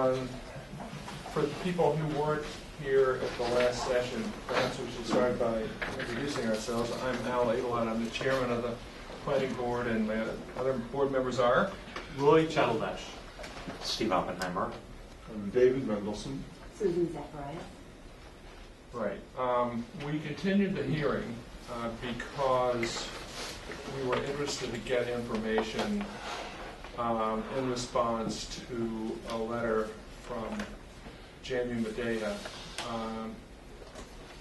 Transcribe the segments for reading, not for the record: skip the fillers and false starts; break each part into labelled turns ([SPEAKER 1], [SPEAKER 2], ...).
[SPEAKER 1] For the people who weren't here at the last session, perhaps we should start by introducing ourselves. I'm Al Adelot. I'm the chairman of the planning board, and my other board members are
[SPEAKER 2] Roy Chatteldash.
[SPEAKER 3] Steve Oppenheimer.
[SPEAKER 4] I'm David Mendelson.
[SPEAKER 5] Susan Zacharias.
[SPEAKER 1] right. We continued the hearing because we were interested to get information in response to a letter from Jamie Medea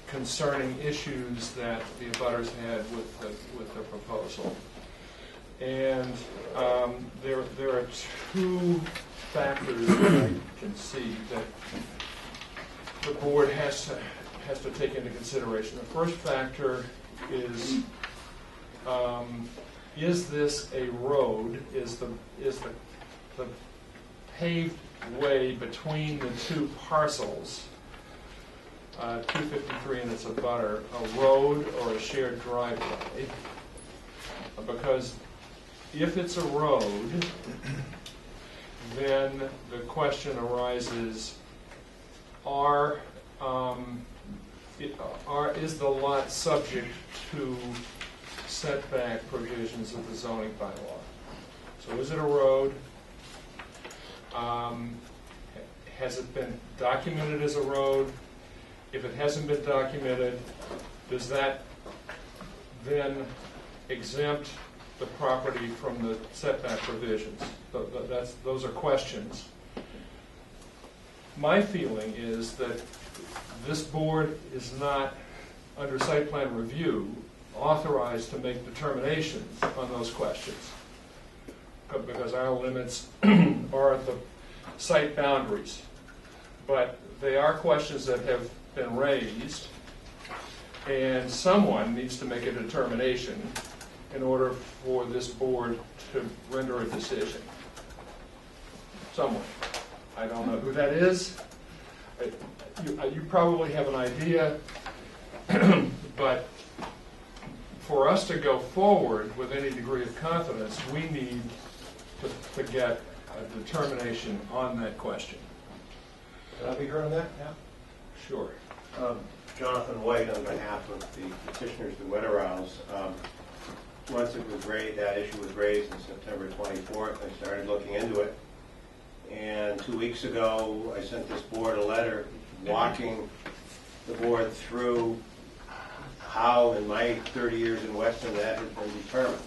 [SPEAKER 1] concerning issues that the abutters had with the proposal. And there are two factors that I can see that the board has to take into consideration. The first factor is this a road? Is the paved way between the two parcels, 253 and its abutter, a road or a shared driveway? Because if it's a road, then the question arises, is the lot subject to setback provisions of the zoning bylaw? So is it a road? Has it been documented as a road? If it hasn't been documented, does that then exempt the property from the setback provisions? Those are questions. My feeling is that this board is not, under site plan review, authorized to make determinations on those questions, because our limits are at the site boundaries. But they are questions that have been raised, and someone needs to make a determination in order for this board to render a decision. Someone. I don't know who that is. You probably have an idea, but for us to go forward with any degree of confidence, we need to get a determination on that question.
[SPEAKER 6] Can I be heard on that?
[SPEAKER 1] Yeah. Sure.
[SPEAKER 6] Jonathan White on behalf of the petitioners, the Wetterau's. Once it was raised, that issue was raised on September 24th, I started looking into it. And 2 weeks ago, I sent this board a letter walking the board through how, in my 30 years in Weston, that has been determined.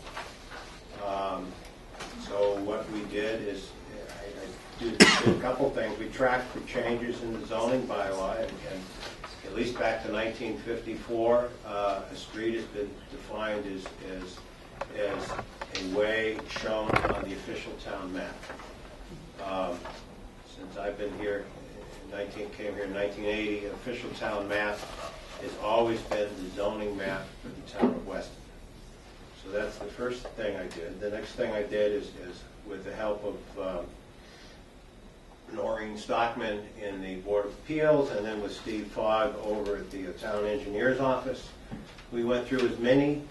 [SPEAKER 6] So what we did is, I did a couple things. We tracked the changes in the zoning bylaw, and at least back to 1954, a street has been defined as a way shown on the official town map. Since I've been here, came here in 1980, an official town map has always been the zoning map for the town of Weston. So that's the first thing I did. The next thing I did is with the help of Noreen Stockman in the Board of Appeals, and then with Steve Fogg over at the town engineer's office, we went through as many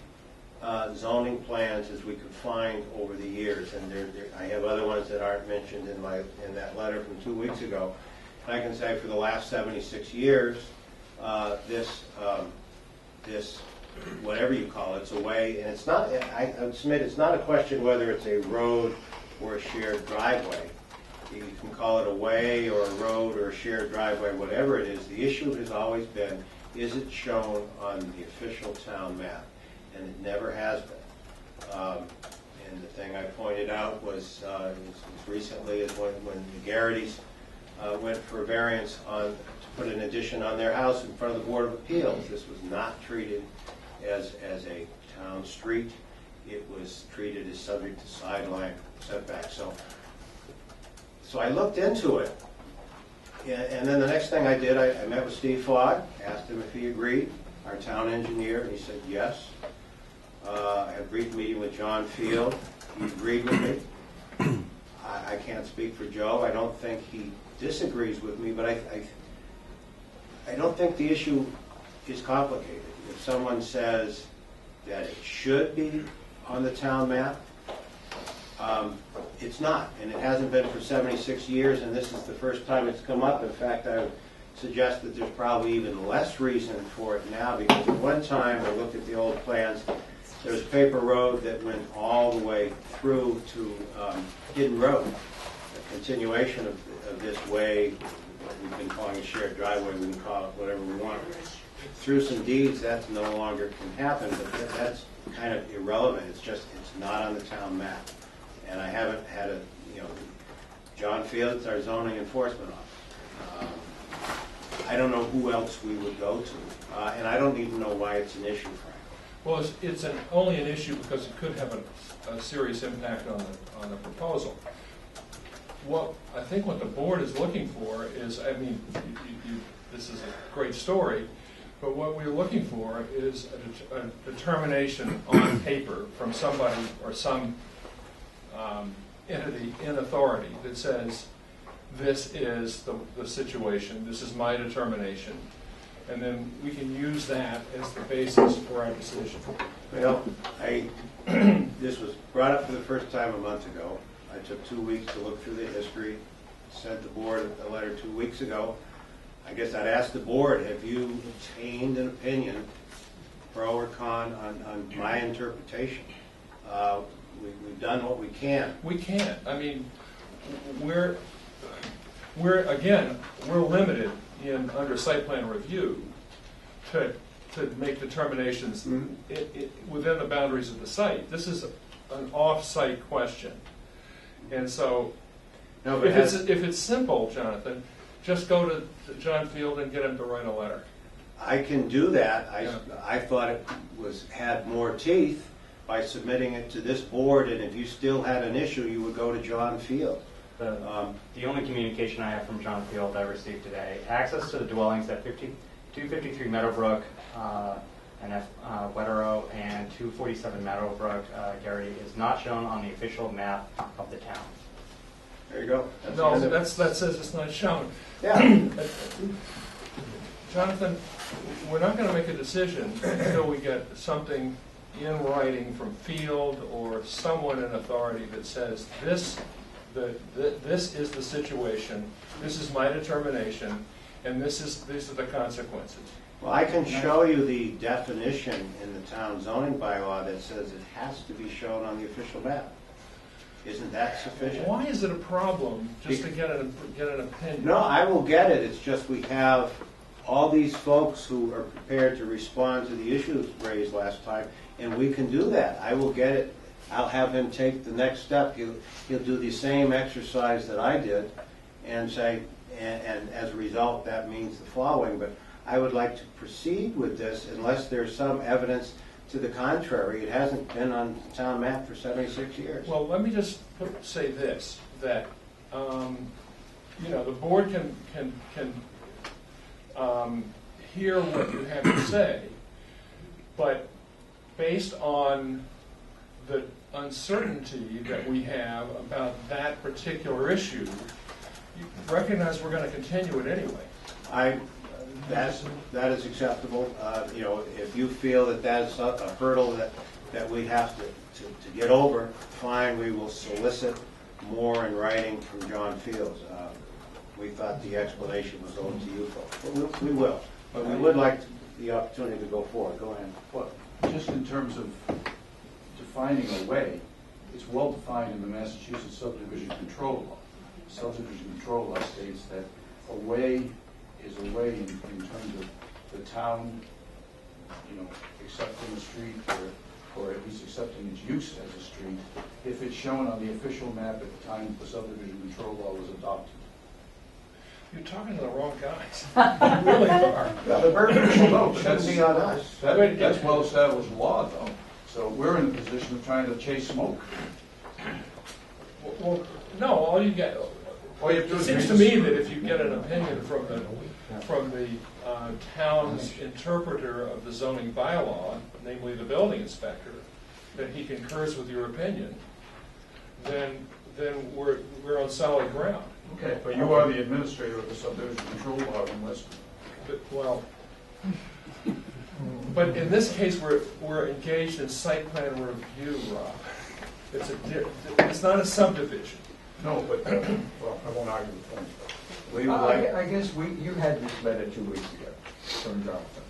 [SPEAKER 6] zoning plans as we could find over the years, and I have other ones that aren't mentioned in that letter from 2 weeks ago. And I can say for the last 76 years, this whatever you call it, it's a way, and it's not. I would submit it's not a question whether it's a road or a shared driveway. You can call it a way or a road or a shared driveway, whatever it is. The issue has always been, is it shown on the official town map? And it never has been. And the thing I pointed out was as recently as when the Garrity's went for a variance to put an addition on their house in front of the Board of Appeals. This was not treated as a town street. It was treated as subject to sideline setback. So I looked into it. And then the next thing I did, I met with Steve Fogg, asked him if he agreed, our town engineer, and he said yes. I had a brief meeting with John Field. He agreed with me. I can't speak for Joe. I don't think he disagrees with me, but I don't think the issue is complicated. If someone says that it should be on the town map, It's not, and it hasn't been for 76 years, and this is the first time it's come up. In fact, I would suggest that there's probably even less reason for it now, because at one time, I looked at the old plans, there was a paper road that went all the way through to Hidden Road, a continuation of this way, what we've been calling a shared driveway, we can call it whatever we want. Through some deeds, that no longer can happen, but that's kind of irrelevant. It's just, it's not on the town map. And I haven't had a, John Fields, our zoning enforcement officer. I don't know who else we would go to, and I don't even know why it's an issue, Frank.
[SPEAKER 1] Well, it's only an issue because it could have a serious impact on the proposal. I think what the board is looking for is, I mean, this is a great story, but what we're looking for is a determination on paper from somebody or some entity in authority that says, this is the situation, this is my determination, and then we can use that as the basis for our decision.
[SPEAKER 6] Well, this was brought up for the first time a month ago. I took 2 weeks to look through the history, sent the board a letter 2 weeks ago. I guess I'd ask the board, have you obtained an opinion, pro or con, on my interpretation? We've done what we can.
[SPEAKER 1] We can't. I mean, we're limited under site plan review to make determinations within the boundaries of the site. This is an off-site question. And so, if it's simple, Jonathan, just go to John Field and get him to write a letter.
[SPEAKER 6] I can do that. I thought it had more teeth by submitting it to this board, and if you still had an issue, you would go to John Field.
[SPEAKER 3] The only communication I have from John Field I received today, access to the dwellings at 253 Meadowbrook and Wetterau and 247 Meadowbrook, Gary, is not shown on the official map of the town.
[SPEAKER 6] There you go.
[SPEAKER 1] That says it's not shown.
[SPEAKER 6] Yeah.
[SPEAKER 1] Jonathan, we're not going to make a decision until we get something in writing from Field or someone in authority that says this is the situation, this is my determination, and these are the consequences.
[SPEAKER 6] Well, I can show you the definition in the town zoning bylaw that says it has to be shown on the official map. Isn't that sufficient?
[SPEAKER 1] Why is it a problem just to get an opinion?
[SPEAKER 6] No, I will get it. It's just we have all these folks who are prepared to respond to the issues raised last time, and we can do that. I will get it. I'll have him take the next step. He'll do the same exercise that I did and say, and as a result, that means the following. But I would like to proceed with this unless there's some evidence to the contrary. It hasn't been on the town map for 76 years.
[SPEAKER 1] Well, let me just say this, that the board can hear what you have to say, but based on the uncertainty that we have about that particular issue, you recognize we're going to continue it anyway. That is acceptable.
[SPEAKER 6] If you feel that that's a hurdle that we have to get over, fine, we will solicit more in writing from John Fields. We thought the explanation was owed to you folks, but we will. But we would like the opportunity to go forward. Go ahead.
[SPEAKER 2] Well, just in terms of defining a way, it's well defined in the Massachusetts subdivision control law. Subdivision control law states that a way is a way in terms of the town, accepting a street or at least accepting its use as a street, if it's shown on the official map at the time the subdivision control law was adopted.
[SPEAKER 1] You're talking to the wrong guys. You really are.
[SPEAKER 6] Well, the burden shouldn't be on us.
[SPEAKER 2] That's well-established law, though. So we're in a position of trying to chase smoke.
[SPEAKER 1] Well, no, all you get.
[SPEAKER 2] All you have to do
[SPEAKER 1] It
[SPEAKER 2] is
[SPEAKER 1] seems to me that if you get an opinion from the town's interpreter of the zoning bylaw, namely the building inspector, that he concurs with your opinion, then we're on solid ground.
[SPEAKER 2] Okay, but you are the administrator of the subdivision control law in Weston.
[SPEAKER 1] But in this case, we're engaged in site plan review, Rob. It's not a subdivision.
[SPEAKER 5] No, but, well, I won't argue the point.
[SPEAKER 6] We would like,
[SPEAKER 7] I guess you had this letter 2 weeks ago from Jonathan.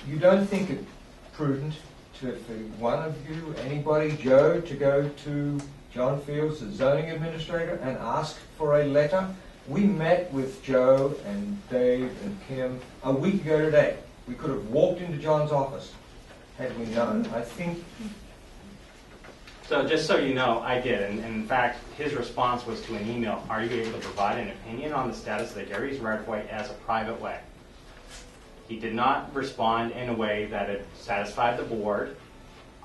[SPEAKER 7] You don't think it prudent for one of you, anybody, Joe, to go to John Fields, the zoning administrator, and ask for a letter? We met with Joe and Dave and Kim a week ago today. We could have walked into John's office had we known. I think.
[SPEAKER 3] So just so you know, I did, and in fact, his response was to an email. Are you able to provide an opinion on the status of the Gary's right-of-way as a private way? He did not respond in a way that it satisfied the board,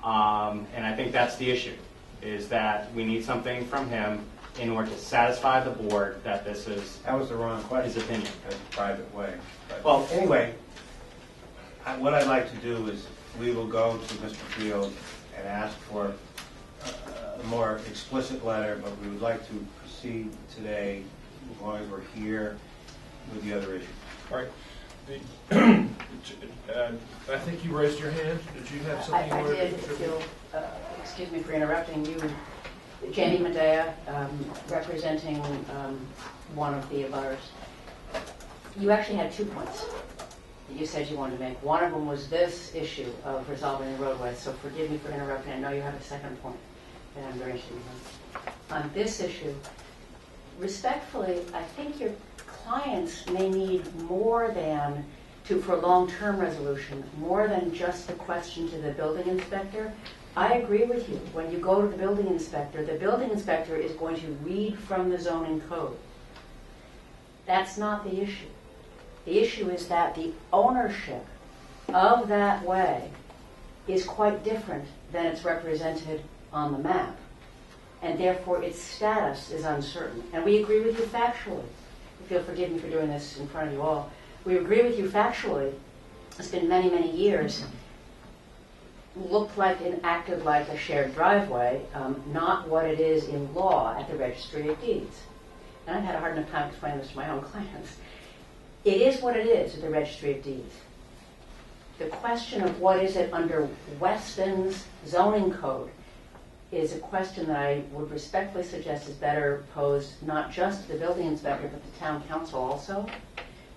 [SPEAKER 3] and I think that's the issue, is that we need something from him in order to satisfy the board that this is
[SPEAKER 6] that was the wrong
[SPEAKER 3] his
[SPEAKER 6] question,
[SPEAKER 3] opinion.
[SPEAKER 6] as a private way. Well, anyway, what I'd like to do is, we will go to Mr. Field and ask for a more explicit letter, but we would like to proceed today, as long as we're here, with the other issue.
[SPEAKER 1] All right. I think you raised your hand. Did you have something you
[SPEAKER 8] I
[SPEAKER 1] wanted to
[SPEAKER 8] did,
[SPEAKER 1] contribute?
[SPEAKER 8] excuse me for interrupting you. Jenny Medea, representing one of the abutters. You actually had 2 points that you said you wanted to make. One of them was this issue of resolving the roadway, so forgive me for interrupting. I know you have a second point that I'm very interested in. On this issue, respectfully, I think your clients may need more than for long-term resolution, more than just the question to the building inspector. I agree with you. When you go to the building inspector is going to read from the zoning code. That's not the issue. The issue is that the ownership of that way is quite different than it's represented on the map. And therefore its status is uncertain. And we agree with you factually. If you'll forgive me for doing this in front of you all. We agree with you factually. It's been many, many years. Looked like and acted like a shared driveway, not what it is in law at the Registry of Deeds. And I've had a hard enough time explaining this to my own clients. It is what it is at the Registry of Deeds. The question of what is it under Weston's zoning code is a question that I would respectfully suggest is better posed not just to the building inspector but the town council also.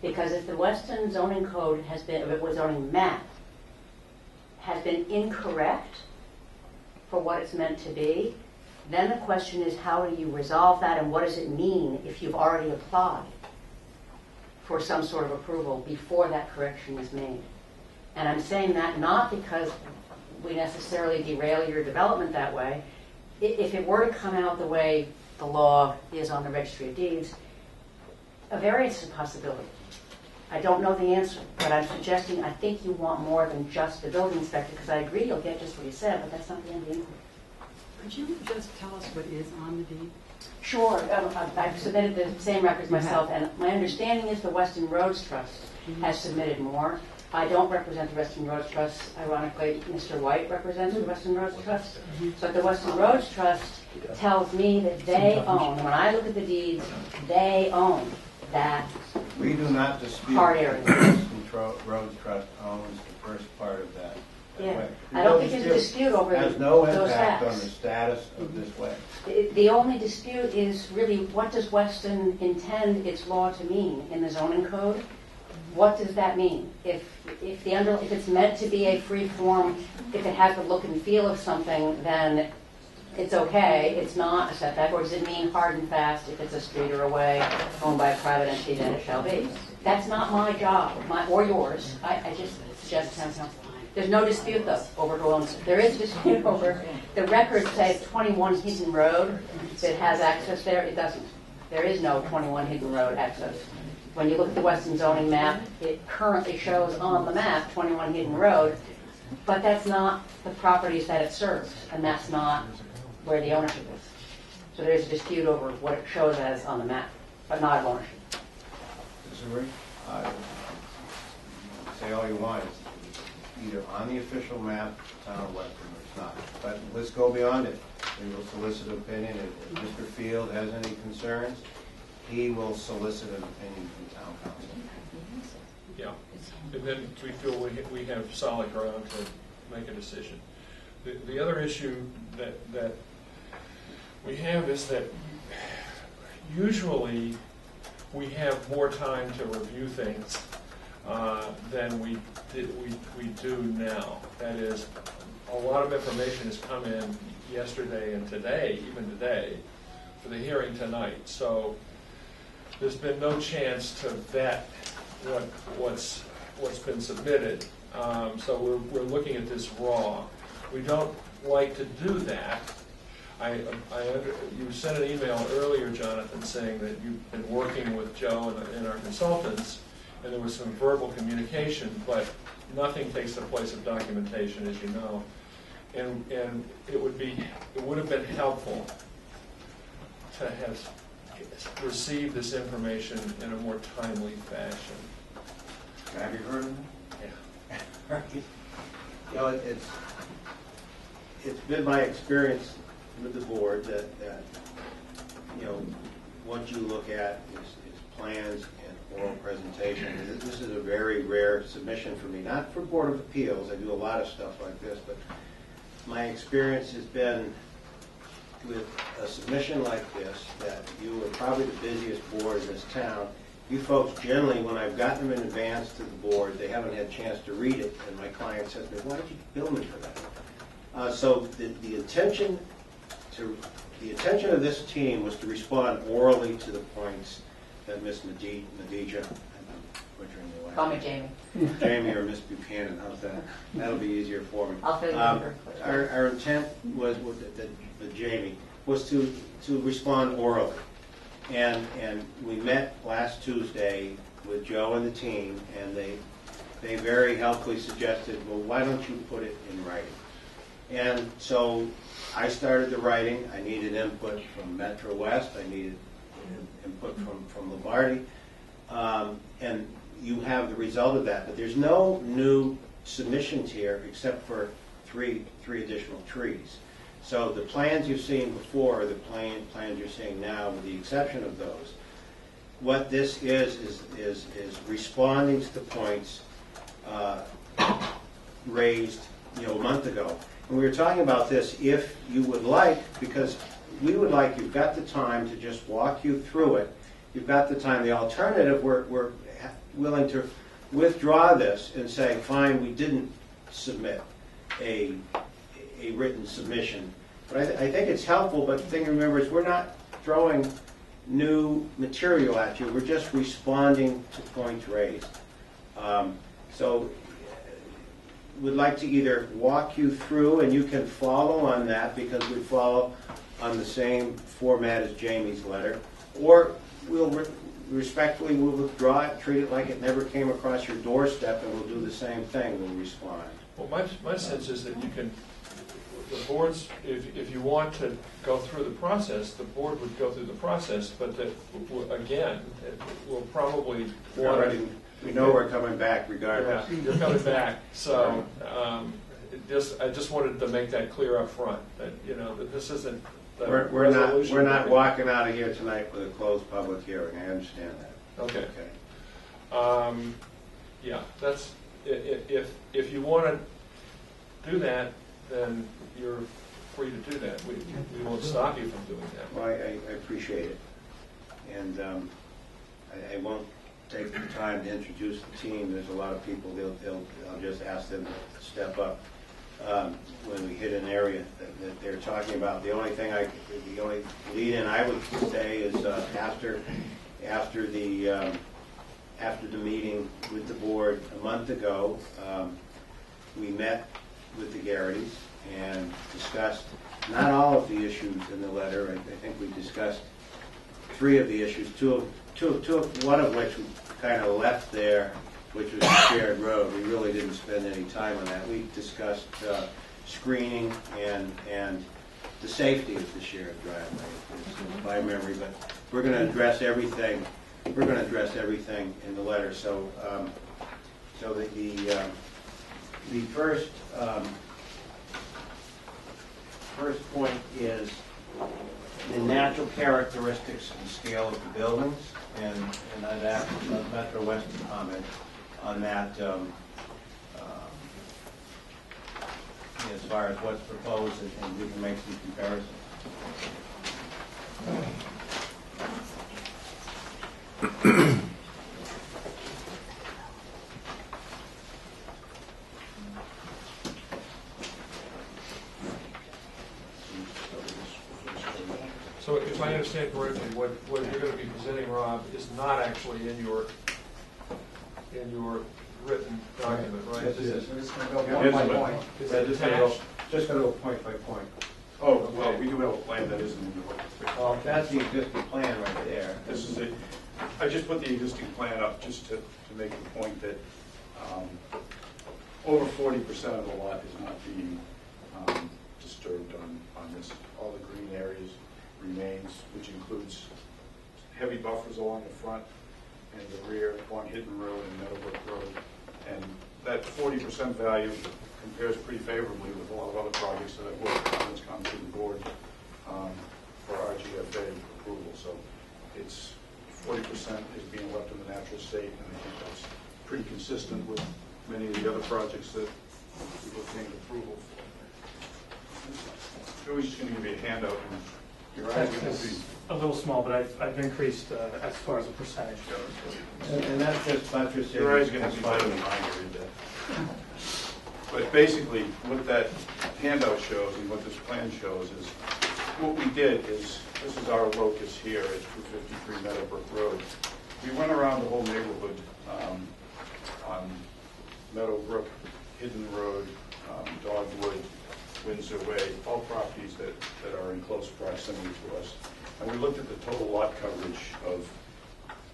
[SPEAKER 8] Because if the Weston zoning code has been, if it was zoning map, has been incorrect for what it's meant to be, then the question is how do you resolve that and what does it mean if you've already applied for some sort of approval before that correction is made. And I'm saying that not because we necessarily derail your development that way. If it were to come out the way the law is on the Registry of Deeds, a variance is a possibility. I don't know the answer, but I'm suggesting I think you want more than just the building inspector, because I agree you'll get just what you said, but that's not the end of the inquiry.
[SPEAKER 9] Could you just tell us what is on the deed?
[SPEAKER 8] Sure. I've submitted the same records myself, and my understanding is the Weston Roads Trust has submitted more. I don't represent the Weston Roads Trust. Ironically, Mr. White represents the Weston Roads Trust. But the Weston Roads Trust tells me that they own, when I look at the deeds, they own that
[SPEAKER 6] We do not dispute
[SPEAKER 8] Hard
[SPEAKER 6] that
[SPEAKER 8] area.
[SPEAKER 6] the Weston Roads Trust owns the first part of that
[SPEAKER 8] Yeah.
[SPEAKER 6] way.
[SPEAKER 8] I don't think there's a dispute over
[SPEAKER 6] Has no
[SPEAKER 8] those
[SPEAKER 6] impact on the
[SPEAKER 8] facts.
[SPEAKER 6] status of this way.
[SPEAKER 8] The only dispute is really what does Weston intend its law to mean in the zoning code? What does that mean? If it's meant to be a free form, if it has the look and feel of something, then it's okay. It's not a setback. Or does it mean hard and fast if it's a street or a way owned by a private entity, then it shall be? That's not my job, or yours. I just suggest town council. There's no dispute though over who owns it. There is a dispute over the records say 21 Hidden Road that has access there. It doesn't. There is no 21 Hidden Road access. When you look at the Weston zoning map, it currently shows on the map 21 Hidden Road, but that's not the properties that it serves, and that's not where the ownership is. So there's a dispute over what it shows as on the map, but not of ownership.
[SPEAKER 6] Disagree? Say all you want. It's either on the official map, town of Weston, or it's not. But let's go beyond it. We will solicit opinion. If Mr. Field has any concerns, he will solicit an opinion from town council.
[SPEAKER 1] Yeah, and then we feel we have solid ground to make a decision. The other issue that we have is that usually we have more time to review things than we do now. That is, a lot of information has come in yesterday and today, even today, for the hearing tonight. So there's been no chance to vet what's been submitted. So we're looking at this raw. We don't like to do that. You sent an email earlier, Jonathan, saying that you've been working with Joe and our consultants, and there was some verbal communication, but nothing takes the place of documentation, as you know. And it would have been helpful to have received this information in a more timely fashion.
[SPEAKER 2] Have you heard of
[SPEAKER 6] Yeah. You know, it's been my experience with the board that you know, what you look at is plans and oral presentation. This is a very rare submission for me, not for Board of Appeals. I do a lot of stuff like this, but my experience has been with a submission like this, that you are probably the busiest board in this town. You folks generally, when I've gotten them in advance to the board, they haven't had a chance to read it, and my client says to me, why did you bill me for that? So the intention of this team was to respond orally to the points that Ms. Medija, I'm butchering the last
[SPEAKER 8] Call me
[SPEAKER 6] name.
[SPEAKER 8] Jamie.
[SPEAKER 6] Jamie or Ms. Buchanan, how's that? That'll be easier for me.
[SPEAKER 8] I'll fill you in.
[SPEAKER 6] Our intent was with Jamie was to respond orally, and we met last Tuesday with Joe and the team, and they very helpfully suggested, well, why don't you put it in writing? And so I started the writing. I needed input from Metro West. I needed input from Lombardi, and you have the result of that. But there's no new submissions here except for three additional trees. So the plans you've seen before are the plans you're seeing now, with the exception of those. What this is responding to the points raised, a month ago. And we were talking about this, if you would like, because we would like, you've got the time to just walk you through it. You've got the time. The alternative, we're willing to withdraw this and say, fine, we didn't submit a written submission. But I think it's helpful, but the thing to remember is we're not throwing new material at you. We're just responding to points raised. So we'd like to either walk you through, and you can follow on that because we follow on the same format as Jamie's letter, or we'll respectfully withdraw it, treat it like it never came across your doorstep, and we'll do the same thing. We'll respond.
[SPEAKER 1] Well, my sense is that you can, the boards, if you want to go through the process, the board would go through the process, but that, again, we'll probably want to...
[SPEAKER 6] We know we're coming back regardless.
[SPEAKER 1] Yeah, you're coming back. So I just wanted to make that clear up front, that, that this isn't the
[SPEAKER 6] we're not walking out of here tonight with a closed public hearing. I understand that.
[SPEAKER 1] Okay. Yeah, that's, if you want to do that, then you're free to do that. We won't stop you from doing that.
[SPEAKER 6] Well, I appreciate it. And I won't take the time to introduce the team. There's a lot of people. I'll just ask them to step up when we hit an area that they're talking about. The only lead-in I would say is after the meeting with the board a month ago, we met with the Garrity's and discussed not all of the issues in the letter. I think we discussed three of the issues, one of which we kind of left there, which was the shared road. We really didn't spend any time on that. We discussed screening and the safety of the shared driveway, by memory. But we're going to address everything. We're going to address everything in the letter. So, the first point is the natural characteristics and scale of the buildings, and I'd ask Metro West to comment on that. as far as what's proposed, and we can make some comparisons.
[SPEAKER 1] So if I understand correctly, what you're going to be presenting, Rob, is not actually in your written document, right?
[SPEAKER 2] Yes, it is.
[SPEAKER 5] We're just gonna
[SPEAKER 2] go
[SPEAKER 5] point by
[SPEAKER 2] point.
[SPEAKER 1] Is
[SPEAKER 2] Yeah,
[SPEAKER 1] it
[SPEAKER 2] just gonna go,
[SPEAKER 1] attached?
[SPEAKER 2] just gonna go point by point.
[SPEAKER 5] Oh, well, we do have a plan that isn't in the book.
[SPEAKER 6] Well, that's the existing plan right there.
[SPEAKER 5] This is it. I just put the existing plan up just to make the point that over 40% of the lot is not being disturbed on this. All the green areas remains, which includes heavy buffers along the front and the rear, along Hidden Road and Meadowbrook Road. And that 40% value compares pretty favorably with a lot of other projects that I've worked on that's come to the board for RGFA approval. So it's 40% is being left in the natural state, and I think that's pretty consistent with many of the other projects that we've obtained approval for. Joey's just going to give you a handout, and your eyes are going to be.
[SPEAKER 10] A little small, but I've increased as far as the percentage goes.
[SPEAKER 6] And that's just buttressing.
[SPEAKER 5] Your eyes are going
[SPEAKER 6] That's
[SPEAKER 5] to be
[SPEAKER 6] fine
[SPEAKER 5] better
[SPEAKER 6] with
[SPEAKER 5] than
[SPEAKER 6] me.
[SPEAKER 5] mine to read that. But basically, what that handout shows and what this plan shows is, what we did is, this is our locus here at 253 Meadowbrook Road. We went around the whole neighborhood on Meadowbrook, Hidden Road, Dogwood, Windsor Way, all properties that are in close proximity to us. And we looked at the total lot coverage of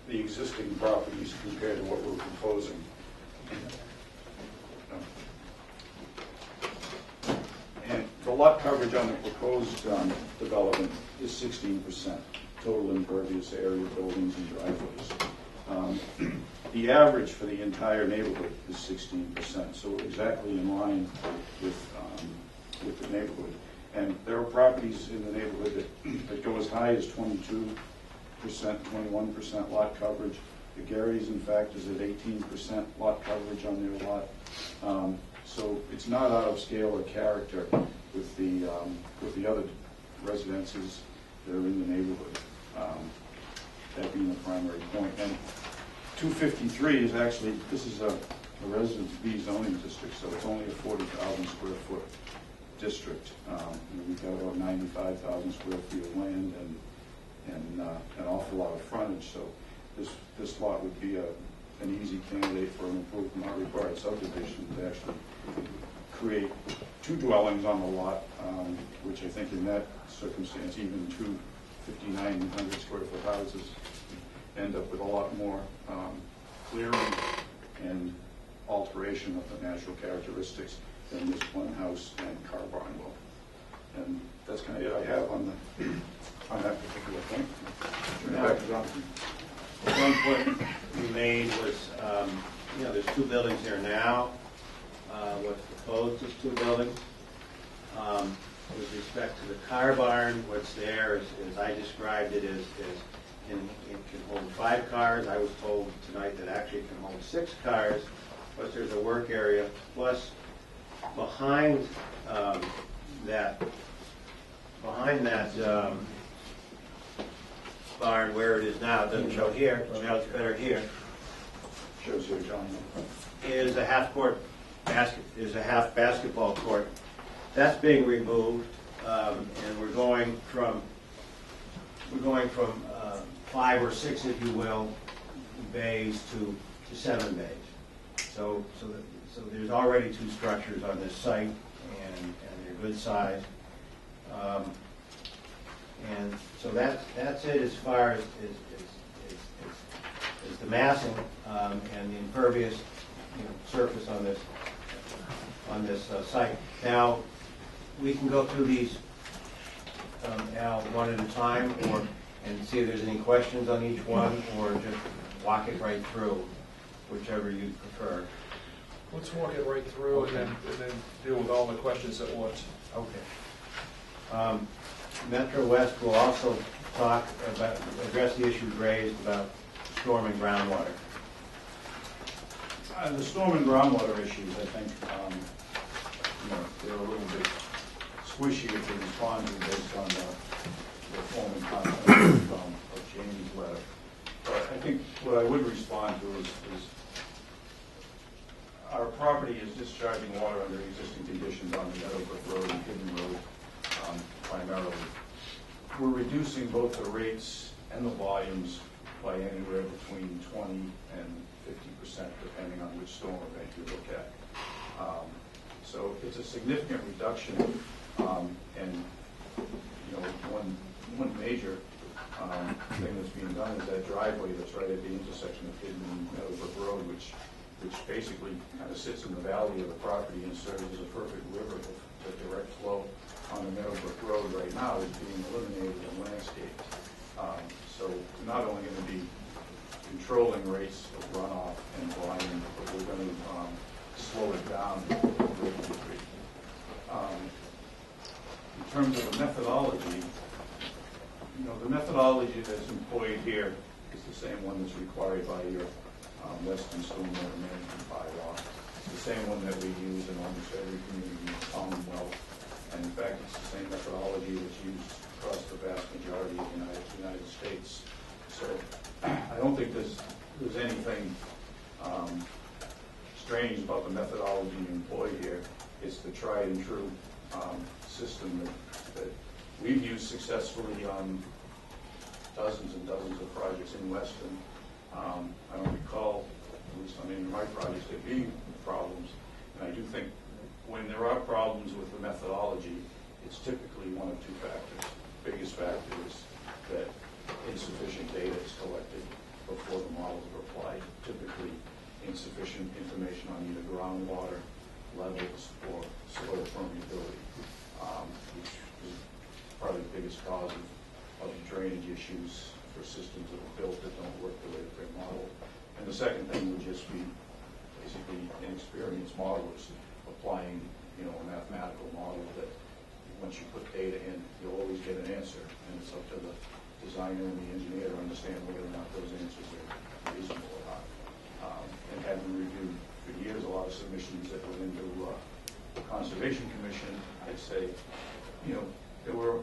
[SPEAKER 5] the existing properties compared to what we're proposing. And the lot coverage on the proposed development is 16%, total impervious area, buildings and driveways. The average for the entire neighborhood is 16%, so we're exactly in line with the neighborhood. And there are properties in the neighborhood that go as high as 22%, 21% lot coverage. The Garrys, in fact, is at 18% lot coverage on their lot. So it's not out of scale or character with the other residences that are in the neighborhood. That being the primary point. And 253 is actually, this is a Residence B zoning district, so it's only a 40,000 square foot district. We've got about 95,000 square feet of land and an awful lot of frontage. So this lot would be an easy candidate for an approved not required subdivision to actually create two dwellings on the lot, which I think in that circumstance, even two 5,900 square foot houses end up with a lot more clearing and alteration of the natural characteristics than this one house and car barn will. And that's kind of it I have on that particular point. Turn it back to Jonathan.
[SPEAKER 6] One point we made was, there's two buildings here now. What's proposed is two buildings. With respect to the car barn, what's there is, as I described it, it can hold 5 cars. I was told tonight that actually it can hold 6 cars. Plus there's a work area. Plus behind that barn where it is now, it doesn't show here, it shows better here,
[SPEAKER 5] Shows here, John.
[SPEAKER 6] is a half basketball court. That's being removed, and we're going from 5 or 6, if you will, bays to 7 bays. So there's already 2 structures on this site, and they're good size. And so that's it as far as the massing and the impervious surface on this site. Now we can go through these Al, one at a time, and see if there's any questions on each one, or just walk it right through, whichever you prefer.
[SPEAKER 1] Let's walk it right through
[SPEAKER 6] Okay.
[SPEAKER 1] and then deal with all the questions at once.
[SPEAKER 6] Okay. Metro West will also address the issues raised about storm and groundwater.
[SPEAKER 5] The storm and groundwater issues, I think,
[SPEAKER 2] they're a little bit squishier to respond to based on the form and content of Jamie's letter. But I think what I would respond to is our property is discharging water under existing conditions on the Meadowbrook Road and Hidden Road primarily. We're reducing both the rates and the volumes by anywhere between 20 and 50%, depending on which storm event you look at. So it's a significant reduction, and one major thing that's being done is that driveway that's right at the intersection of Hidden and Meadowbrook Road, which basically kind of sits in the valley of the property and serves as a perfect river. The direct flow on the Meadowbrook Road right now is being eliminated and landscaped. So we're not only going to be controlling rates of runoff and volume, but we're going to slow it down to a great degree. In terms of the methodology, the methodology that's employed here is the same one that's required by your Weston Stormwater Management Bylaw. It's the same one that we use in almost every community in the Commonwealth. And in fact, it's the same methodology that's used across the vast majority of the United States. So I don't think there's anything strange about the methodology employed here. It's the tried and true system that we've used successfully on dozens and dozens of projects in Weston. I don't recall, at least on any of my projects, there being problems. And I do think when there are problems with the methodology, it's typically one of two factors. The biggest factor is that insufficient data is collected before the models are applied. Typically, insufficient information on either groundwater levels or soil permeability, which is probably the biggest cause of drainage issues for systems that are built that don't work the way that they're modeled. And the second thing would just be basically inexperienced modelers applying, a mathematical model that once you put data in, you'll always get an answer, and it's up to the designer and the engineer to understand whether or not those answers are reasonable or not. And having reviewed for years a lot of submissions that went into the Conservation Commission, I'd say, there were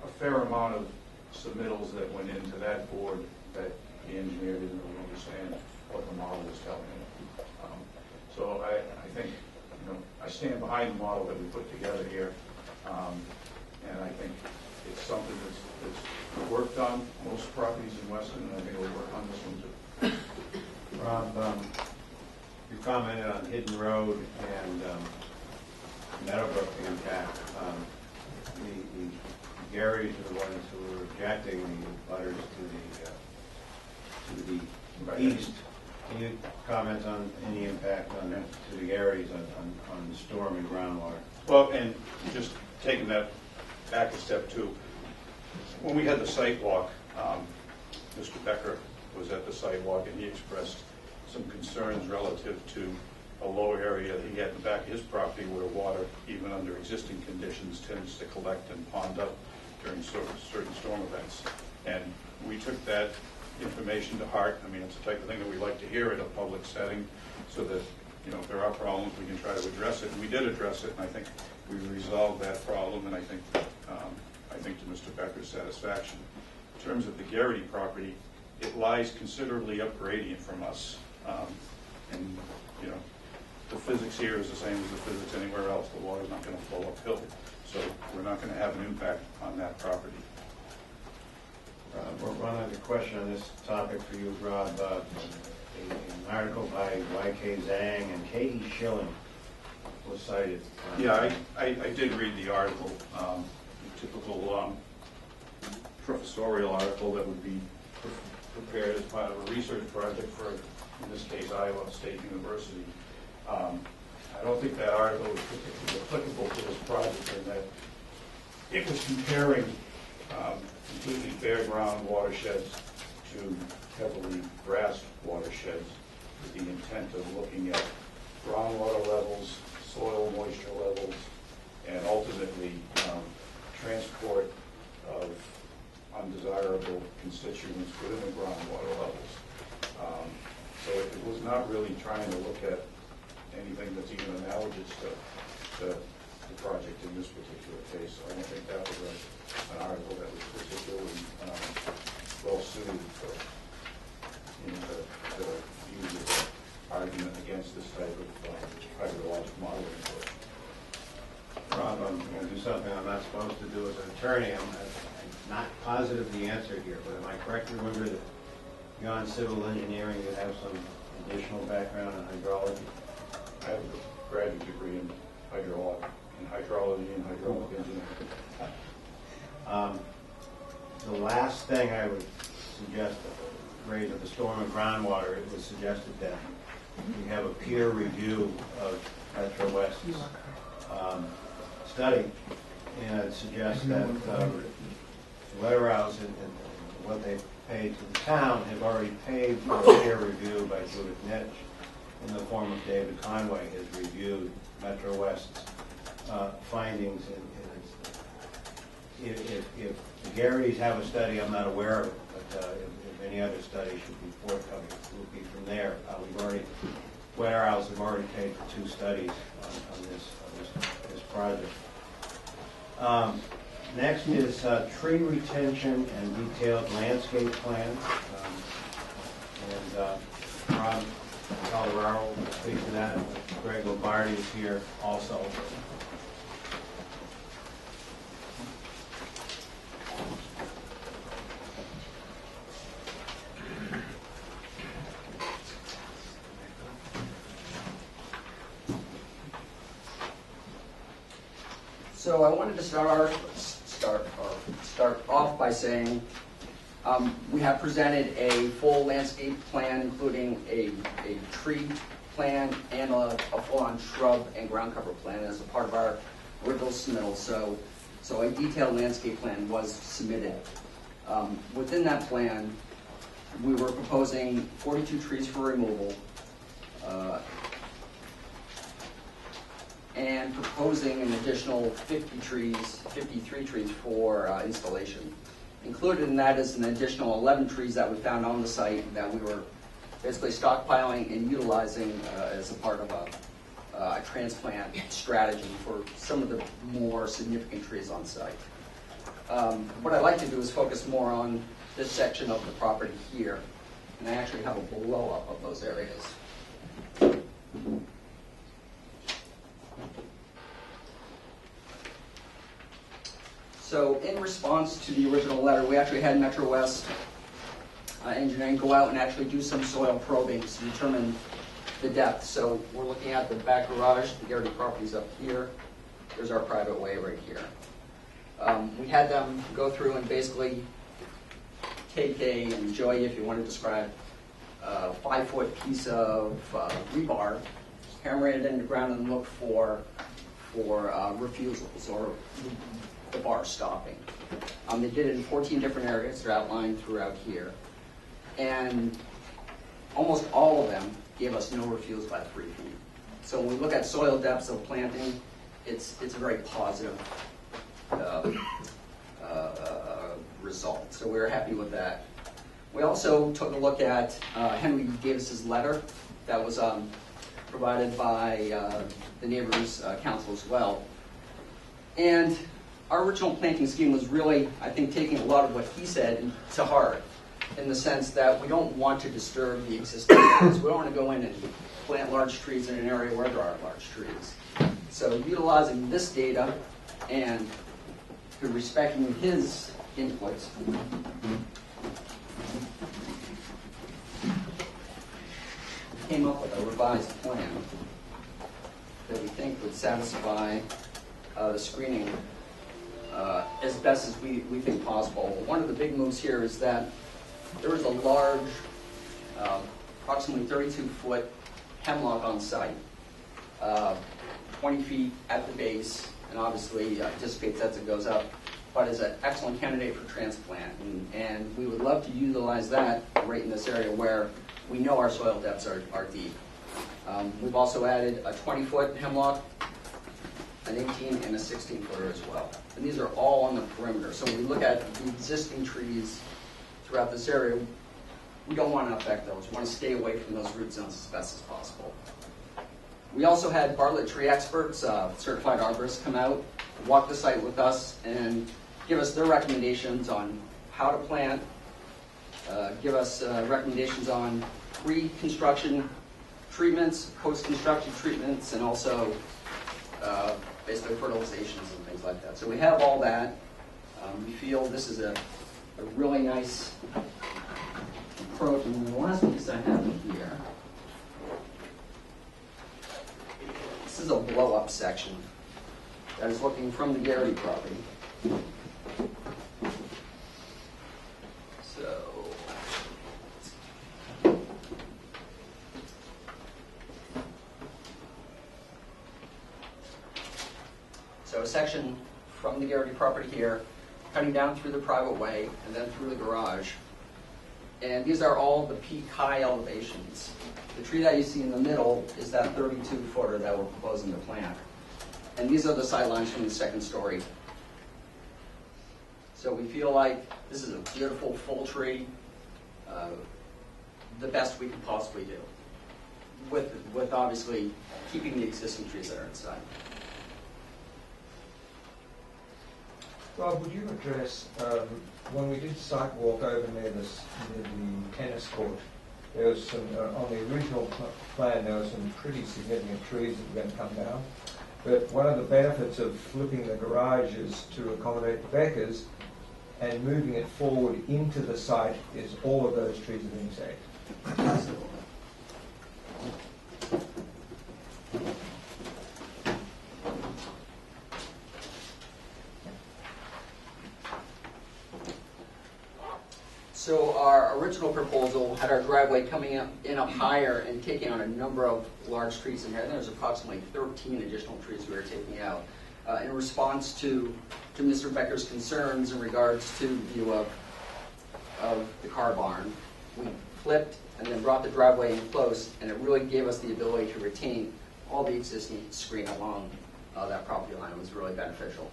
[SPEAKER 2] a fair amount of submittals that went into that board that the engineer didn't really understand what the model was telling him. So I think, I stand behind the model that we put together here, and I think it's something that's worked on most properties in Weston, and I think it'll work on this one too.
[SPEAKER 6] Rob, you commented on Hidden Road and Meadowbrook impact. The Garys are the ones who are objecting the butters to the east. Can you comment on any impact to the Garys on the storm and groundwater?
[SPEAKER 5] Well, and just taking that back a step too, when we had the site walk, Mr. Becker was at the site walk and he expressed some concerns relative to a low area that he had in the back of his property where water, even under existing conditions, tends to collect and pond up during certain storm events. And we took that information to heart. I mean, it's the type of thing that we like to hear in a public setting so that, if there are problems, we can try to address it. And we did address it, and I think we resolved that problem, and I think to Mr. Becker's satisfaction. In terms of the Garrity property, it lies considerably up gradient from us. And, the physics here is the same as the physics anywhere else. The water's not going to flow uphill. So we're not going to have an impact on that property.
[SPEAKER 6] One other question on this topic for you, Rob. An article by Y.K. Zhang and K.E. Schilling was cited.
[SPEAKER 5] Yeah, I did read the article, typical professorial article that would be prepared as part of a research project for, in this case, Iowa State University. I don't think that article was particularly applicable to this project in that it was comparing completely bare ground watersheds to heavily grassed watersheds with the intent of looking at groundwater levels, soil moisture levels, and ultimately transport of undesirable constituents within the groundwater levels. So it was not really trying to look at anything that's even analogous to
[SPEAKER 2] the project in this particular case. So I don't think that was an article that was particularly well suited for, you know, the usual argument against this type of hydrologic modeling approach.
[SPEAKER 6] Rob, I'm going to do something I'm not supposed to do as an attorney. I'm not positive the answer here, but am I correct to remember that beyond civil engineering, you have some additional background in hydrology?
[SPEAKER 2] I have a graduate degree in hydrology and hydraulic engineering.
[SPEAKER 6] The last thing I would suggest, raise of the storm and groundwater, it was suggested that we have a peer review of Metro West's study, and I'd suggest that Wetterau's and what they paid to the town have already paid for a peer review by Judith Nitch in the form of David Conway has reviewed Metro West's findings. And if the Garys have a study, I'm not aware of it, but if any other study should be forthcoming, it will be from there. Wetterau's have already paid for 2 studies on this project. Next is tree retention and detailed landscape plan. Rob Colorado will speak to that. Greg Lombardi is here also.
[SPEAKER 11] So I wanted to start off by saying we have presented a full landscape plan, including a tree plan and a full-on shrub and ground cover plan as a part of our original submittal. So a detailed landscape plan was submitted. Within that plan, we were proposing 42 trees for removal, and proposing an additional 53 trees for installation. Included in that is an additional 11 trees that we found on the site that we were basically stockpiling and utilizing as a part of a transplant strategy for some of the more significant trees on site. What I'd like to do is focus more on this section of the property here, and I actually have a blow-up of those areas. So in response to the original letter, we actually had Metro West Engineering go out and actually do some soil probing to determine the depth. So we're looking at the back garage, the Garrity property's up here. There's our private way right here. We had them go through and basically take and Joey, if you want to describe, a 5-foot piece of rebar, hammer it into the ground and look for refusals or the bar stopping. They did it in 14 different areas. They're outlined throughout here. And almost all of them gave us no refusals by 3 feet. So when we look at soil depths of planting, it's a very positive result. So we're happy with that. We also took a look at Henry Davis's letter that was provided by the Neighbors Council as well. And our original planting scheme was really, I think, taking a lot of what he said to heart, in the sense that we don't want to disturb the existing trees. We don't want to go in and plant large trees in an area where there are large trees. So utilizing this data and respecting his inputs, came up with a revised plan that we think would satisfy the screening as best as we think possible. One of the big moves here is that there is a large, approximately 32-foot hemlock on site, 20 feet at the base, and obviously dissipates as it goes up, but is an excellent candidate for transplant. And we would love to utilize that right in this area where we know our soil depths are deep. We've also added a 20-foot hemlock, an 18 and a 16-footer as well. And these are all on the perimeter. So when we look at the existing trees throughout this area, we don't want to affect those. We want to stay away from those root zones as best as possible. We also had Bartlett tree experts, certified arborists, come out, walk the site with us, and give us their recommendations on how to plant, give us recommendations on pre-construction treatments, post-construction treatments, and also basically fertilizations and things like that. So we have all that. We feel this is a really nice approach. And the last piece I have here, this is a blow-up section that is looking from the Garrity property. So a section from the Garrity property here, cutting down through the private way and then through the garage. And these are all the peak high elevations. The tree that you see in the middle is that 32-footer that we're proposing to plant. And these are the sidelines from the second story. So we feel like this is a beautiful full tree, the best we could possibly do, with obviously keeping the existing trees that are inside.
[SPEAKER 7] Rob, would you address, when we did site walk over near the tennis court, there was some, on the original plan, there were some pretty significant trees that were going to come down. But one of the benefits of flipping the garage is to accommodate the Beckers, and moving it forward into the site is all of those trees are being saved.
[SPEAKER 11] Absolutely. So our original proposal had our driveway coming in up higher and taking on a number of large trees in here. I think there's approximately 13 additional trees we were taking out in response to Mr. Becker's concerns in regards to the view of the car barn. We flipped and then brought the driveway in close, and it really gave us the ability to retain all the existing screen along that property line. It was really beneficial.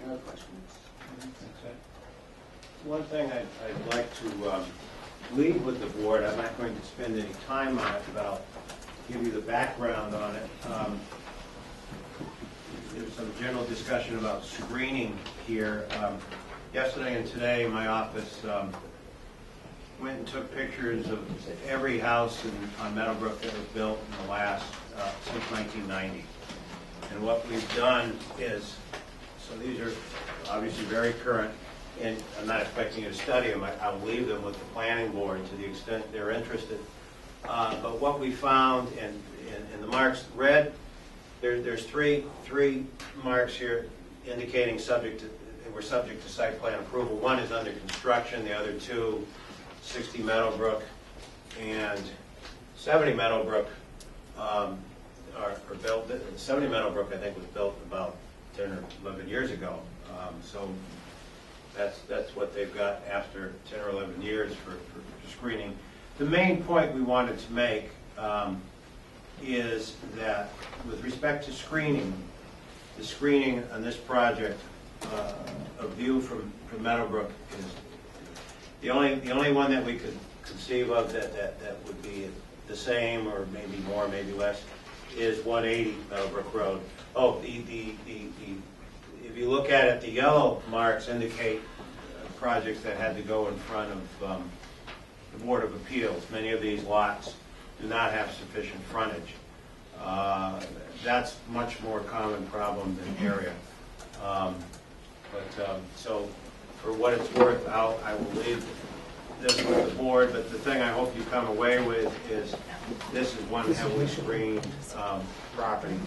[SPEAKER 11] Any other questions?
[SPEAKER 6] One thing I'd like to leave with the board, I'm not going to spend any time on it, but I'll give you the background on it. There's some general discussion about screening here. Yesterday and today, my office went and took pictures of every house on Meadowbrook that was built in the last, since 1990. And what we've done is, so these are obviously very current, and I'm not expecting you to study them. I'll leave them with the planning board to the extent they're interested. But what we found in the marks, red, there's three marks here indicating we're subject to site plan approval. One is under construction, the other two, 60 Meadowbrook and 70 Meadowbrook are built. 70 Meadowbrook, I think, was built about 10 or 11 years ago. So that's what they've got after 10 or 11 years for screening. The main point we wanted to make is that with respect to screening, the screening on this project, a view from Meadowbrook is the only one that we could conceive of that would be the same or maybe more, maybe less, is 180 Meadowbrook Road. Oh, if you look at it, the yellow marks indicate projects that had to go in front of the Board of Appeals. Many of these lots do not have sufficient frontage. That's much more common problem than area. So for what it's worth, I will leave this with the board, but the thing I hope you come away with is this is one heavily screened property.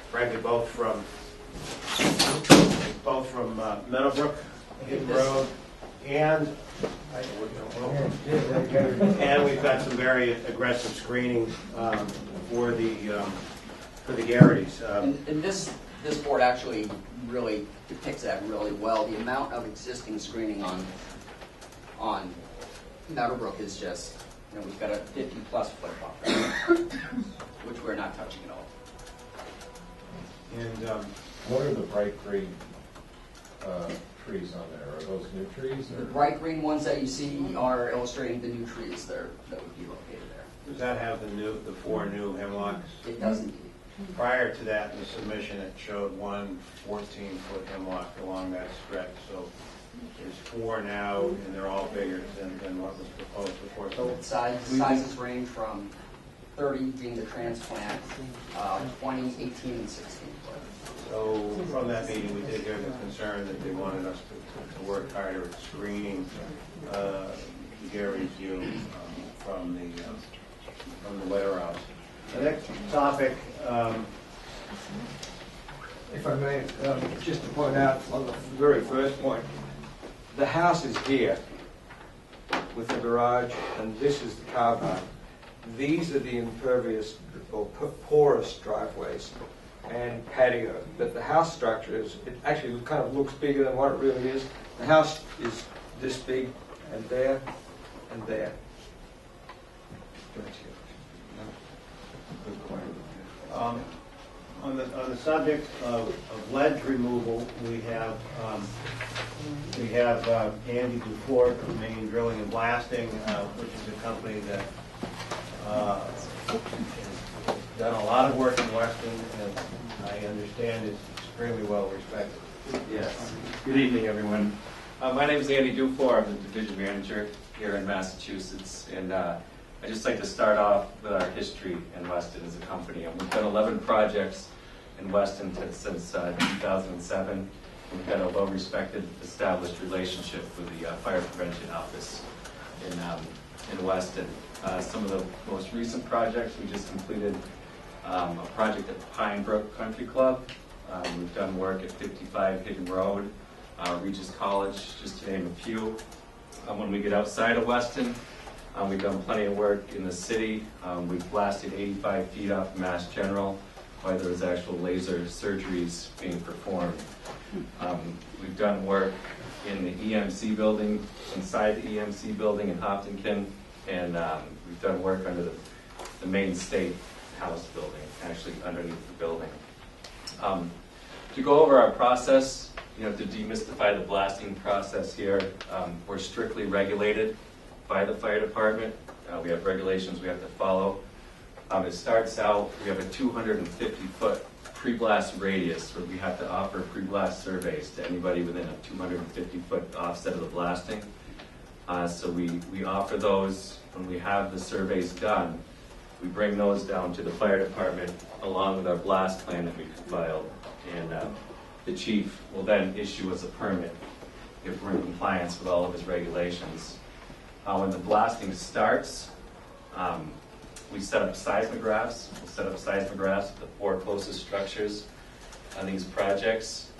[SPEAKER 6] Frankly, both from Meadowbrook Road and we've got some very aggressive screening for the Garrities.
[SPEAKER 11] And this board actually really depicts that really well. The amount of existing screening on Meadowbrook is just, we've got a 50-plus foot buffer, which we're not touching at all.
[SPEAKER 5] And
[SPEAKER 4] what are the bright green
[SPEAKER 1] trees on there? Are those new trees?
[SPEAKER 11] The
[SPEAKER 1] Or?
[SPEAKER 11] bright green ones that you see are illustrating the new trees there that would be located there.
[SPEAKER 6] Does that have the 4 new hemlocks?
[SPEAKER 11] It does indeed.
[SPEAKER 6] Prior to that, in the submission, it showed one 14-foot hemlock along that stretch. So there's 4 now, and they're all bigger than what was proposed before. So
[SPEAKER 11] Sizes range from 30 being the transplant, 20, 18, and 16 foot.
[SPEAKER 6] So from that meeting, we did hear the concern that they wanted us to work harder at screening the Gary's view from the Wetterau. The next topic,
[SPEAKER 7] If I may, just to point out on the very first point, the house is here with the garage, and this is the car park. These are the impervious or porous driveways and patio. But the house structure is, it actually kind of looks bigger than what it really is. The house is this big, and there, and there. Good point.
[SPEAKER 6] on the subject of ledge removal, we have Andy Dufour from Maine Drilling and Blasting, which is a company that has done a lot of work in Weston, and I understand is extremely well respected.
[SPEAKER 12] Yes. Good evening, everyone. My name is Andy Dufour. I'm the division manager here in Massachusetts, and I'd just like to start off with our history in Weston as a company. We've done 11 projects in Weston since 2007. We've got a well-respected, established relationship with the Fire Prevention Office in Weston. Some of the most recent projects, we just completed a project at the Pine Brook Country Club. We've done work at 55 Hidden Road, Regis College, just to name a few. When we get outside of Weston, we've done plenty of work in the city. We've blasted 85 feet off Mass General, while there was actual laser surgeries being performed. We've done work in the EMC building, inside the EMC building in Hopkinton, and we've done work under the Maine State House building, actually underneath the building. To go over our process, to demystify the blasting process here, we're strictly regulated by the fire department. We have regulations we have to follow. It starts out, we have a 250-foot pre-blast radius where we have to offer pre-blast surveys to anybody within a 250-foot offset of the blasting. So we offer those. When we have the surveys done, we bring those down to the fire department along with our blast plan that we compiled. And the chief will then issue us a permit if we're in compliance with all of his regulations. When the blasting starts, we set up seismographs. We'll set up seismographs at the 4 closest structures on these projects.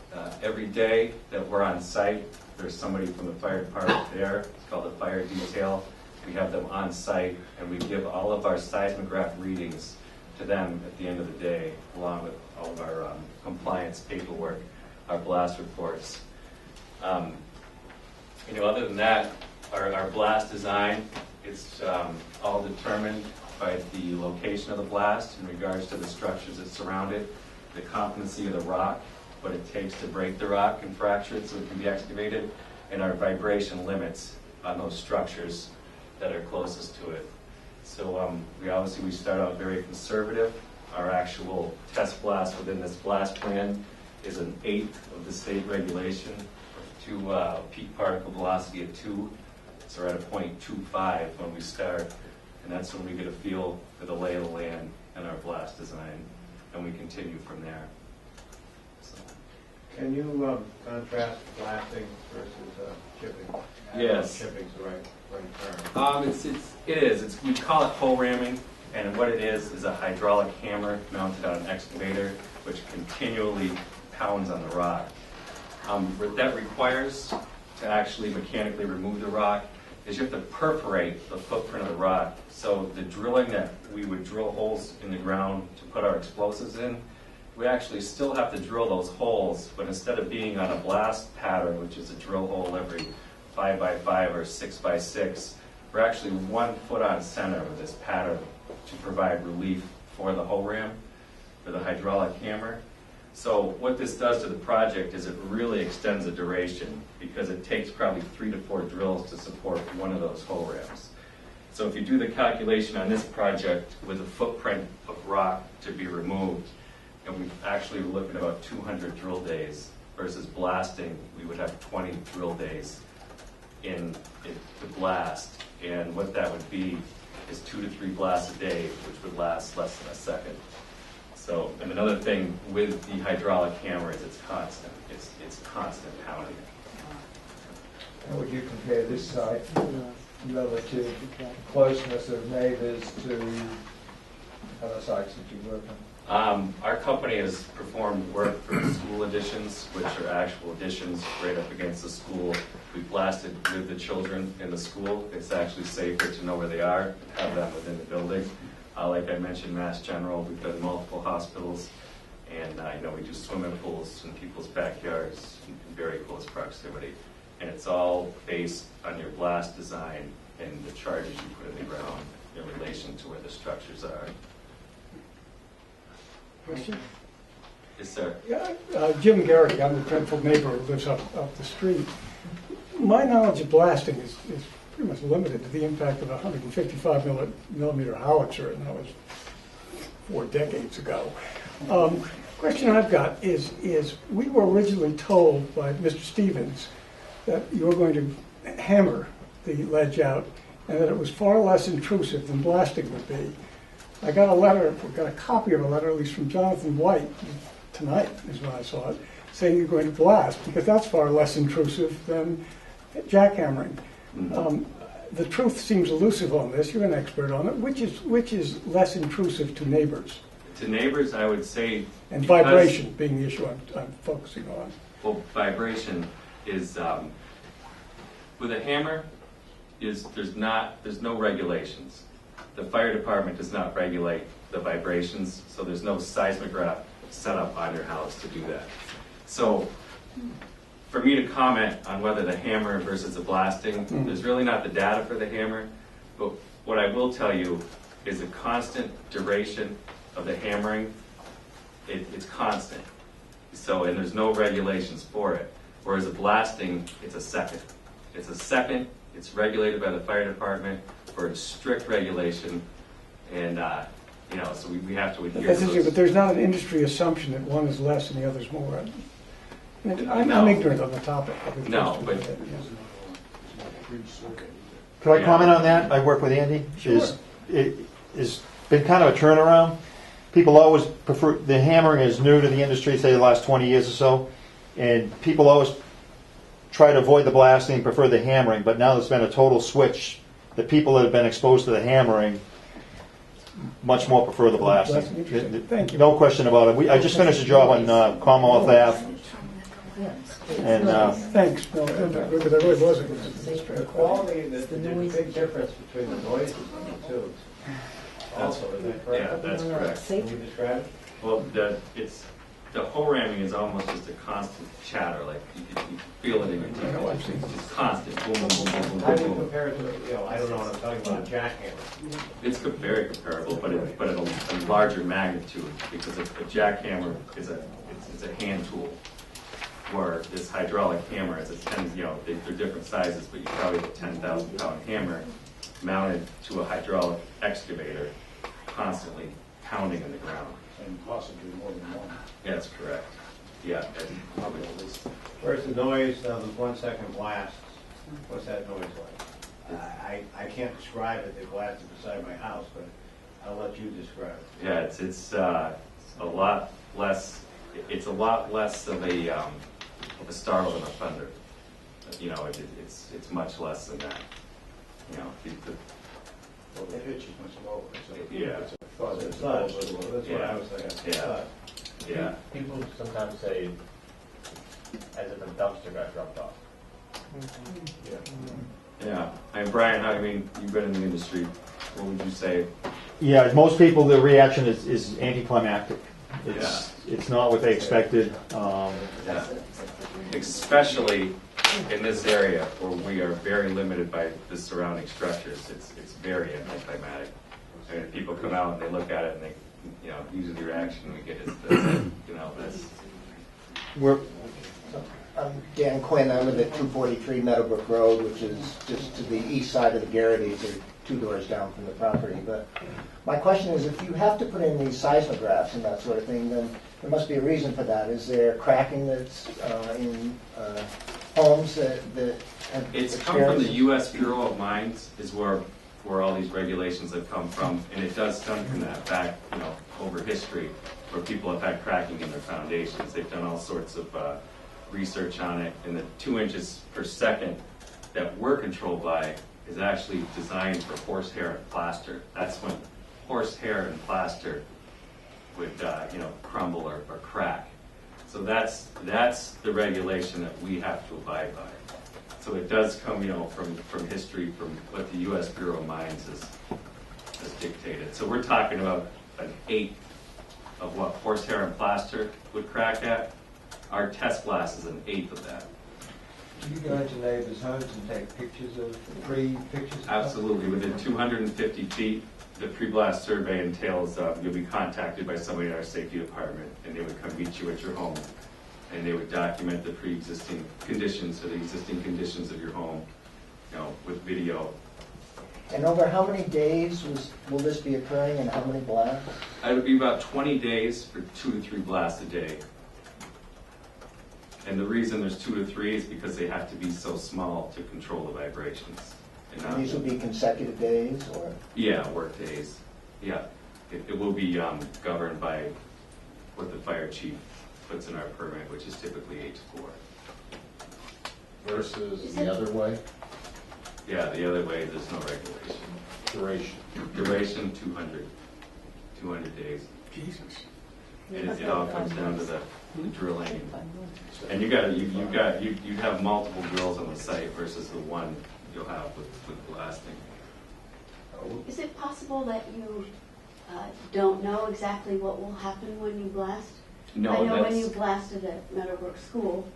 [SPEAKER 12] Every day that we're on site, there's somebody from the fire department there. It's called the fire detail. We have them on site, and we give all of our seismograph readings to them at the end of the day, along with all of our compliance paperwork, our blast reports. Other than that, our blast design, it's all determined by the location of the blast in regards to the structures that surround it, the competency of the rock, what it takes to break the rock and fracture it so it can be excavated, and our vibration limits on those structures that are closest to it. So we start out very conservative. Our actual test blast within this blast plan is an 1/8 of the state regulation to peak particle velocity of 2. So we're at a 0.25 when we start, and that's when we get a feel for the lay of the land and our blast design, and we continue from there. So.
[SPEAKER 6] Can you contrast blasting versus chipping?
[SPEAKER 12] Yes.
[SPEAKER 6] Chipping's the right term.
[SPEAKER 12] It is. We call it hole ramming, and what it is a hydraulic hammer mounted on an excavator, which continually pounds on the rock. What that requires to actually mechanically remove the rock is you have to perforate the footprint of the rock. So the drilling that we would drill holes in the ground to put our explosives in, we actually still have to drill those holes, but instead of being on a blast pattern, which is a drill hole every 5x5 or 6x6, we're actually 1 foot on center with this pattern to provide relief for the hole ram, for the hydraulic hammer. So what this does to the project is it really extends the duration because it takes probably 3 to 4 drills to support one of those hole rams. So if you do the calculation on this project with a footprint of rock to be removed, and we actually were looking at about 200 drill days versus blasting, we would have 20 drill days in to blast. And what that would be is 2 to 3 blasts a day, which would last less than a second. So, and another thing with the hydraulic hammer is it's constant. It's constant pounding.
[SPEAKER 7] How would you compare this site relative closeness of neighbours to other sites that you work on?
[SPEAKER 12] Our company has performed work for school additions, which are actual additions right up against the school. We blasted with the children in the school. It's actually safer to know where they are and have them within the building. Like I mentioned, Mass General, we've done multiple hospitals, and we do swimming pools in people's backyards in very close proximity. And it's all based on your blast design and the charges you put in the ground in relation to where the structures are.
[SPEAKER 13] Question?
[SPEAKER 12] Yes, sir.
[SPEAKER 13] Yeah, Jim Garrity, I'm the dreadful neighbor who lives up the street. My knowledge of blasting is pretty much limited to the impact of a 155 millimeter howitzer, and that was 4 decades ago. Question I've got is we were originally told by Mr. Stevens that you were going to hammer the ledge out and that it was far less intrusive than blasting would be. I got a copy of a letter, at least from Jonathan White, tonight is when I saw it, saying you're going to blast because that's far less intrusive than jackhammering. The truth seems elusive on this. You're an expert on it. Which is less intrusive to neighbors?
[SPEAKER 12] To neighbors, I would say...
[SPEAKER 13] And vibration being the issue I'm focusing on.
[SPEAKER 12] Well, vibration is... with a hammer, there's no regulations. The fire department does not regulate the vibrations, so there's no seismograph set up on your house to do that. So for me to comment on whether the hammer versus the blasting, there's really not the data for the hammer, but what I will tell you is a constant duration of the hammering. It's constant. So, and there's no regulations for it. Whereas the blasting, it's a second. It's a second. It's regulated by the fire department for a strict regulation, and so we have to adhere.
[SPEAKER 13] That's interesting, but there's not an industry assumption that one is less and the other is more. I'm ignorant on the topic.
[SPEAKER 12] No, but
[SPEAKER 14] Could I comment on that? I work with Andy.
[SPEAKER 13] Sure.
[SPEAKER 14] It's been kind of a turnaround. People always prefer, the hammering is new to the industry, say the last 20 years or so, and people always try to avoid the blasting, prefer the hammering, but now there's been a total switch. The people that have been exposed to the hammering much more prefer the blasting.
[SPEAKER 13] Thank you.
[SPEAKER 14] No question about it. I just finished a job on Commonwealth Ave. And
[SPEAKER 13] thanks. No, because I really wasn't.
[SPEAKER 6] The quality, there's a big difference between the noises and the tubes. Also, is that correct?
[SPEAKER 12] yeah, that's correct.
[SPEAKER 6] Can you describe it?
[SPEAKER 12] Well, the hole ramming is almost just a constant chatter, like you can feel it in your teeth. It's just constant, boom, boom, boom, boom, boom,
[SPEAKER 6] How do you
[SPEAKER 12] boom.
[SPEAKER 6] compare it to, I don't know what I'm talking about, a jackhammer?
[SPEAKER 12] It's very comparable, but at a larger magnitude, because a jackhammer is a hand tool, where this hydraulic hammer is they're different sizes, but you probably have a 10,000 pound hammer mounted to a hydraulic excavator, constantly pounding in the ground.
[SPEAKER 2] And possibly more than one.
[SPEAKER 12] Yeah, that's correct. Yeah, and probably at least.
[SPEAKER 6] Where's the noise of the 1 second blasts? What's that noise like? I can't describe it. They blasted beside my house, but I'll let you describe it.
[SPEAKER 12] Yeah, it's a lot less. It's a lot less of a startle than a thunder. It's much less than that.
[SPEAKER 2] Well, the pitch is much lower. So
[SPEAKER 12] Yeah.
[SPEAKER 2] It's a fuzz.
[SPEAKER 6] It's not. That's what I was thinking.
[SPEAKER 12] Yeah. Yeah.
[SPEAKER 10] People sometimes say, as if a dumpster got dropped off.
[SPEAKER 12] Yeah. And Brian, you've been in the industry. What would you say?
[SPEAKER 14] yeah, most people, the reaction is anticlimactic. It's not what they expected.
[SPEAKER 12] Yeah. Especially in this area where we are very limited by the surrounding structures, it's very anticlimactic. I mean, people come out and they look at it and usually the reaction we get is that, that's.
[SPEAKER 15] I'm Dan Quinn. I live at 243 Meadowbrook Road, which is just to the east side of the Garrity's, or 2 doors down from the property. But my question is, if you have to put in these seismographs and that sort of thing, then there must be a reason for that. Is there cracking that's in homes that have
[SPEAKER 12] It's come from the U.S. Bureau of Mines, is where all these regulations have come from, and it does come from that back, over history, where people have had cracking in their foundations. They've done all sorts of research on it, and the 2 inches per second that we're controlled by is actually designed for horsehair and plaster. That's when horsehair and plaster would, crumble or crack. So that's the regulation that we have to abide by. So it does come, from history, from what the U.S. Bureau of Mines has dictated. So we're talking about an 1/8 of what horsehair and plaster would crack at. Our test blast is an 1/8 of that.
[SPEAKER 7] Do you go into neighbors' homes and take pictures of pre-pictures?
[SPEAKER 12] Absolutely. Within 250 feet, the pre-blast survey entails you'll be contacted by somebody in our safety department, and they would come meet you at your home, and they would document the pre-existing conditions or the existing conditions of your home, with video.
[SPEAKER 15] And over how many days will this be occurring, and how many blasts?
[SPEAKER 12] It would be about 20 days for 2 to 3 blasts a day. And the reason there's 2 to 3 is because they have to be so small to control the vibrations.
[SPEAKER 15] And these will be consecutive days, or?
[SPEAKER 12] Yeah, work days. Yeah. It will be governed by what the fire chief puts in our permit, which is typically 8 to 4.
[SPEAKER 4] Versus the other way?
[SPEAKER 12] Yeah, the other way, there's no regulation. Duration 200 days.
[SPEAKER 13] Jesus.
[SPEAKER 12] It all comes down to the drilling. And you'd have multiple drills on the site versus the one you'll have with blasting.
[SPEAKER 16] Is it possible that you don't know exactly what will happen when you blast?
[SPEAKER 12] No,
[SPEAKER 16] I know when you blasted at Meadowbrook School,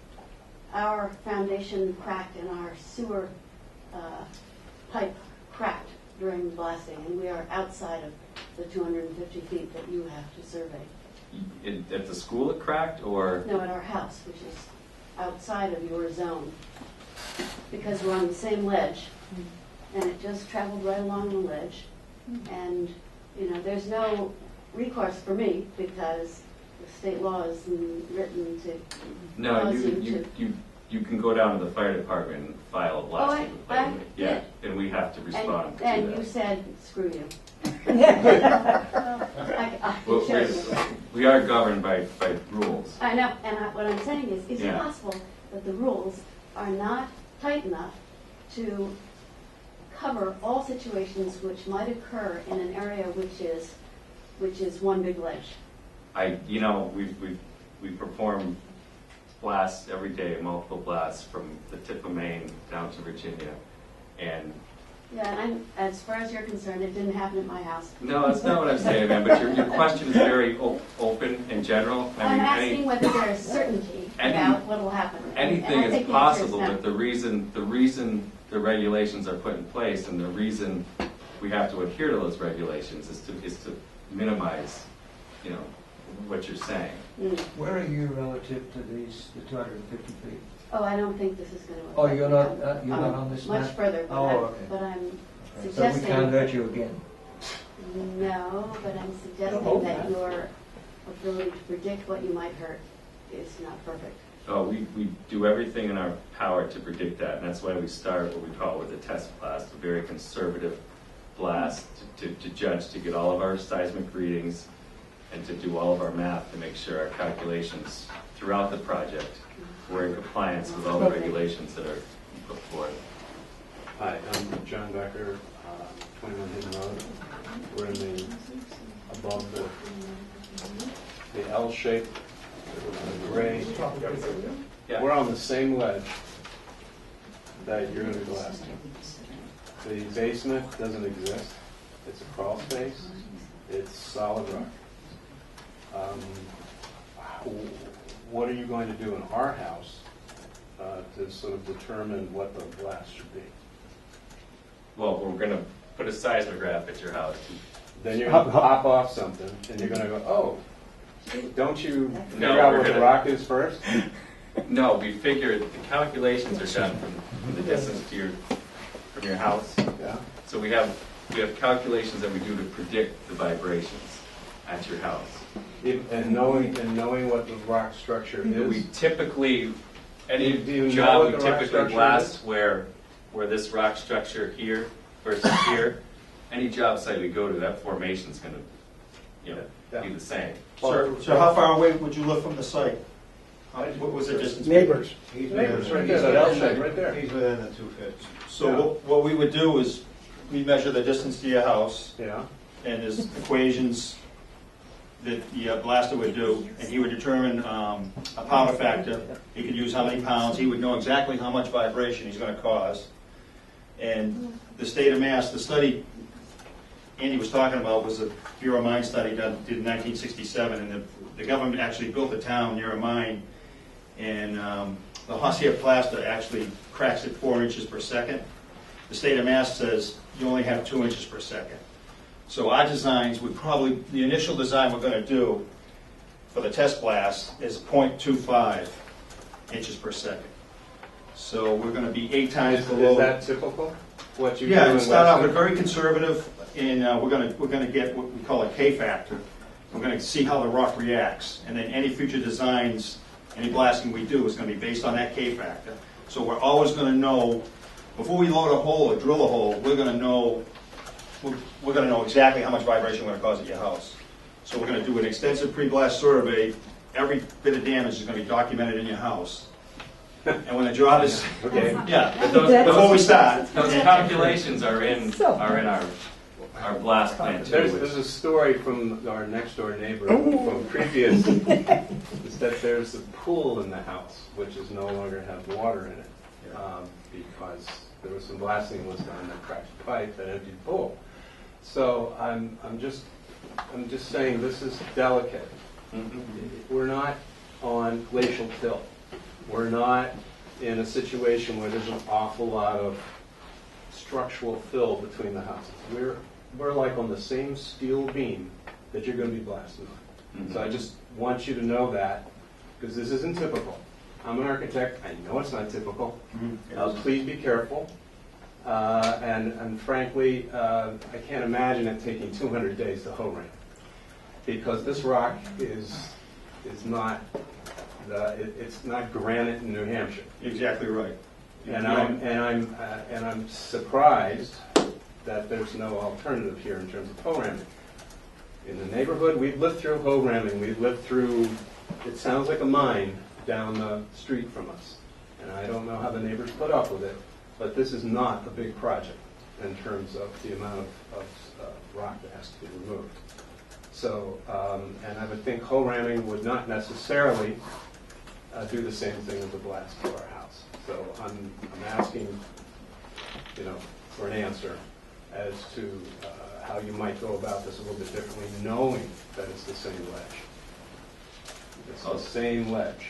[SPEAKER 16] our foundation cracked and our sewer pipe cracked during the blasting, and we are outside of the 250 feet that you have to survey.
[SPEAKER 12] At the school it cracked, or?
[SPEAKER 16] No, at our house, which is outside of your zone, because we're on the same ledge, and it just traveled right along the ledge, and there's no recourse for me because the state law is written to
[SPEAKER 12] No, you can go down to the fire department and file a blasting complaint. Yeah, and we have to respond to that.
[SPEAKER 16] And you said, screw you.
[SPEAKER 12] We are governed by rules.
[SPEAKER 16] I know, and what I'm saying is it
[SPEAKER 12] Yeah.
[SPEAKER 16] possible that the rules are not tight enough to cover all situations which might occur in an area which is one big ledge?
[SPEAKER 12] We perform blasts every day, multiple blasts from the tip of Maine down to Virginia, and
[SPEAKER 16] Yeah, and as far as you're concerned, it didn't happen at my house.
[SPEAKER 12] no, that's not what I'm saying, man. But your question is very open and general.
[SPEAKER 16] I'm asking whether there is certainty about what will happen.
[SPEAKER 12] Anything is possible, but the reason the regulations are put in place and the reason we have to adhere to those regulations is to minimize, what you're saying.
[SPEAKER 7] Where are you relative to the 250 feet?
[SPEAKER 16] Oh, I don't think this is going to.
[SPEAKER 7] Oh, you're not on this map?
[SPEAKER 16] Much further, but I'm suggesting.
[SPEAKER 7] So we can't hurt you again?
[SPEAKER 16] No, but I'm suggesting that your ability to predict what you might hurt is not perfect.
[SPEAKER 12] Oh, we do everything in our power to predict that, and that's why we start what we call with a test blast, a very conservative blast to judge, to get all of our seismic readings and to do all of our math to make sure our calculations throughout the project were in compliance with all the regulations that are put forth.
[SPEAKER 17] Hi, I'm John Becker, 21 Hidden Road. We're in above the L shape, the gray.
[SPEAKER 12] Yeah.
[SPEAKER 17] We're on the same ledge that you're going to be blasting. The basement doesn't exist. It's a crawl space. It's solid rock. What are you going to do in our house to sort of determine what the blast should be?
[SPEAKER 12] Well, we're going to put a seismograph at your house.
[SPEAKER 17] then you're going to pop off something, and you're going to go, oh, don't you figure
[SPEAKER 12] No,
[SPEAKER 17] out
[SPEAKER 12] we're
[SPEAKER 17] what the
[SPEAKER 12] gonna-
[SPEAKER 17] rock is first?
[SPEAKER 12] No, we figured the calculations are done from the distance from your house.
[SPEAKER 17] Yeah.
[SPEAKER 12] So we have calculations that we do to predict the vibrations at your house.
[SPEAKER 17] And knowing what the rock structure is.
[SPEAKER 12] We typically,
[SPEAKER 17] Do you know
[SPEAKER 12] job
[SPEAKER 17] what
[SPEAKER 12] we
[SPEAKER 17] the rock
[SPEAKER 12] typically
[SPEAKER 17] structure
[SPEAKER 12] blast
[SPEAKER 17] is?
[SPEAKER 12] where this rock structure here versus here, any job site we go to, that formation's gonna, be the same.
[SPEAKER 14] So how far away would you live from the site? What was the distance?
[SPEAKER 13] Neighbors.
[SPEAKER 6] He's
[SPEAKER 17] Neighbors, right
[SPEAKER 6] within-
[SPEAKER 17] there, that L shape, right there.
[SPEAKER 6] He's within the 250.
[SPEAKER 14] So what we would do is, we measure the distance to your house,
[SPEAKER 17] Yeah.
[SPEAKER 14] and there's equations that the blaster would do, and he would determine a power factor. He could use how many pounds, he would know exactly how much vibration he's gonna cause. And the state of Mass, the study Andy was talking about was a Bureau of Mine study done in 1967, and the government actually built a town near a mine, and the horsehair plaster actually cracks at 4 inches per second. The state of Mass says you only have 2 inches per second. So our designs would probably, the initial design we're going to do for the test blast is 0.25 inches per second. So we're going to be 8 times below.
[SPEAKER 17] Is that typical? What you do
[SPEAKER 14] Yeah,
[SPEAKER 17] in
[SPEAKER 14] and start off
[SPEAKER 17] Weston?
[SPEAKER 14] with very conservative, and we're going to get what we call a K factor. We're going to see how the rock reacts, and then any future designs, any blasting we do is going to be based on that K factor. So we're always going to know, before we load a hole or drill a hole, we're going to know exactly how much vibration we're going to cause at your house. So we're going to do an extensive pre-blast survey. Every bit of damage is going to be documented in your house. And when the job is,
[SPEAKER 17] Okay.
[SPEAKER 14] yeah,
[SPEAKER 12] But those,
[SPEAKER 14] before we start.
[SPEAKER 12] those calculations are in our blast plan too.
[SPEAKER 17] There's a story from our next door neighbor from previous, is that there's a pool in the house, which is no longer have water in it, because there was some blasting was done that cracked the pipe and emptied the pool. So I'm just saying this is delicate. We're not on glacial tilt. We're not in a situation where there's an awful lot of structural fill between the houses. We're like on the same steel beam that you're going to be blasting on. So I just want you to know that, because this isn't typical. I'm an architect. I know it's not typical. Please be careful. And frankly, I can't imagine it taking 200 days to hoe ram, because this rock is not. It's not granite in New Hampshire.
[SPEAKER 14] Exactly right.
[SPEAKER 17] And I'm surprised that there's no alternative here in terms of hoe ramming. In the neighborhood, we've lived through hoe ramming. We've lived through. It sounds like a mine down the street from us, and I don't know how the neighbors put up with it. But this is not a big project in terms of the amount of rock that has to be removed. So, and I would think hoe ramming would not necessarily do the same thing as a blast to our house. So I'm asking, for an answer as to how you might go about this a little bit differently, knowing that it's the same ledge. It's the same ledge.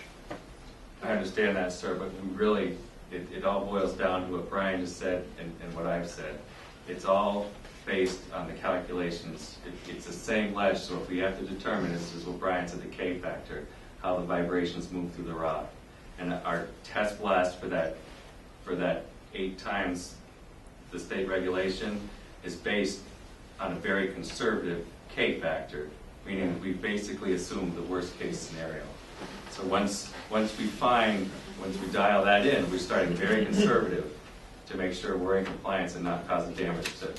[SPEAKER 12] I understand that, sir, but we really, it all boils down to what Brian just said and what I've said. It's all based on the calculations. It's the same ledge, so if we have to determine, this is what Brian said, the K factor, how the vibrations move through the rock. And our test blast for that 8 times the state regulation is based on a very conservative K factor, meaning we basically assume the worst case scenario. So once we dial that in, we're starting very conservative to make sure we're in compliance and not causing damage to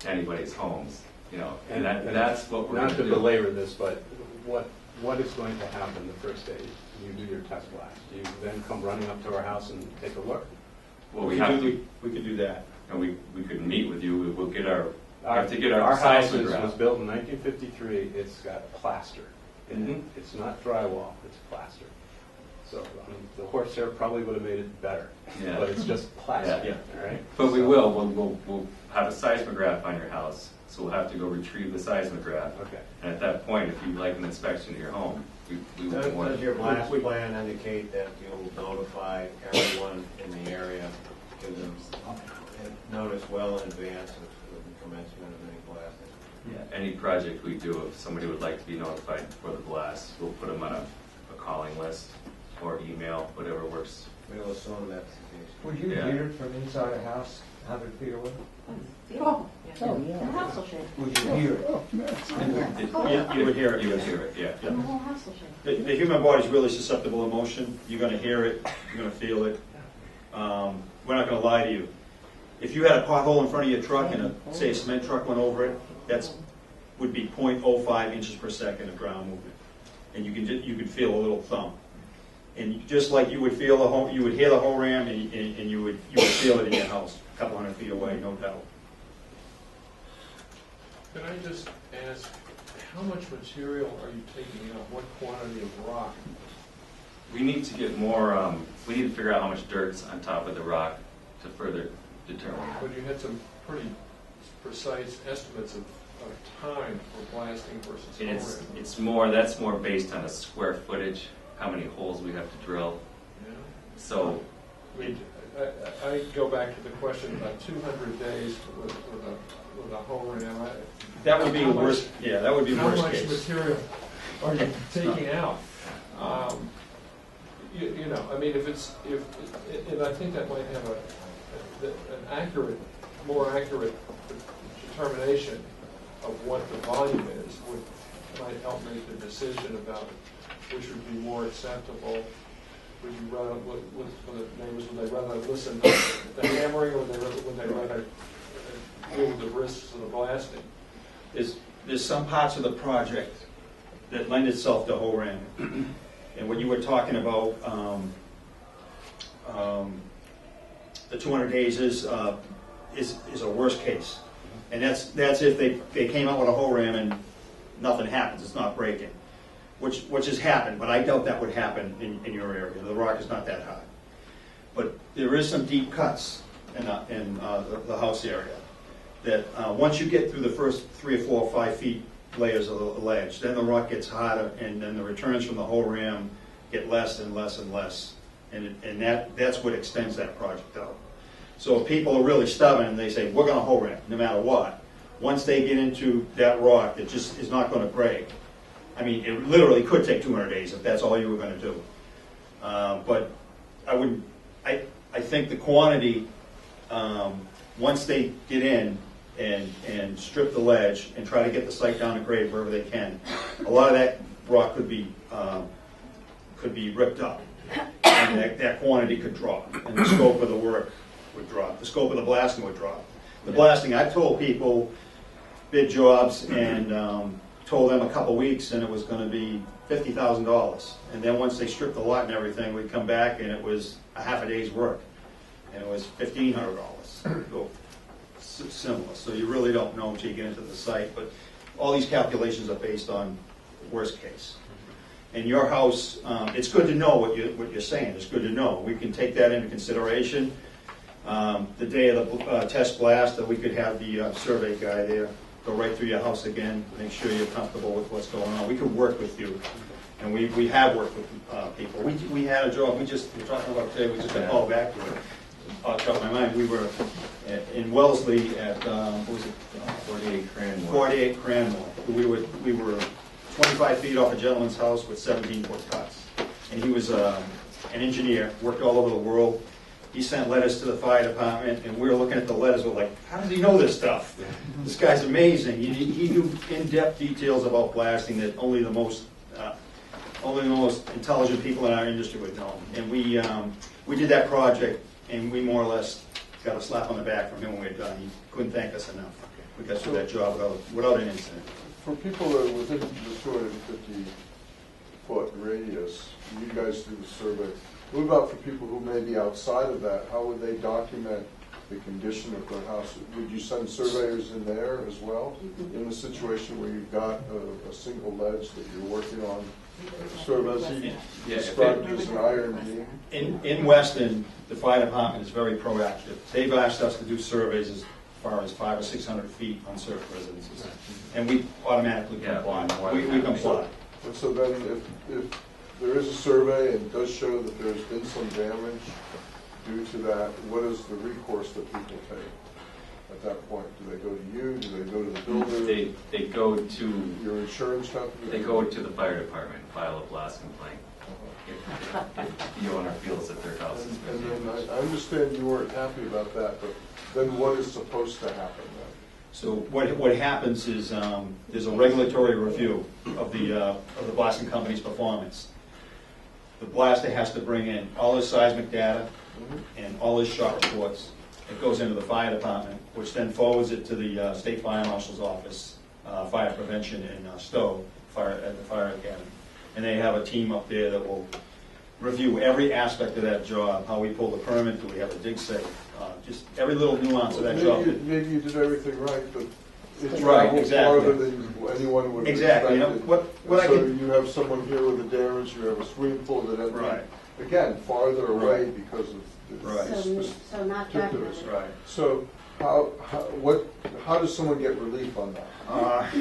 [SPEAKER 12] anybody's homes. And that's what we're going to do.
[SPEAKER 17] Not to belabor this, but what is going to happen the first day you do your test blast? Do you then come running up to our house and take a look?
[SPEAKER 14] Well, we could do that.
[SPEAKER 12] And we could meet with you. We'll get our
[SPEAKER 17] House was built in 1953. It's got plaster in it. It's not drywall. It's plaster. So the horsehair probably would have made it better.
[SPEAKER 12] Yeah.
[SPEAKER 17] But it's just plaster.
[SPEAKER 12] Yeah.
[SPEAKER 17] All right.
[SPEAKER 12] But we will. We'll have a seismograph on your house, so we'll have to go retrieve the seismograph.
[SPEAKER 17] Okay.
[SPEAKER 12] And at that point, if you'd like an inspection of your home, we will want.
[SPEAKER 6] Does your blast plan indicate that you'll notify everyone in the area, give them notice well in advance of the commencement of any blasting?
[SPEAKER 12] Any project we do, if somebody would like to be notified before the blast, we'll put them on a calling list or email, whatever works.
[SPEAKER 6] We'll assume that.
[SPEAKER 7] Would you hear it from inside a house 100 feet away?
[SPEAKER 16] Oh,
[SPEAKER 15] yeah.
[SPEAKER 16] the house will shake.
[SPEAKER 7] Would you hear it?
[SPEAKER 18] You would hear it.
[SPEAKER 12] You would hear it, yeah.
[SPEAKER 16] The whole house will shake.
[SPEAKER 18] The human body is really susceptible to motion. You're going to hear it. You're going to feel it. We're not going to lie to you. If you had a pothole in front of your truck and say a cement truck went over it, would be 0.05 inches per second of ground movement, and you could feel a little thump. And just like you would feel you would hear the whole ram, and you would feel it in your house, a couple hundred feet away, no doubt.
[SPEAKER 1] Can I just ask, how much material are you taking out? What quantity of rock?
[SPEAKER 12] We need to get more, we need to figure out how much dirt's on top of the rock to further determine.
[SPEAKER 1] But you had some pretty precise estimates of time for blasting versus
[SPEAKER 12] And it's more, that's more based on a square footage, how many holes we have to drill.
[SPEAKER 1] Yeah.
[SPEAKER 12] So,
[SPEAKER 1] I go back to the question about 200 days with a whole ram.
[SPEAKER 18] That would be worst. Yeah, that would be worst case.
[SPEAKER 1] How much material are you taking out? You know, I mean, and I think that might have an more accurate determination of what the volume is, might help make the decision about which would be more acceptable. Would you rather, with the neighbors, would they rather listen to the hammering, or would they rather deal with the risks of the blasting?
[SPEAKER 18] There's some parts of the project that lend itself to whole ram. And what you were talking about, the 200 days is a worst case. And that's if they came out with a whole ram and nothing happens, it's not breaking, which has happened, but I doubt that would happen in your area. The rock is not that high. But there is some deep cuts in the house area that once you get through the first 3 or 4 or 5 feet layers of the ledge, then the rock gets harder, and then the returns from the whole ram get less and less and less. And that's what extends that project out. So if people are really stubborn and they say, we're going to whole ram no matter what, once they get into that rock, it just is not going to break. I mean, it literally could take 200 days if that's all you were going to do. But I think the quantity, once they get in and strip the ledge and try to get the site down to grade wherever they can, a lot of that rock could be ripped up, and that quantity could drop, and the scope of the work would drop. The scope of the blasting would drop. The blasting, I've told people bid jobs and told them a couple weeks, and it was going to be $50,000. And then once they stripped the lot and everything, we'd come back and it was a half a day's work, and it was $1,500. Similar. So you really don't know until you get into the site. But all these calculations are based on worst case. And your house, it's good to know what you're saying. It's good to know. We can take that into consideration. The day of the test blast, that we could have the survey guy there go right through your house again, make sure you're comfortable with what's going on. We could work with you, and we have worked with people. We had a job. We're talking about today. We just got called back to it. Off the top of my mind, we were in Wellesley at what was it?
[SPEAKER 12] 48 Cranmore.
[SPEAKER 18] 48 Cranmore. We were 25 feet off a gentleman's house with 17-foot cuts, and he was an engineer, worked all over the world. He sent letters to the fire department, and we were looking at the letters. We're like, how does he know this stuff? This guy's amazing. He knew in-depth details about blasting that only the most intelligent people in our industry would know. And we did that project, and we more or less got a slap on the back from him when we were done. He couldn't thank us enough. We got through that job without an incident.
[SPEAKER 4] For people that are within the 250-foot radius, you guys do the survey. What about for people who may be outside of that? How would they document the condition of their house? Would you send surveyors in there as well? In the situation where you've got a single ledge that you're working on, sort of as he described as an iron beam?
[SPEAKER 18] In Weston, the fire department is very proactive. They've asked us to do surveys as far as 500 or 600 feet on certain residences, and we automatically comply. We comply.
[SPEAKER 4] And so then, if there is a survey and it does show that there's been some damage due to that, what is the recourse that people take at that point? Do they go to you? Do they go to the builder?
[SPEAKER 12] They go to
[SPEAKER 4] your insurance company?
[SPEAKER 12] They go to the fire department and file a blast complaint if the owner feels that their house is
[SPEAKER 4] And
[SPEAKER 12] damaged.
[SPEAKER 4] then I understand you weren't happy about that, but then what is supposed to happen then?
[SPEAKER 5] So what happens is there's a regulatory review of the blasting company's performance. The blaster has to bring in all his seismic data and all his shot reports. It goes into the fire department, which then forwards it to the state fire marshal's office, fire prevention in Stowe, at the fire academy. And they have a team up there that will review every aspect of that job, how we pull the permit, do we have a dig safe, just every little nuance of that job.
[SPEAKER 4] Maybe you did everything right, but it
[SPEAKER 5] Right,
[SPEAKER 4] traveled
[SPEAKER 5] exactly.
[SPEAKER 4] farther than anyone would have
[SPEAKER 5] Exactly. You know,
[SPEAKER 4] expected.
[SPEAKER 5] what I
[SPEAKER 4] So
[SPEAKER 5] can-
[SPEAKER 4] you have someone here with a damage, you have a swimming pool that ended,
[SPEAKER 5] Right.
[SPEAKER 4] again, farther away because of
[SPEAKER 5] Right.
[SPEAKER 16] So not
[SPEAKER 4] particulars.
[SPEAKER 16] documented.
[SPEAKER 5] Right.
[SPEAKER 4] So how does someone get relief on that?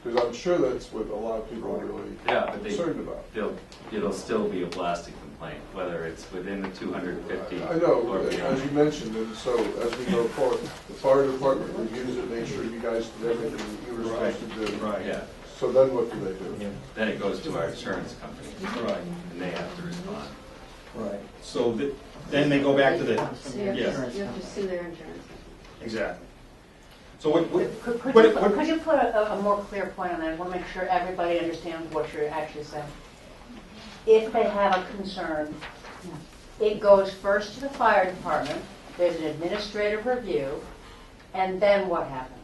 [SPEAKER 4] Because I'm sure that's what a lot of people are really concerned about.
[SPEAKER 12] It'll still be a blasting complaint, whether it's within the 250.
[SPEAKER 4] I know,
[SPEAKER 12] or
[SPEAKER 4] as
[SPEAKER 12] beyond.
[SPEAKER 4] you mentioned, and so as we go forward, the fire department reviews it, make sure you guys did everything that you were supposed to do.
[SPEAKER 5] Right.
[SPEAKER 12] Yeah.
[SPEAKER 4] So then what do they do?
[SPEAKER 12] Then it goes to our insurance company.
[SPEAKER 5] Right.
[SPEAKER 12] And they have to respond.
[SPEAKER 5] Right. So then they go back to the,
[SPEAKER 16] So you have
[SPEAKER 5] yes,
[SPEAKER 16] you have to sue their insurance.
[SPEAKER 5] exactly. So what,
[SPEAKER 8] Could you put a more clear point on that? I want to make sure everybody understands what you're actually saying. If they have a concern, it goes first to the fire department, there's an administrative review, and then what happens?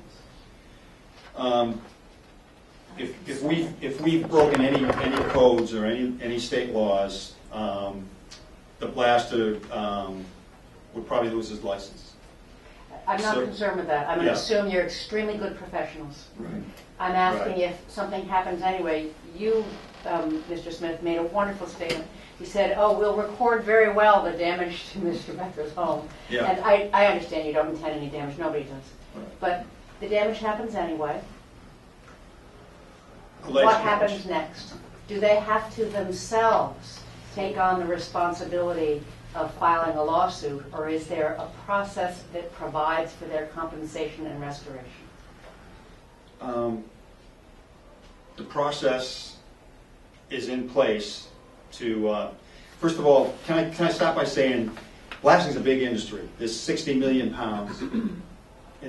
[SPEAKER 5] If we've broken any codes or any state laws, the blaster would probably lose his license.
[SPEAKER 8] I'm not
[SPEAKER 5] So-
[SPEAKER 8] concerned with that. I'm going to
[SPEAKER 5] Yeah.
[SPEAKER 8] assume you're extremely good professionals.
[SPEAKER 5] Right.
[SPEAKER 8] I'm asking
[SPEAKER 5] Right.
[SPEAKER 8] if something happens anyway. You, Mr. Smith, made a wonderful statement. You said, oh, we'll record very well the damage to Mr. Becker's home.
[SPEAKER 5] Yeah.
[SPEAKER 8] And I understand you don't intend any damage. Nobody does.
[SPEAKER 5] Right.
[SPEAKER 8] But the damage happens anyway.
[SPEAKER 5] Alleged
[SPEAKER 8] What
[SPEAKER 5] damage.
[SPEAKER 8] happens next? Do they have to themselves take on the responsibility of filing a lawsuit, or is there a process that provides for their compensation and restoration?
[SPEAKER 5] The process is in place to, first of all, can I start by saying, blasting's a big industry. There's 60 million pounds in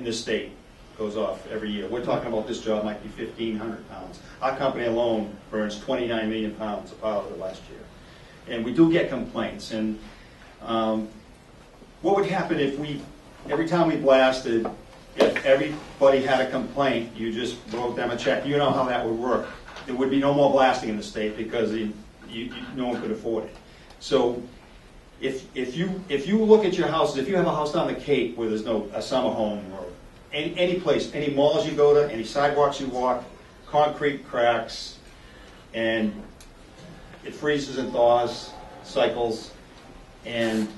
[SPEAKER 5] this state goes off every year. We're talking about this job might be 1,500 pounds. Our company alone burns 29 million pounds of powder last year. And we do get complaints. And what would happen if every time we blasted, if everybody had a complaint, you just wrote them a check? You know how that would work. There would be no more blasting in the state because no one could afford it. So if you look at your houses, if you have a house down the Cape where there's a summer home, or any place, any malls you go to, any sidewalks you walk, concrete cracks, and it freezes and thaws, cycles, and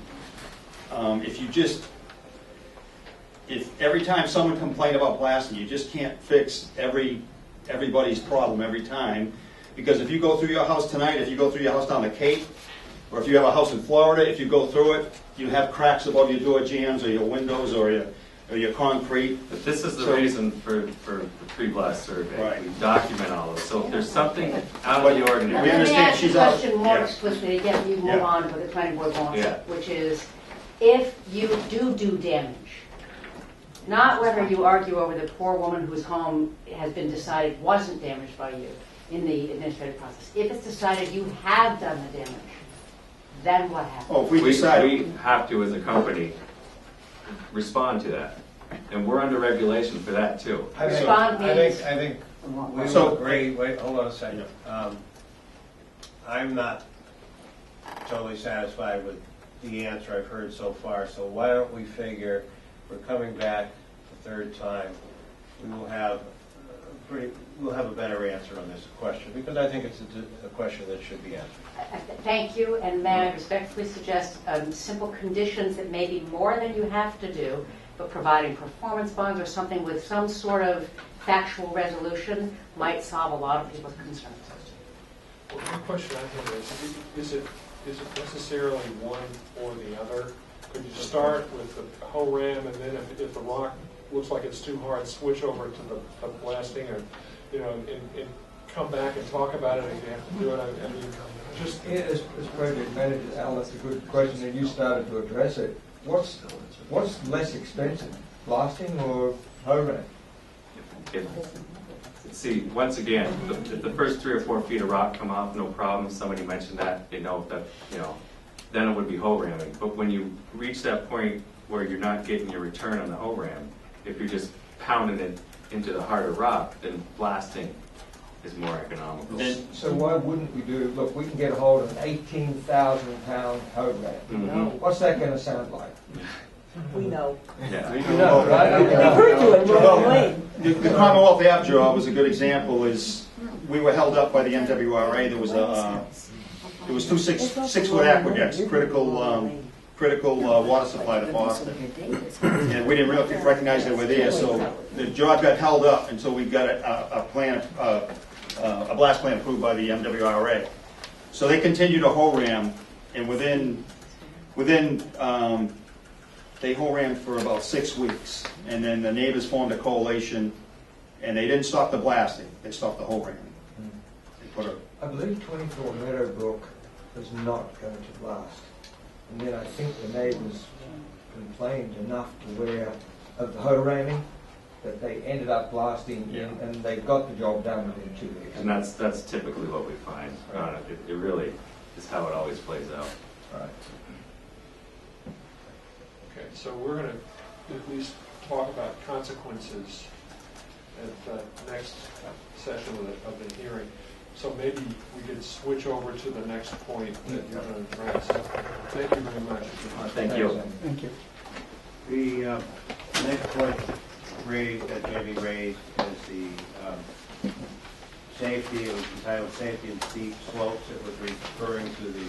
[SPEAKER 5] if every time someone complained about blasting, you just can't fix everybody's problem every time, because if you go through your house tonight, if you go through your house down the Cape, or if you have a house in Florida, if you go through it, you have cracks above your door jambs or your windows or your concrete.
[SPEAKER 12] But this is the reason for the pre-blast survey.
[SPEAKER 5] Right.
[SPEAKER 12] We document all of it. So if there's something out of the ordinary.
[SPEAKER 8] Let me ask the question more
[SPEAKER 5] yeah.
[SPEAKER 8] explicitly, again, you move
[SPEAKER 5] Yeah.
[SPEAKER 8] on to what the planning board wants,
[SPEAKER 12] Yeah.
[SPEAKER 8] which is, if you do damage, not whether you argue over the poor woman whose home has been decided wasn't damaged by you in the administrative process. If it's decided you have done the damage, then what happens?
[SPEAKER 5] Oh, if we decide,
[SPEAKER 12] we have to, as a company, respond to that. And we're under regulation for that, too.
[SPEAKER 6] I think,
[SPEAKER 8] Respond means-
[SPEAKER 6] I think we
[SPEAKER 5] So-
[SPEAKER 6] will agree, wait, hold on a second. I'm not totally satisfied with the answer I've heard so far, so why don't we figure, we're coming back the third time, we'll have a better answer on this question, because I think it's a question that should be answered.
[SPEAKER 8] Thank you, and may I respectfully suggest simple conditions that may be more than you have to do, but providing performance bonds or something with some sort of factual resolution might solve a lot of people's concerns.
[SPEAKER 1] Well, one question I have is it necessarily one or the other? Could you start with the whole ram, and then if the rock looks like it's too hard, switch over to the blasting, or, you know, and come back and talk about it if you have to do it. I mean, just...
[SPEAKER 7] As project manager, Al, that's a good question, and you started to address it. What's less expensive, blasting or home run?
[SPEAKER 12] See, once again, if the first 3 or 4 feet of rock come off, no problem. Somebody mentioned that, they know that, you know, then it would be hoe ramming. But when you reach that point where you're not getting your return on the hoe ram, if you're just pounding it into the harder rock, then blasting is more economical.
[SPEAKER 7] So why wouldn't we do, look, we can get a hold of an 18,000-pound hoe ram.
[SPEAKER 9] No.
[SPEAKER 7] What's that going to sound like?
[SPEAKER 9] We know.
[SPEAKER 12] Yeah.
[SPEAKER 7] You know, right?
[SPEAKER 9] We've heard you in Rolling Lane.
[SPEAKER 18] The Commonwealth Ave job is a good example. Is we were held up by the MWRA. There was two 6-foot aqueducts, critical water supply to Boston, and we didn't recognize they were there. So the job got held up until we got a blast plan approved by the MWRA. So they continued to hoe ram, and within they hoe rammed for about 6 weeks, and then the neighbors formed a coalition, and they didn't stop the blasting, they stopped the hoe ramming.
[SPEAKER 7] I believe 24 Meadowbrook was not going to blast. And then I think the neighbours complained enough to where, of the hoe ramming, that they ended up blasting, and they got the job done within 2 weeks.
[SPEAKER 12] And that's typically what we find. It really is how it always plays out.
[SPEAKER 7] Right.
[SPEAKER 1] Okay, so we're going to at least talk about consequences at the next session of the hearing. So maybe we could switch over to the next point that you're going to address. Thank you very much.
[SPEAKER 12] Thank you.
[SPEAKER 13] Thank you.
[SPEAKER 6] The next point that Jamie raised is the safety. It was entitled Safety and Steep Slopes. It was referring to the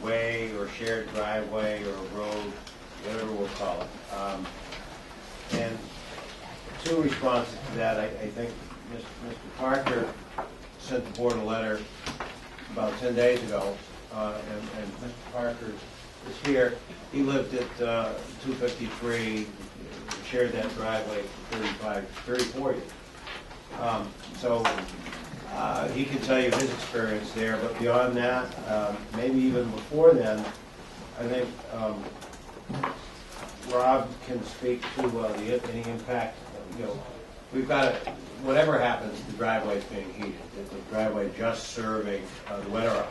[SPEAKER 6] way or shared driveway or road, whatever we'll call it. And 2 responses to that. I think Mr. Parker sent the board a letter about 10 days ago, and Mr. Parker is here. He lived at 253, shared that driveway for 34 years. So he can tell you his experience there, but beyond that, maybe even before then, I think Rob can speak to any impact. You know, we've got whatever happens, the driveway is being heated. The driveway just serving the Wetterau.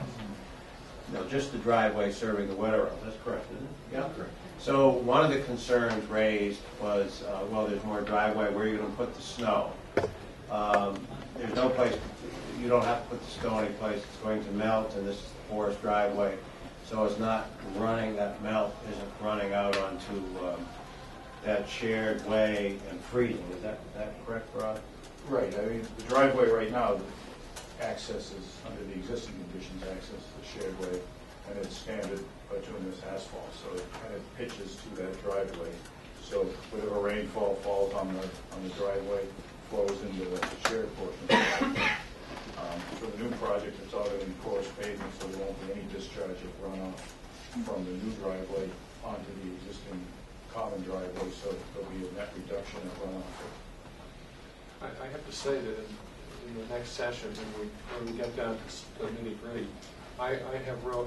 [SPEAKER 6] No, just the driveway serving the Wetterau. That's correct, isn't it? Yeah. Correct. So one of the concerns raised was, well, there's more driveway. Where are you going to put the snow? There's no place. You don't have to put the snow any place. It's going to melt, and this is the forest driveway. So it's not running, that melt isn't running out onto that shared way and freezing. Is that correct, Rod?
[SPEAKER 2] Right, I mean, the driveway right now accesses, under the existing conditions, accesses the shared way, and it's standard bituminous asphalt, so it kind of pitches to that driveway. So whatever rainfall falls on the driveway flows into the shared portion of the driveway. For the new project, it's all going to be porous pavement, so there won't be any discharge of runoff from the new driveway onto the existing common driveway, so there'll be a net reduction of runoff.
[SPEAKER 1] I have to say that in the next session, when we get down to the nitty-gritty, I have real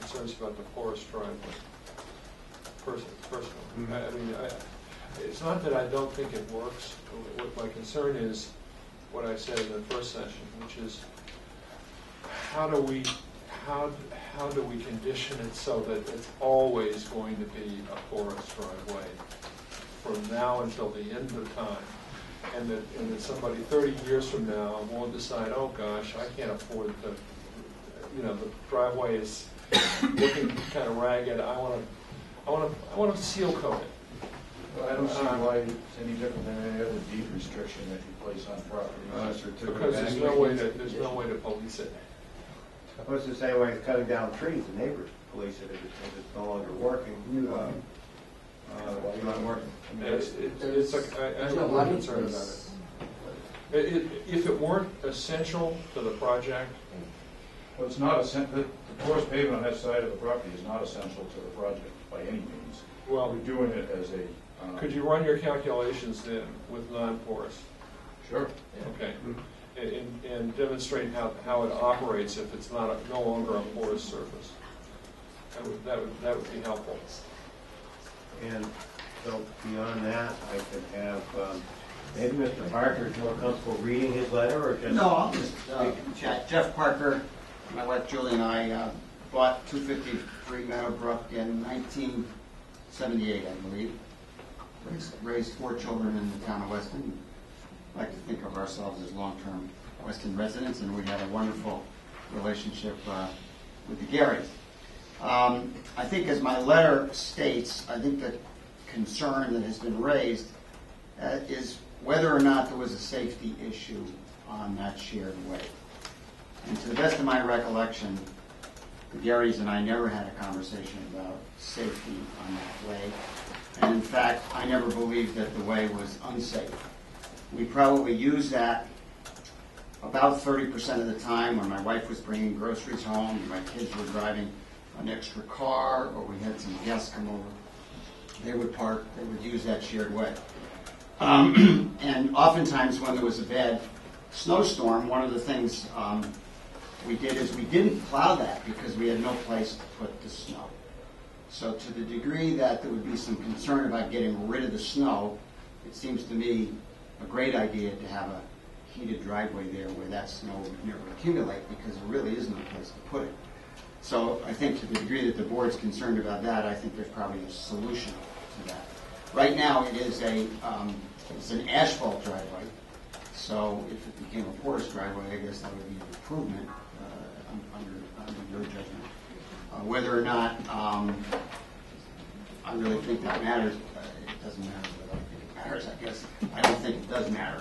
[SPEAKER 1] concerns about the forest driveway. Personally, I mean, it's not that I don't think it works. What my concern is what I said in the first session, which is how do we condition it so that it's always going to be a forest driveway from now until the end of time, and that somebody 30 years from now won't decide, oh gosh, I can't afford the driveway is looking kind of ragged. I want to seal coat it.
[SPEAKER 2] Well, I don't see why it's any different than any other deed restriction that you place on property.
[SPEAKER 1] Because there's no way to police it.
[SPEAKER 6] Well, it's the same way as cutting down trees. The neighbors police it if it's no longer working. Not working.
[SPEAKER 1] I have a concern about it. If it weren't essential to the project,
[SPEAKER 2] well, it's not essential. The porous pavement on that side of the property is not essential to the project by any means.
[SPEAKER 1] Well,
[SPEAKER 2] we're doing it as a
[SPEAKER 1] Could you run your calculations then with non-porous?
[SPEAKER 2] Sure.
[SPEAKER 1] Okay. And demonstrate how it operates if it's no longer a porous surface. That would be helpful.
[SPEAKER 6] And so beyond that, I could have, maybe Mr. Parker is more comfortable reading his letter, or just?
[SPEAKER 19] No, I'll just, Jeff Parker, my wife Julie and I bought 253 Meadowbrook in 1978, I believe. Raised 4 children in the town of Weston. Like to think of ourselves as long-term Weston residents, and we had a wonderful relationship with the Garys. I think as my letter states, I think the concern that has been raised is whether or not there was a safety issue on that shared way. And to the best of my recollection, the Garys and I never had a conversation about safety on that way. And in fact, I never believed that the way was unsafe. We probably used that about 30% of the time when my wife was bringing groceries home, and my kids were driving an extra car, or we had some guests come over. They would park, they would use that shared way. And oftentimes when there was a bad snowstorm, one of the things we did is we didn't plow that because we had no place to put the snow. So to the degree that there would be some concern about getting rid of the snow, it seems to me a great idea to have a heated driveway there where that snow would never accumulate, because there really is no place to put it. So I think to the degree that the board's concerned about that, I think there's probably a solution to that. Right now it is it's an asphalt driveway, so if it became a porous driveway, I guess that would be an improvement under your judgment. Whether or not I really think that matters, it doesn't matter whether I think it matters, I guess. I don't think it does matter.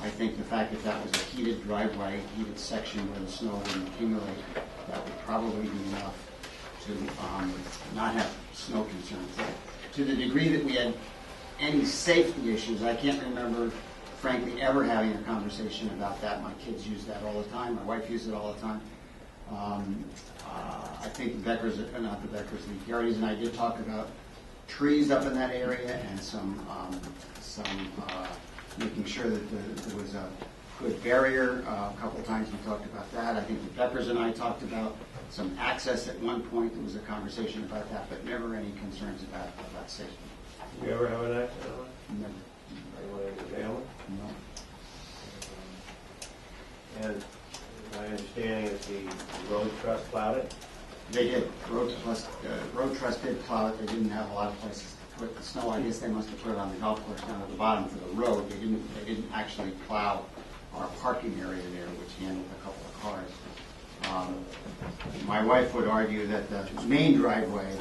[SPEAKER 19] I think the fact that that was a heated driveway, heated section where the snow wouldn't accumulate, that would probably be enough to not have snow concerns. To the degree that we had any safety issues, I can't remember, frankly, ever having a conversation about that. My kids use that all the time. My wife uses it all the time. I think the Garys and I did talk about trees up in that area and some making sure that there was a good barrier. A couple of times we talked about that. I think the Beckers and I talked about some access at one point. There was a conversation about that, but never any concerns about safety.
[SPEAKER 6] You ever have an accident?
[SPEAKER 19] Never.
[SPEAKER 6] Anyone in the family?
[SPEAKER 19] No.
[SPEAKER 6] And my understanding is the road trust plowed it?
[SPEAKER 19] They did. Road Trust did plow it. They didn't have a lot of places to put the snow. I guess they must have put it on the golf course down at the bottom for the road. They didn't actually plow our parking area there, which handled a couple of cars. My wife would argue that the main driveway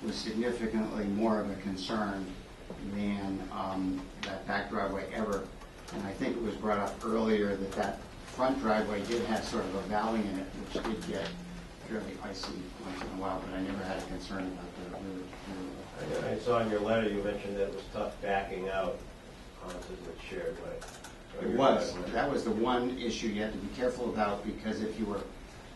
[SPEAKER 19] was significantly more of a concern than that back driveway ever. And I think it was brought up earlier that that front driveway did have sort of a valley in it, which did get fairly icy once in a while, but I never had a concern about the
[SPEAKER 6] I saw in your letter you mentioned that it was tough backing out onto the shared way.
[SPEAKER 19] It was. That was the one issue you had to be careful about, because if you were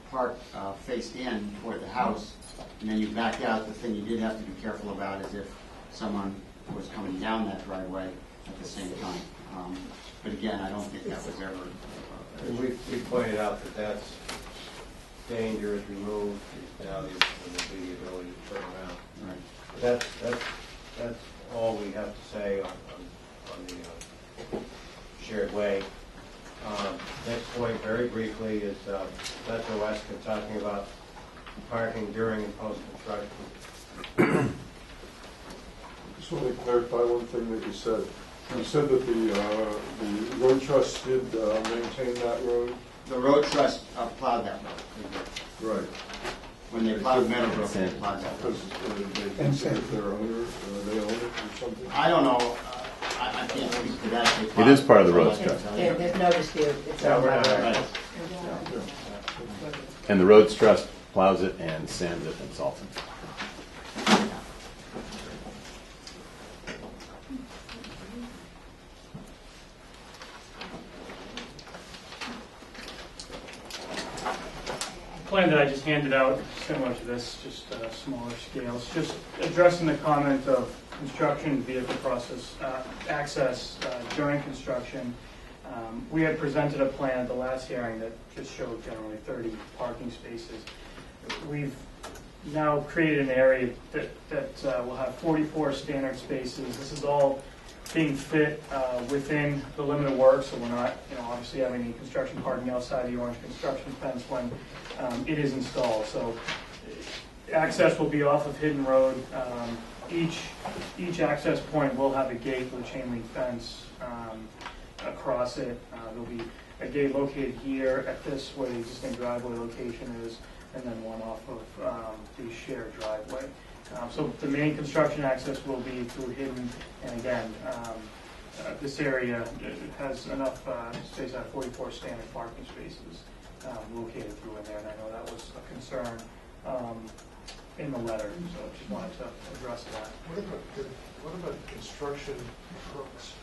[SPEAKER 19] parked faced in toward the house and then you backed out, the thing you did have to be careful about is if someone was coming down that driveway at the same time. But again, I don't think that was ever.
[SPEAKER 6] And we pointed out that that's danger is removed. Now there's the ability to turn around.
[SPEAKER 19] Right.
[SPEAKER 6] That's all we have to say on the shared way. Next point, very briefly, is Metro Weston talking about parking during and post-construction.
[SPEAKER 4] Just want to clarify one thing that you said. You said that the road trust did maintain that road?
[SPEAKER 19] The road trust plowed that road.
[SPEAKER 4] Right.
[SPEAKER 19] When they plowed Meadowbrook, they plowed that road.
[SPEAKER 4] Because they consider their owner, they own it or something?
[SPEAKER 19] I don't know. I can't speak to that.
[SPEAKER 20] It is part of the road trust.
[SPEAKER 8] There's no dispute. It's all right.
[SPEAKER 20] And the roads trust plows it and sands it and salts it.
[SPEAKER 10] Plan that I just handed out, similar to this, just smaller scales, just addressing the comment of construction, vehicle process, access during construction. We had presented a plan at the last hearing that just showed generally 30 parking spaces. We've now created an area that will have 44 standard spaces. This is all being fit within the limit of work, so we're not, obviously having any construction parking outside the orange construction fence when it is installed. So access will be off of Hidden Road. Each access point will have a gate with a chain link fence across it. There'll be a gate located here at this where the existing driveway location is, and then one off of the shared driveway. So the main construction access will be through Hidden, and again, this area has enough space to have 44 standard parking spaces located through in there, and I know that was a concern in the letter, so I just wanted to address that.
[SPEAKER 1] What about construction trucks?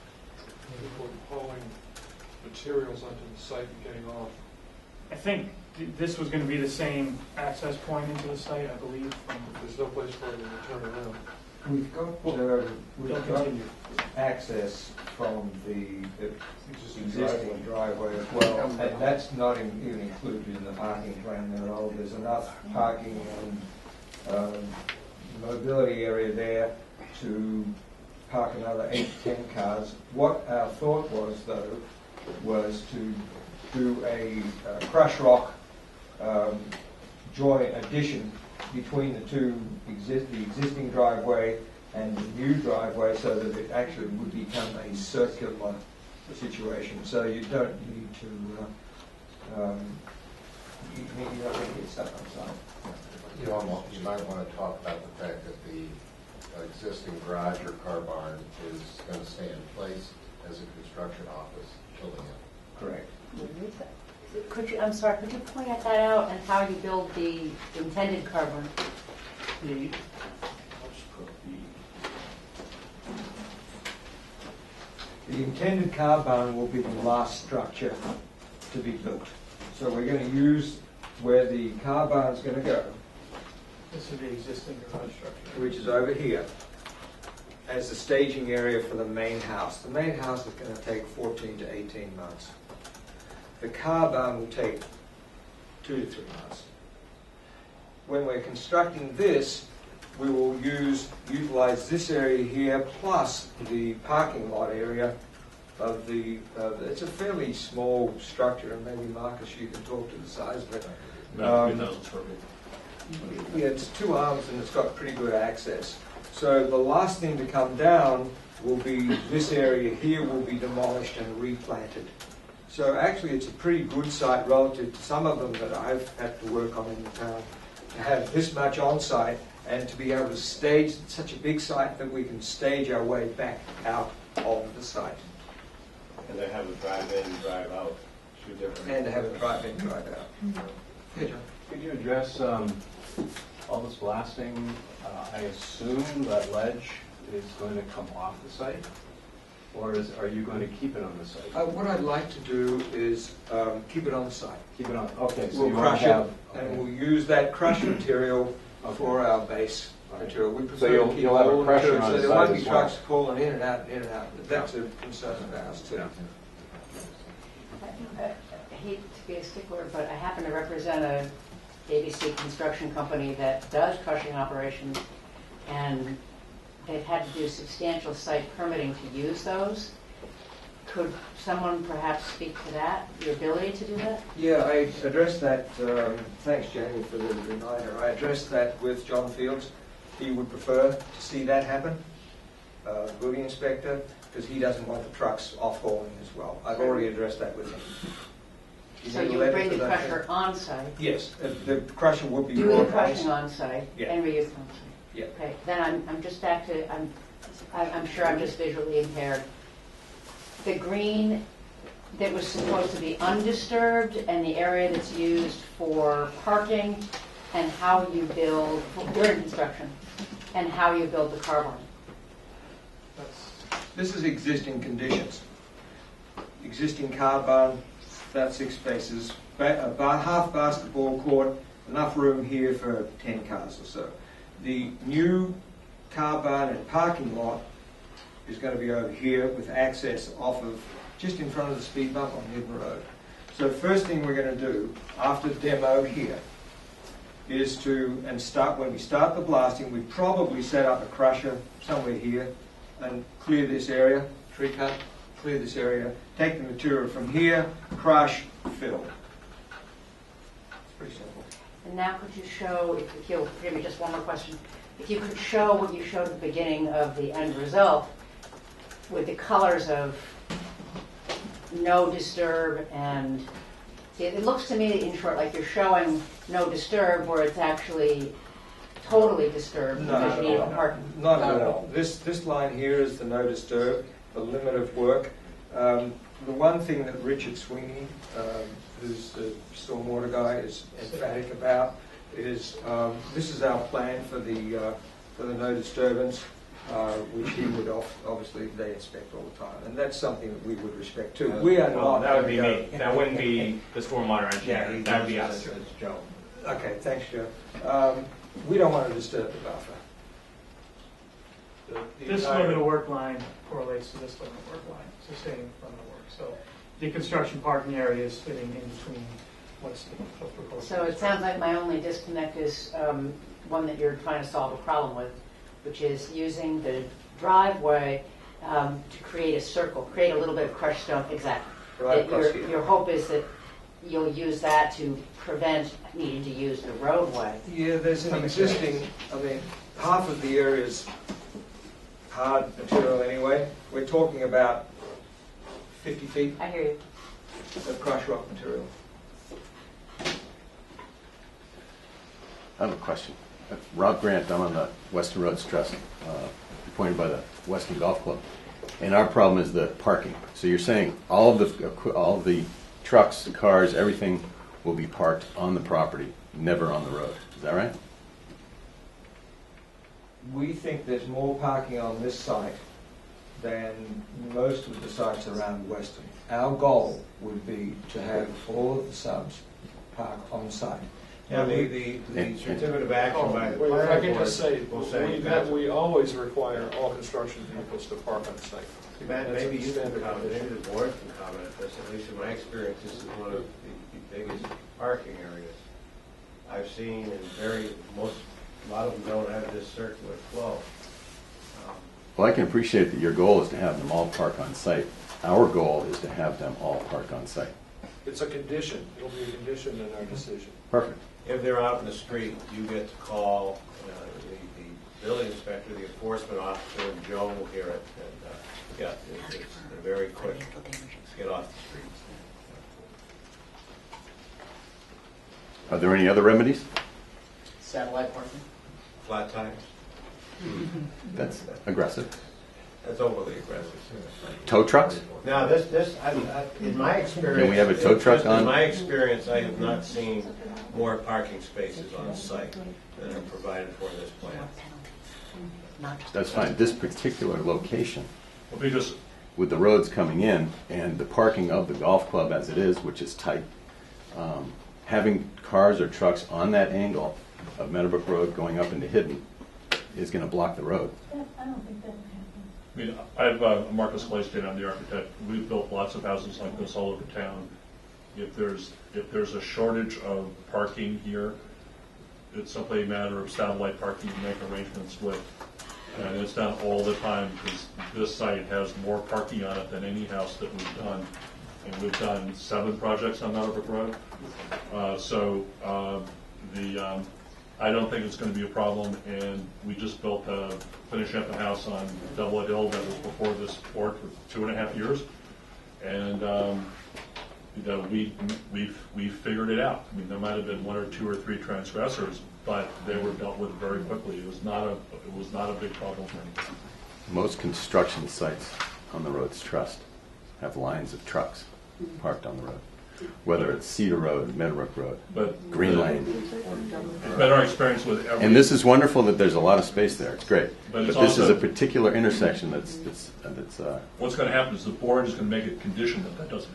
[SPEAKER 1] People hauling materials onto the site and getting off?
[SPEAKER 10] I think this was going to be the same access point into the site, I believe.
[SPEAKER 1] There's no place for them to turn around.
[SPEAKER 7] We've got access from the existing driveway as well, and that's not even included in the parking plan at all. There's enough parking and mobility area there to park another 8 to 10 cars. What our thought was, though, was to do a crush rock joint addition between the existing driveway and the new driveway, so that it actually would become a circular situation. So you don't need to you don't need to get stuck on site.
[SPEAKER 21] You might want to talk about the fact that the existing garage or car barn is going to stay in place as a construction office building it.
[SPEAKER 7] Correct.
[SPEAKER 8] Could you, I'm sorry, could you point that out and how you build the intended car barn?
[SPEAKER 7] The intended car barn will be the last structure to be built. So we're going to use where the car barn's going to go.
[SPEAKER 10] This is the existing garage structure,
[SPEAKER 7] Which is over here, as the staging area for the main house. The main house is going to take 14 to 18 months. The car barn will take 2 to 3 months. When we're constructing this, we will utilize this area here plus the parking lot area of the, it's a fairly small structure, and maybe Marcus, you can talk to the size of it.
[SPEAKER 22] About 3,000 square feet.
[SPEAKER 7] Yeah, it's 2 arms and it's got pretty good access. So the last thing to come down will be this area here will be demolished and replanted. So actually it's a pretty good site relative to some of them that I've had to work on in the town, to have this much on site and to be able to stage such a big site that we can stage our way back out of the site.
[SPEAKER 17] And they have a drive-in, drive-out, 2 different...
[SPEAKER 7] And to have a drive-in, drive-out. Yeah, John.
[SPEAKER 17] Could you address all this blasting? I assume that ledge is going to come off the site, or are you going to keep it on the site?
[SPEAKER 7] What I'd like to do is keep it on the site.
[SPEAKER 17] Keep it on. Okay, so
[SPEAKER 7] we'll
[SPEAKER 17] you
[SPEAKER 7] crush
[SPEAKER 17] have,
[SPEAKER 7] it, and we'll use that crushed material for our base material. We prefer
[SPEAKER 17] so
[SPEAKER 7] to keep
[SPEAKER 17] you'll have a crusher
[SPEAKER 7] material,
[SPEAKER 17] on
[SPEAKER 7] so
[SPEAKER 17] the
[SPEAKER 7] there
[SPEAKER 17] site
[SPEAKER 7] won't be
[SPEAKER 17] as well.
[SPEAKER 7] trucks pulling in and out, in and out. But that's a concern of ours too.
[SPEAKER 8] I hate to be a stickler, but I happen to represent a ABC construction company that does crushing operations, and they've had to do substantial site permitting to use those. Could someone perhaps speak to that, your ability to do that?
[SPEAKER 7] Yeah, I addressed that, thanks Jamie for the reminder, I addressed that with John Fields. He would prefer to see that happen, building inspector, because he doesn't want the trucks off-hauling as well. I've already addressed that with him.
[SPEAKER 8] So you would bring the crusher on site?
[SPEAKER 7] Yes, the crusher would be
[SPEAKER 8] do
[SPEAKER 7] brought
[SPEAKER 8] the crushing on site
[SPEAKER 7] Yeah.
[SPEAKER 8] and reuse on site?
[SPEAKER 7] Yeah.
[SPEAKER 8] Okay, then I'm just back to, I'm sure I'm just visually impaired. The green that was supposed to be undisturbed and the area that's used for parking and how you build, during construction, and how you build the car barn.
[SPEAKER 7] This is existing conditions. Existing car barn, about 6 spaces, about half basketball court, enough room here for 10 cars or so. The new car barn and parking lot is going to be over here with access off of, just in front of the speed bump on Hidden Road. So first thing we're going to do after the demo here is when we start the blasting, we probably set up a crusher somewhere here and clear this area, tree cut, clear this area, take the material from here, crush, fill. It's pretty simple.
[SPEAKER 8] And now could you show, if you'll forgive me, just one more question. If you could show what you showed at the beginning of the end result with the colors of no disturb and it looks to me, in short, like you're showing no disturb where it's actually totally disturbed.
[SPEAKER 7] Not at all. This line here is the no disturb, the limit of work. The one thing that Richard Sweeney, who's the stormwater guy, is emphatic about is this is our plan for the no disturbance, which he would obviously they inspect all the time, and that's something that we would respect too. We are not.
[SPEAKER 22] That would be me. That wouldn't be the stormwater engineer.
[SPEAKER 7] Yeah,
[SPEAKER 22] that would be us.
[SPEAKER 7] It's Joe. Okay, thanks, Joe. We don't want to disturb the buffer.
[SPEAKER 10] This limit of work line correlates to this limit of work line. It's the same limit of work. So the construction parking area is fitting in between what's proposed.
[SPEAKER 8] So it sounds like my only disconnect is one that you're trying to solve a problem with, which is using the driveway to create a circle, create a little bit of crushed stone. Exactly.
[SPEAKER 7] Right,
[SPEAKER 8] your hope is that you'll use that to prevent needing to use the roadway.
[SPEAKER 7] Yeah, there's an existing, half of the area is hard material anyway. We're talking about 50 feet
[SPEAKER 8] I hear you.
[SPEAKER 7] of crushed rock material.
[SPEAKER 20] I have a question. Rob Grant, I'm on the Weston Roads Trust, appointed by the Weston Golf Club. And our problem is the parking. So you're saying all of the trucks, cars, everything will be parked on the property, never on the road. Is that right?
[SPEAKER 7] We think there's more parking on this site than most of the sites around Weston. Our goal would be to have all of the subs park on site.
[SPEAKER 6] Yeah, the certificate of action by the
[SPEAKER 1] If I
[SPEAKER 6] planning
[SPEAKER 1] can
[SPEAKER 6] board
[SPEAKER 1] just say,
[SPEAKER 6] will say
[SPEAKER 1] we always require all construction vehicles to park on site.
[SPEAKER 6] Matt,
[SPEAKER 1] That's
[SPEAKER 6] maybe
[SPEAKER 1] a
[SPEAKER 6] you can
[SPEAKER 1] standard
[SPEAKER 6] comment, maybe
[SPEAKER 1] condition.
[SPEAKER 6] the board can comment on this, at least in my experience, this is one of the biggest parking areas I've seen, and a lot of them don't have this circular flow.
[SPEAKER 20] Well, I can appreciate that your goal is to have them all park on site. Our goal is to have them all park on site.
[SPEAKER 1] It's a condition. It'll be a condition in our decision.
[SPEAKER 20] Perfect.
[SPEAKER 6] If they're out in the street, you get to call the building inspector, the enforcement officer, and Joe will hear it. And they're very quick to get off the street.
[SPEAKER 20] Are there any other remedies?
[SPEAKER 19] Satellite parking?
[SPEAKER 6] Flat tires.
[SPEAKER 20] That's aggressive.
[SPEAKER 6] That's overly aggressive.
[SPEAKER 20] Tow trucks?
[SPEAKER 6] Now, in my experience.
[SPEAKER 20] Can we have a tow truck on?
[SPEAKER 6] In my experience, I have not seen more parking spaces on site than are provided for this plan.
[SPEAKER 20] That's fine. This particular location,
[SPEAKER 22] Well, because
[SPEAKER 20] with the roads coming in and the parking of the golf club as it is, which is tight, having cars or trucks on that angle of Meadowbrook Road going up into Hidden is going to block the road.
[SPEAKER 9] I don't think that would happen.
[SPEAKER 22] I mean, I'm Marcus Glayston, I'm the architect. We've built lots of houses like this all over town. If there's a shortage of parking here, it's simply a matter of satellite parking to make arrangements with. And it's done all the time because this site has more parking on it than any house that we've done. And we've done 7 projects on Meadowbrook Road. I don't think it's going to be a problem, and we just finished up a house on Double Hill that was before this board for 2.5 years, and we figured it out. I mean, there might have been 1 or 2 or 3 transgressors, but they were dealt with very quickly. It was not a big problem for anybody.
[SPEAKER 20] Most construction sites on the Roads Trust have lines of trucks parked on the road, whether it's Cedar Road, Meadowbrook Road, Green Lane.
[SPEAKER 22] It's been our experience with every...
[SPEAKER 20] And this is wonderful that there's a lot of space there. It's great.
[SPEAKER 22] But
[SPEAKER 20] But
[SPEAKER 22] it's
[SPEAKER 20] this is
[SPEAKER 22] also-
[SPEAKER 20] a particular intersection that's
[SPEAKER 22] What's going to happen is the board is going to make a condition that doesn't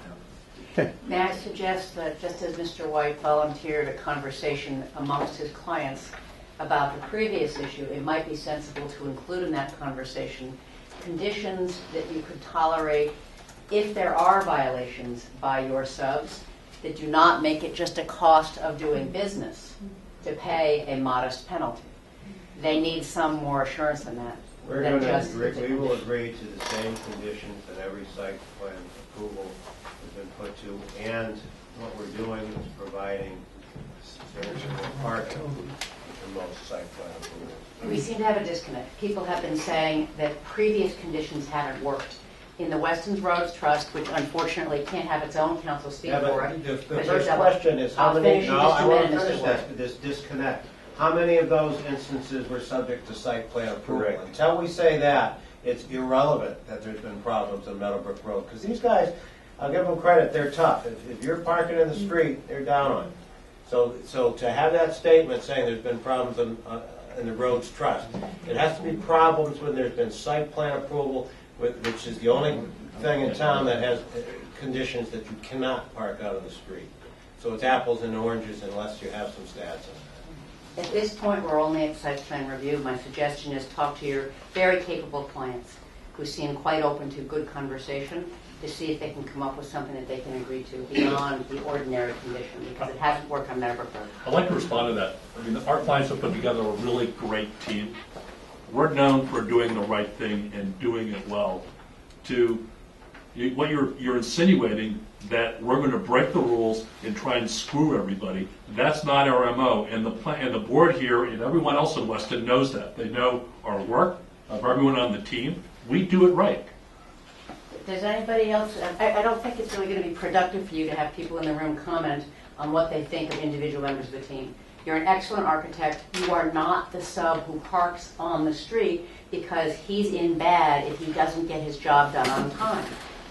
[SPEAKER 22] happen.
[SPEAKER 8] May I suggest that just as Mr. White volunteered a conversation amongst his clients, about the previous issue, it might be sensible to include in that conversation conditions that you could tolerate if there are violations by your subs that do not make it just a cost of doing business to pay a modest penalty. They need some more assurance than that.
[SPEAKER 6] We will agree to the same conditions that every site plan approval has been put to, and what we're doing is providing substantial parking in most site plan approvals.
[SPEAKER 8] We seem to have a disconnect. People have been saying that previous conditions haven't worked. In the Weston Roads Trust, which unfortunately can't have its own council speak for it.
[SPEAKER 6] The first question is how many, no, I want to finish this disconnect. How many of those instances were subject to site plan approval?
[SPEAKER 5] Correct.
[SPEAKER 6] Until we say that, it's irrelevant that there's been problems on Meadowbrook Road. Because these guys, I'll give them credit, they're tough. If you're parking in the street, they're down on it. So to have that statement saying there's been problems in the Roads Trust, it has to be problems when there's been site plan approval, which is the only thing in town that has conditions that you cannot park out on the street. So it's apples and oranges unless you have some stats on that.
[SPEAKER 8] At this point, we're only at site plan review. My suggestion is talk to your very capable clients who seem quite open to good conversation to see if they can come up with something that they can agree to beyond the ordinary condition, because it hasn't worked on Meadowbrook Road.
[SPEAKER 22] I'd like to respond to that. I mean, our clients have put together a really great team. We're known for doing the right thing and doing it well. What you're insinuating that we're going to break the rules and try and screw everybody. That's not our MO, and the board here and everyone else in Weston knows that. They know our work of everyone on the team. We do it right.
[SPEAKER 8] Does anybody else? I don't think it's really going to be productive for you to have people in the room comment on what they think of individual members of the team. You're an excellent architect. You are not the sub who parks on the street because he's in bad if he doesn't get his job done on time.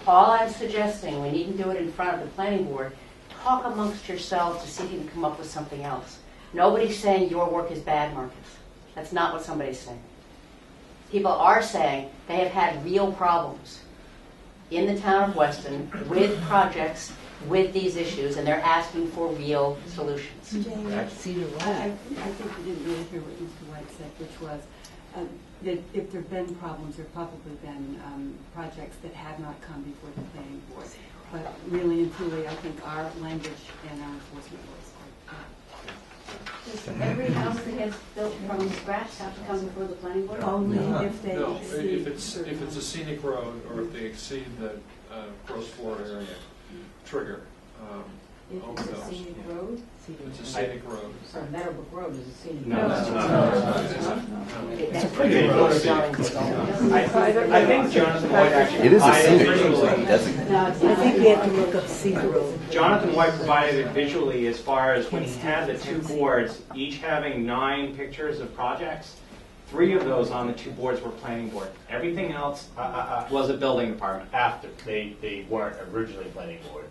[SPEAKER 8] All I'm suggesting, we needn't do it in front of the planning board, talk amongst yourselves to see if you can come up with something else. Nobody's saying your work is bad, Marcus. That's not what somebody's saying. People are saying they have had real problems in the town of Weston with projects with these issues, and they're asking for real solutions.
[SPEAKER 3] I think you didn't really hear what Mr. White said, which was that if there have been problems, there have probably been projects that have not come before the planning board. But really and truly, I think our language and our enforcement was
[SPEAKER 16] Does every house that gets built from scratch have to come before the planning board?
[SPEAKER 3] only if they
[SPEAKER 1] No,
[SPEAKER 3] exceed
[SPEAKER 1] if it's a scenic road or if they exceed the gross floor area trigger.
[SPEAKER 3] If
[SPEAKER 1] only
[SPEAKER 3] it's a
[SPEAKER 1] those.
[SPEAKER 3] scenic road.
[SPEAKER 1] It's a scenic road.
[SPEAKER 3] So Meadowbrook Road is a scenic
[SPEAKER 1] No,
[SPEAKER 3] road.
[SPEAKER 1] it's not.
[SPEAKER 3] It's a
[SPEAKER 1] pretty road.
[SPEAKER 11] I think Jonathan White actually.
[SPEAKER 20] It is a
[SPEAKER 11] provided
[SPEAKER 20] scenic
[SPEAKER 11] visually-
[SPEAKER 20] road, designated.
[SPEAKER 3] No, I think we have to look up scenic road.
[SPEAKER 11] Jonathan White provided it visually as far as when he had the two boards, each having 9 pictures of projects. 3 of those on the 2 boards were planning board. Everything else was a building department.
[SPEAKER 23] After, they weren't originally planning board.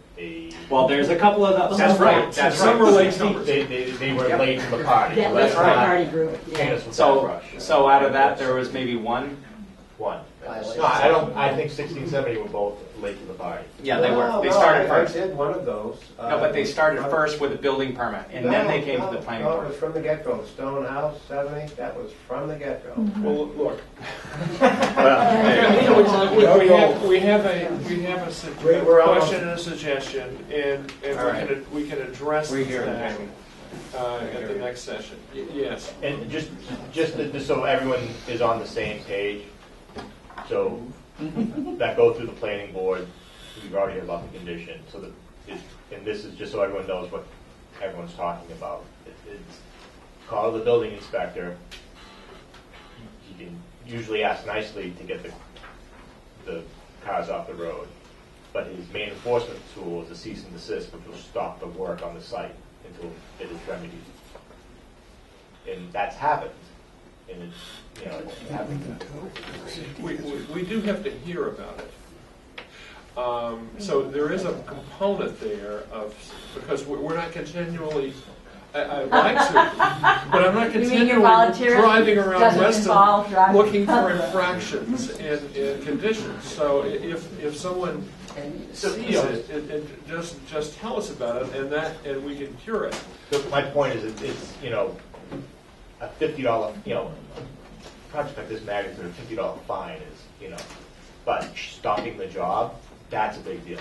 [SPEAKER 11] Well, there's a couple of those. That's right. That's
[SPEAKER 23] Some
[SPEAKER 11] right.
[SPEAKER 23] were late numbers. They were late to the party.
[SPEAKER 3] Yeah,
[SPEAKER 23] so that's
[SPEAKER 3] right.
[SPEAKER 23] right.
[SPEAKER 3] Party group. Yeah.
[SPEAKER 11] So out of that, there was maybe one.
[SPEAKER 23] No, I think 16, 70 were both late to the party.
[SPEAKER 11] Yeah, they were. They started first.
[SPEAKER 6] I did one of those.
[SPEAKER 11] No, but they started first with a building permit, and then they came to the planning
[SPEAKER 6] No, it
[SPEAKER 11] board.
[SPEAKER 6] was from the get-go. Stone House, 70, that was from the get-go.
[SPEAKER 1] Well, look.
[SPEAKER 6] Well,
[SPEAKER 1] we have a
[SPEAKER 6] We're
[SPEAKER 1] question and a suggestion, and
[SPEAKER 6] All right.
[SPEAKER 1] we can address
[SPEAKER 6] We're here,
[SPEAKER 1] that
[SPEAKER 6] Jamie.
[SPEAKER 1] at the next session. Yes.
[SPEAKER 23] And just so everyone is on the same page, so that go through the planning board, we've already heard about the condition, so and this is just so everyone knows what everyone's talking about. It's call the building inspector. You can usually ask nicely to get the cars off the road, but his main enforcement tool is a cease and desist, which will stop the work on the site until it is remedied. And that's happened. And it's happened.
[SPEAKER 1] We do have to hear about it. So there is a component there of, because we're not continually, I'd like to, but I'm not continually driving around Weston looking for infractions and conditions. So if someone sees it, just tell us about it, and we can cure it.
[SPEAKER 23] So my point is, it's a $50, a project like this magnitude, a $50 fine is, but stopping the job, that's a big deal.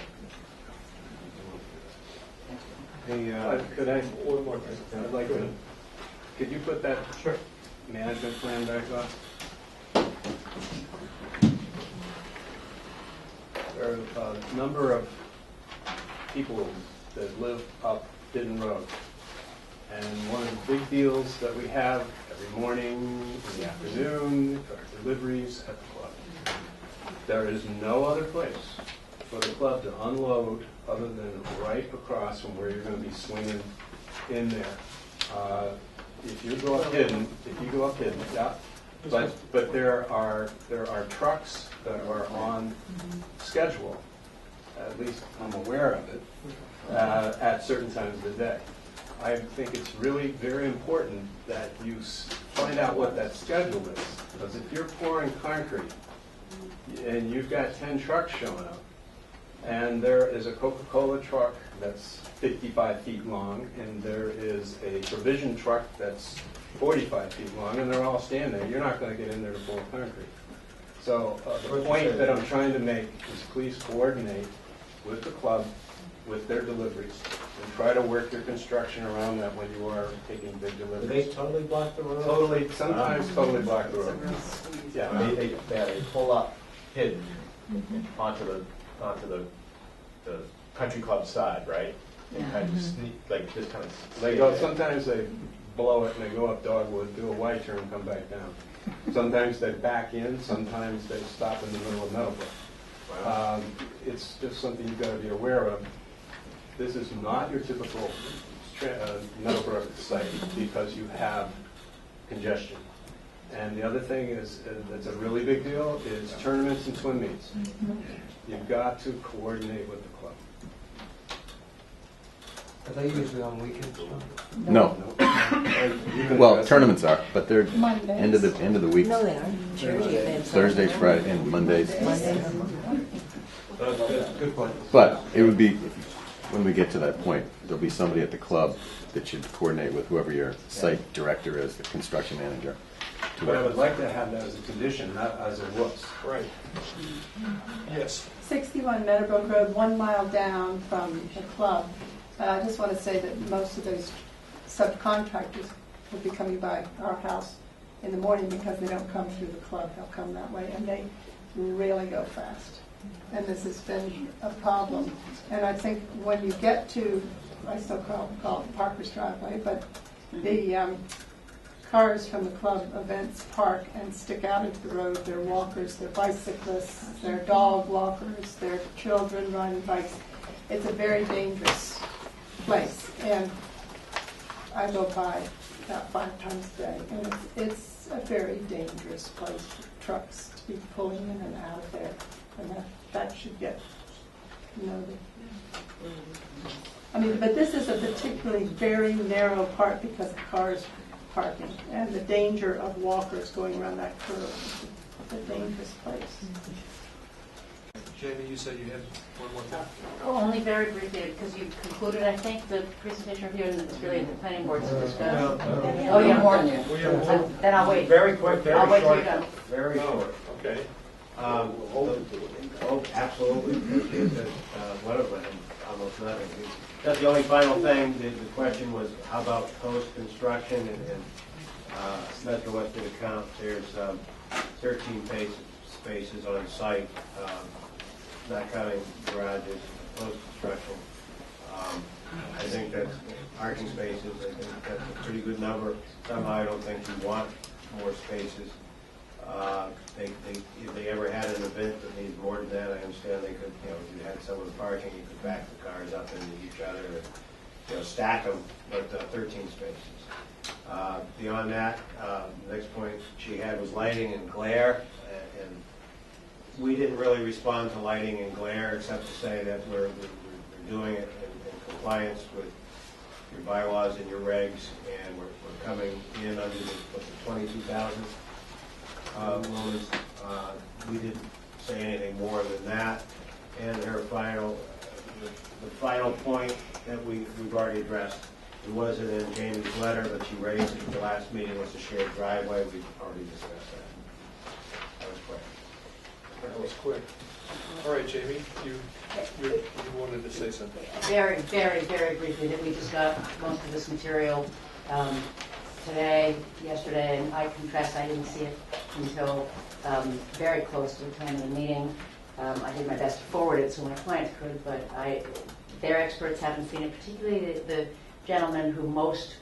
[SPEAKER 17] Hey, could I, one more thing? I'd like to, could you put that management plan back up? There are a number of people that live up Hidden Road. And one of the big deals that we have every morning, in the afternoon, are deliveries at the club. There is no other place for the club to unload other than right across from where you're going to be swinging in there. If you go up Hidden, yeah. But there are trucks that are on schedule, at least I'm aware of it, at certain times of the day. I think it's really very important that you find out what that schedule is. Because if you're pouring concrete and you've got 10 trucks showing up, and there is a Coca-Cola truck that's 55 feet long, and there is a provision truck that's 45 feet long, and they're all standing there, you're not going to get in there to pour concrete. So the point that I'm trying to make is please coordinate with the club, with their deliveries, and try to work your construction around that when you are taking big deliveries.
[SPEAKER 6] Do they totally block the road?
[SPEAKER 17] Totally, sometimes totally block the road. Yeah,
[SPEAKER 23] They pull up Hidden onto the country club side, right? And kind of sneak, like just kind of.
[SPEAKER 17] They go. Sometimes they blow it and they go up Dogwood, do a Y turn, come back down. Sometimes they back in. Sometimes they stop in the middle of Meadowbrook.
[SPEAKER 23] Wow.
[SPEAKER 17] It's just something you've got to be aware of. This is not your typical Meadowbrook site because you have congestion. And the other thing is that's a really big deal is tournaments and swim meets. You've got to coordinate with the club.
[SPEAKER 7] Are they usually on weekends?
[SPEAKER 20] No. Well, tournaments are, but they're
[SPEAKER 9] Mondays.
[SPEAKER 20] end of the week.
[SPEAKER 9] No, they aren't. Charity events.
[SPEAKER 20] Thursdays, Friday, and Mondays.
[SPEAKER 7] Good point.
[SPEAKER 20] But it would be, when we get to that point, there'll be somebody at the club that should coordinate with whoever your site director is, the construction manager.
[SPEAKER 17] But I would like to have that as a condition, not as a whoops.
[SPEAKER 1] Right. Yes.
[SPEAKER 14] 61 Meadowbrook Road, 1 mile down from the club. I just want to say that most of those subcontractors will be coming by our house in the morning because they don't come through the club. They'll come that way, and they really go fast. And this has been a problem. And I think when you get to, I still call it Parker's driveway, but the cars from the club events park and stick out into the road. They're walkers, they're bicyclists, they're dog walkers, they're children riding bikes. It's a very dangerous place, and I go by about 5 times a day, and it's a very dangerous place for trucks to be pulling in and out of there, and that should get noted. I mean, but this is a particularly very narrow part because of cars parking and the danger of walkers going around that curve. It's a dangerous place.
[SPEAKER 1] Jamie, you said you had one more thing.
[SPEAKER 8] Only very briefly, because you concluded, I think, the presentation of you, and it's really the planning board to discuss. Oh, you have more than you. Then I'll wait.
[SPEAKER 6] Very quick, very
[SPEAKER 8] I'll wait till
[SPEAKER 6] short.
[SPEAKER 8] you're done.
[SPEAKER 6] Very short.
[SPEAKER 1] Okay.
[SPEAKER 6] Absolutely. One of them, almost nothing. That's the only final thing. The question was, how about post-construction and Metro Weston account? There's 13 spaces on site, not counting garages, post-construction. I think that's parking spaces. I think that's a pretty good number. Somehow I don't think you want more spaces. If they ever had an event that needs more than that, I understand they could, if you had some of the parking, you could back the cars up into each other and, stack them, but 13 spaces. Beyond that, the next point she had was lighting and glare, and we didn't really respond to lighting and glare except to say that we're doing it in compliance with your bylaws and your regs, and we're coming in under the 22,000. Lumens. We didn't say anything more than that. And her final, the final point that we've already addressed It wasn't in Jamie's letter, but she raised it at the last meeting, was the shared driveway. We've already discussed that. That was quick.
[SPEAKER 1] That was quick. All right, Jamie, you wanted to say something.
[SPEAKER 8] Very, very, very briefly, that we just got most of this material today, yesterday, and I confess I didn't see it until very close to the time of the meeting. I did my best to forward it so my clients could, but their experts haven't seen it, particularly the gentleman who most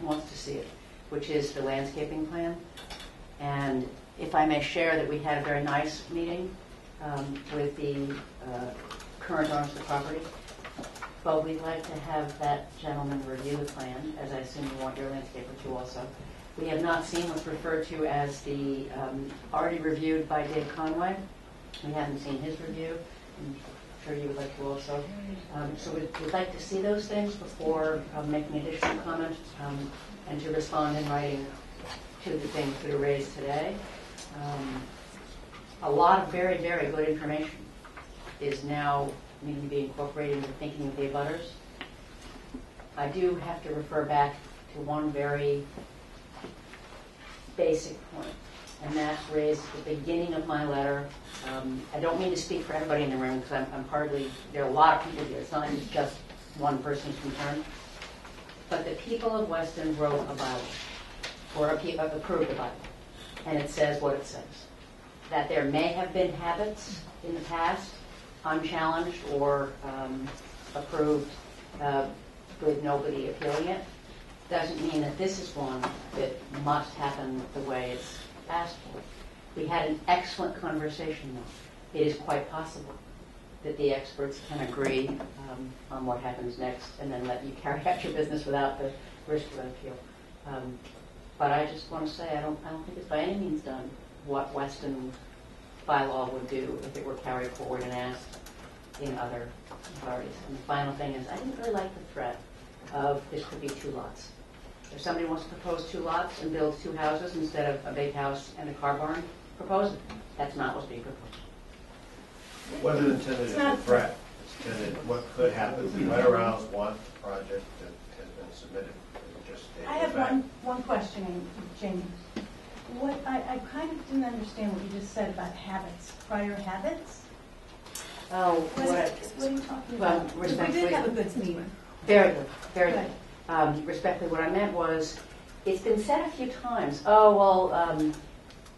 [SPEAKER 8] wants to see it, which is the landscaping plan. And if I may share that we had a very nice meeting with the current owners of the property, but we'd like to have that gentleman review the plan, as I assume you want your landscaper to also. We have not seen what's referred to as the already reviewed by Dave Conway. We haven't seen his review. I'm sure you would like to also. So we'd like to see those things before making additional comments and to respond in writing to the things that are raised today. A lot of very, very good information is now needing to be incorporated into thinking of the abutters. I do have to refer back to one very basic point, and that's raised at the beginning of my letter. I don't mean to speak for everybody in the room because I'm hardly, there are a lot of people here. It's not just one person's concern. But the people of Weston wrote a bylaw, or approved a bylaw, and it says what it says. That there may have been habits in the past, unchallenged or approved with nobody appealing it. Doesn't mean that this is one that must happen the way it's asked for. We had an excellent conversation though. It is quite possible that the experts can agree on what happens next and then let you carry out your business without the risk of an appeal. But I just want to say I don't think it's by any means done what Weston bylaw would do if it were carried forward and asked in other authorities. And the final thing is I didn't really like the threat of this could be 2 lots. If somebody wants to propose 2 lots and build 2 houses instead of a big house and a car barn, propose it. That's not what's being proposed.
[SPEAKER 6] It wasn't intended as a threat. It's intended what could happen. The Wetterau's want the project that has been submitted.
[SPEAKER 12] I have one question, Jamie. What I kind of didn't understand what you just said about habits, prior habits.
[SPEAKER 8] Oh,
[SPEAKER 12] what are you talking about?
[SPEAKER 8] Well,
[SPEAKER 12] we did have a good meeting.
[SPEAKER 8] Very good, very good. Respectfully, what I meant was, it's been said a few times, oh, well,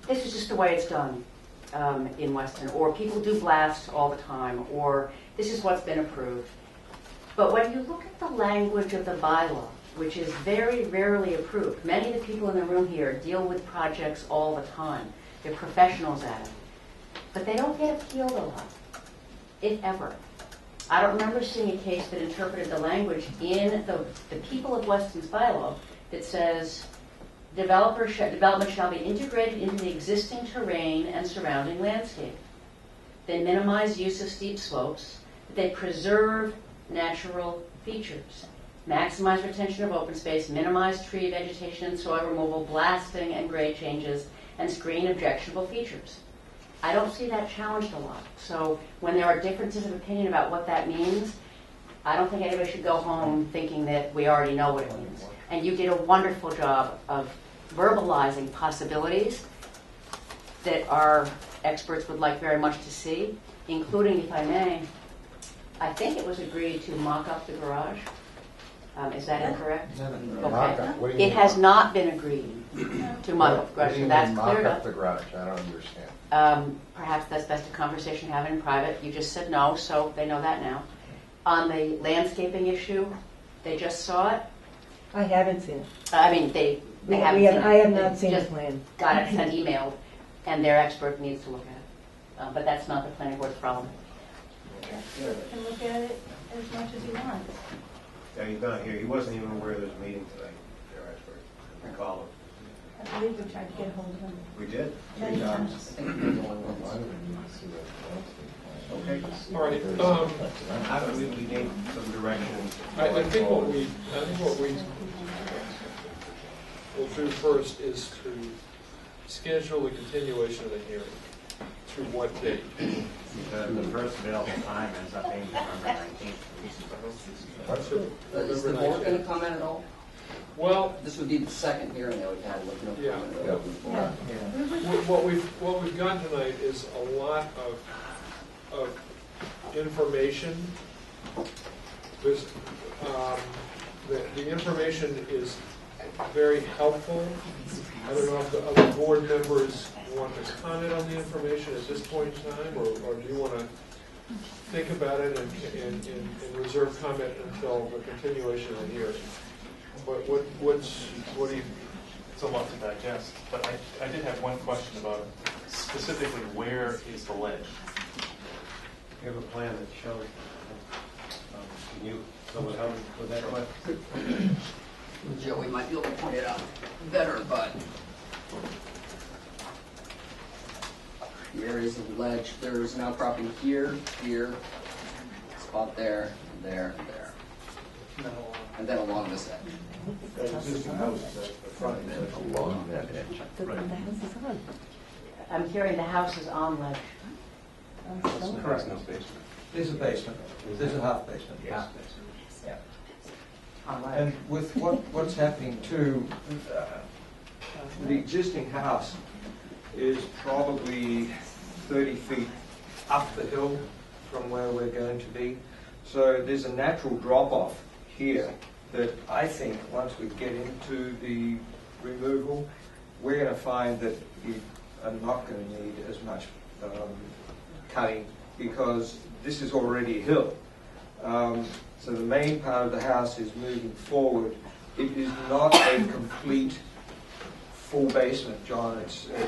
[SPEAKER 8] this is just the way it's done in Weston, or people do blast all the time, or this is what's been approved. But when you look at the language of the bylaw, which is very rarely approved, many of the people in the room here deal with projects all the time. They're professionals at it. But they don't get appealed a lot, if ever. I don't remember seeing a case that interpreted the language in the people of Weston's bylaw that says development shall be integrated into the existing terrain and surrounding landscape. They minimize use of steep slopes. They preserve natural features. Maximize retention of open space, minimize tree vegetation and soil removal, blasting and grade changes, and screen objectionable features. I don't see that challenged a lot. So when there are differences of opinion about what that means, I don't think anybody should go home thinking that we already know what it means. And you did a wonderful job of verbalizing possibilities that our experts would like very much to see, including, if I may, I think it was agreed to mock up the garage. Is that incorrect? Okay. It has not been agreed to mock up the garage, so that's cleared up.
[SPEAKER 21] Mock up the garage, I don't understand.
[SPEAKER 8] Perhaps that's best a conversation to have in private. You just said no, so they know that now. On the landscaping issue, they just saw it.
[SPEAKER 9] I haven't seen it.
[SPEAKER 8] I mean, they haven't seen it.
[SPEAKER 9] I have not seen the plan.
[SPEAKER 8] Got it sent emailed, and their expert needs to look at it. But that's not the planning board's problem.
[SPEAKER 12] You can look at it as much as you want.
[SPEAKER 6] Yeah, he's not here. He wasn't even aware there was a meeting today. Their expert. Recall it.
[SPEAKER 12] I believe we tried to get a hold of him.
[SPEAKER 6] We did.
[SPEAKER 12] Many times.
[SPEAKER 6] Okay.
[SPEAKER 1] All right.
[SPEAKER 6] How do we need some direction?
[SPEAKER 1] I think what we will do first is to schedule a continuation of the hearing through what date?
[SPEAKER 11] The first available time ends up being November 19th.
[SPEAKER 13] Is the board going to comment at all?
[SPEAKER 1] Well,
[SPEAKER 13] this would be the second hearing that we've had with no
[SPEAKER 1] yeah.
[SPEAKER 13] comment at all.
[SPEAKER 1] What we've gotten tonight is a lot of information. There's, the information is very helpful. I don't know if the other board members want to comment on the information at this point in time, or do you want to think about it and reserve comment until the continuation of the hearing? What do you?
[SPEAKER 22] It's a lot to digest, but I did have one question about specifically where is the ledge?
[SPEAKER 6] You have a plan that shows. Can you someone help with that question?
[SPEAKER 13] Joey might be able to point it out better, but the areas of ledge, there's now property here, here, spot there, and there, and there. And then along this edge.
[SPEAKER 2] That existing house is at the front edge.
[SPEAKER 20] Along that edge.
[SPEAKER 9] The house is on.
[SPEAKER 8] I'm hearing the house is on ledge.
[SPEAKER 17] Correct. No basement.
[SPEAKER 7] There's a basement. There's a half basement.
[SPEAKER 11] Yeah.
[SPEAKER 7] Yeah.
[SPEAKER 8] On ledge.
[SPEAKER 7] And with what's happening too, the existing house is probably 30 feet up the hill from where we're going to be. So there's a natural drop-off here that I think once we get into the removal, we're going to find that we are not going to need as much cutting because this is already a hill. So the main part of the house is moving forward. It is not a complete full basement, John.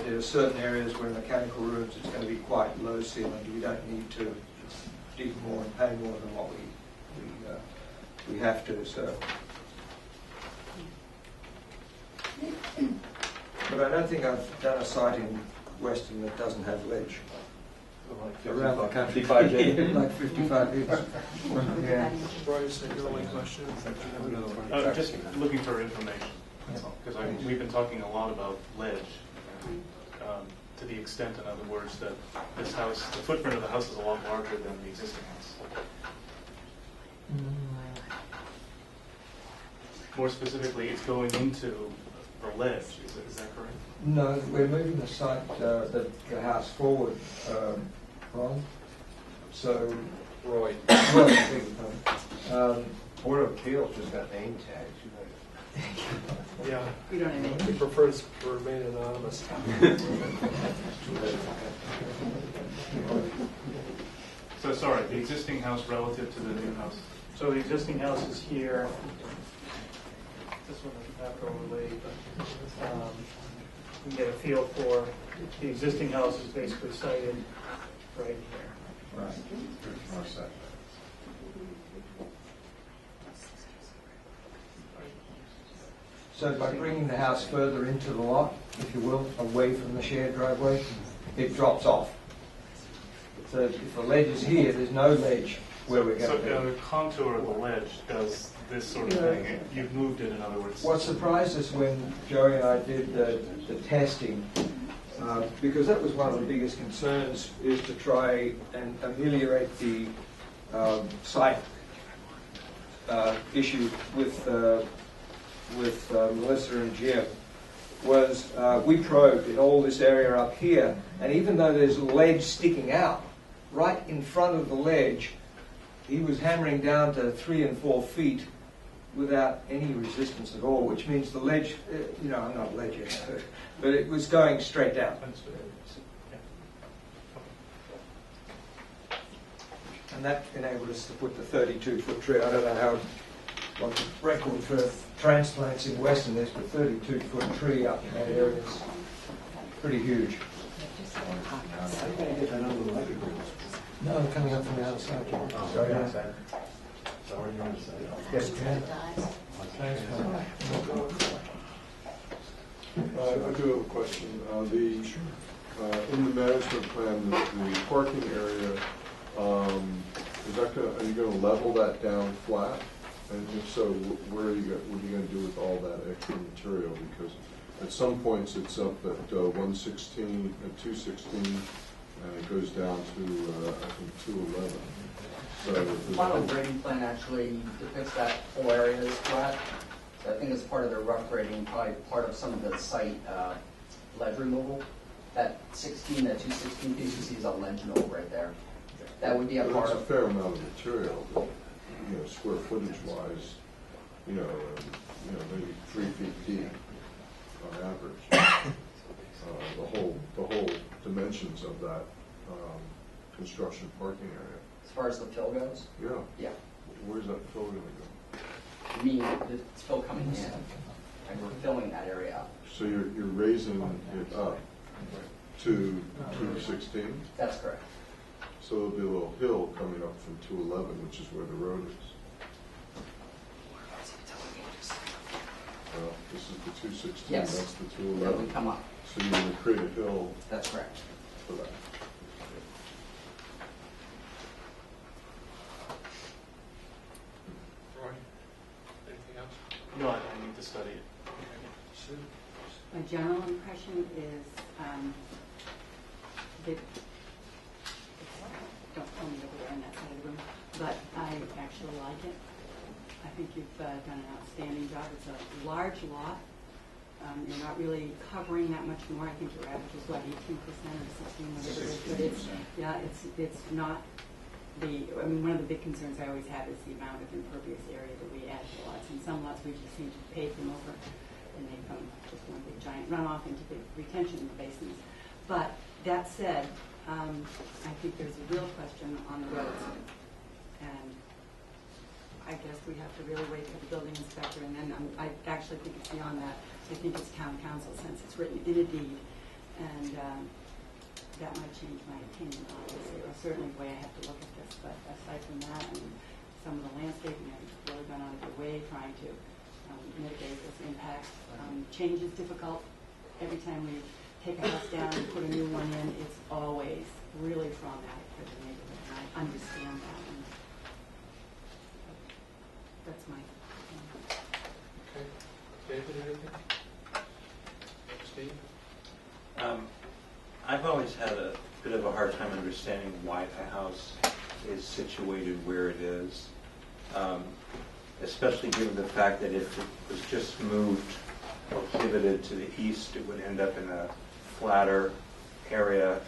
[SPEAKER 7] There are certain areas where in mechanical rooms it's going to be quite low ceiling. We don't need to dig more and pay more than what we have to. So, but I don't think I've done a site in Weston that doesn't have ledge. Around the country.
[SPEAKER 17] 55 days.
[SPEAKER 7] Like 55 years. Yeah.
[SPEAKER 1] Bryce, your only question?
[SPEAKER 22] Just looking for information, because we've been talking a lot about ledge, to the extent, in other words, that this house, the footprint of the house is a lot larger than the existing house. More specifically, it's going into the ledge, is that correct?
[SPEAKER 7] No, we're moving the site, the house forward, Ron. So,
[SPEAKER 1] Roy.
[SPEAKER 6] Board of Appeals just got name tags.
[SPEAKER 1] Yeah.
[SPEAKER 8] We don't have any.
[SPEAKER 1] He prefers to remain anonymous.
[SPEAKER 22] So sorry, the existing house relative to the new house?
[SPEAKER 10] So the existing house is here. This one doesn't have it overlaid, but you can get a feel for the existing house is basically sited right here.
[SPEAKER 7] Right. So by bringing the house further into the lot, if you will, away from the shared driveway, it drops off. So if the ledge is here, there's no ledge where we're going to
[SPEAKER 22] So
[SPEAKER 7] be.
[SPEAKER 22] the contour of the ledge does this sort of thing. You've moved it, in other words.
[SPEAKER 7] What surprised us when Joey and I did the testing, because that was one of the biggest concerns, is to try and ameliorate the site issue with Melissa and Jim, was we probed in all this area up here, and even though there's ledge sticking out, right in front of the ledge, he was hammering down to 3 and 4 feet without any resistance at all, which means the ledge, I'm not a ledge expert, but it was going straight down. And that enabled us to put the 32-foot tree. I don't know what the record for transplants in Weston is, but 32-foot tree up in that area is pretty huge. No, coming up from the other side. Sorry, outside. Yes, Ken. Thanks,
[SPEAKER 4] I do have a question. In the management plan, the parking area, are you going to level that down flat? And if so, what are you going to do with all that extra material? Because at some points it's up at 116, at 216, and it goes down to, I think, 211. So
[SPEAKER 13] The
[SPEAKER 4] there's
[SPEAKER 13] final grading plan actually depicts that whole area as flat. So I think it's part of their rough grading, probably part of some of the site ledge removal. That 216 piece you see is a ledge node right there. That would be a part
[SPEAKER 4] It's a
[SPEAKER 13] of.
[SPEAKER 4] fair amount of material, but, square footage wise, maybe 3 feet deep on average. The whole dimensions of that construction parking area.
[SPEAKER 13] As far as the fill goes?
[SPEAKER 4] Yeah.
[SPEAKER 13] Yeah.
[SPEAKER 4] Where's that fill going to go?
[SPEAKER 13] I mean, it's fill coming in, and we're filling that area up.
[SPEAKER 4] So you're raising it up to 216?
[SPEAKER 13] That's correct.
[SPEAKER 4] So there'll be a little hill coming up from 211, which is where the road is. Well, this is the 216,
[SPEAKER 13] Yes.
[SPEAKER 4] that's the
[SPEAKER 13] Yeah,
[SPEAKER 4] 211.
[SPEAKER 13] we come up.
[SPEAKER 4] So you're going to create a hill
[SPEAKER 13] That's correct.
[SPEAKER 4] for that.
[SPEAKER 1] Roy, anything else?
[SPEAKER 10] No, I need to study it.
[SPEAKER 1] Sue?
[SPEAKER 3] My general impression is that, don't tell me over there on that side of the room, but I actually like it. I think you've done an outstanding job. It's a large lot. You're not really covering that much more. I think your average is what, 18% or 16, whatever it is. But it's not the, one of the big concerns I always have is the amount of impervious area that we add to lots. In some lots, we just seem to pave them over and they become just one big giant runoff into the retention basins. But that said, I think there's a real question on the roads. And I guess we have to really wait for the building inspector, and then I actually think it's beyond that. I think it's town council, since it's written in a deed, and that might change my opinion, obviously, or certainly the way I have to look at this. But aside from that, some of the landscaping, I think it's really gone out of their way trying to mitigate this impact. Change is difficult. Every time we take a house down and put a new one in, it's always really traumatic for the neighborhood, and I understand that. And that's my opinion.
[SPEAKER 1] Okay. David, anything? Steve?
[SPEAKER 17] I've always had a bit of a hard time understanding why the house is situated where it is, especially given the fact that if it was just moved or pivoted to the east, it would end up in a flatter area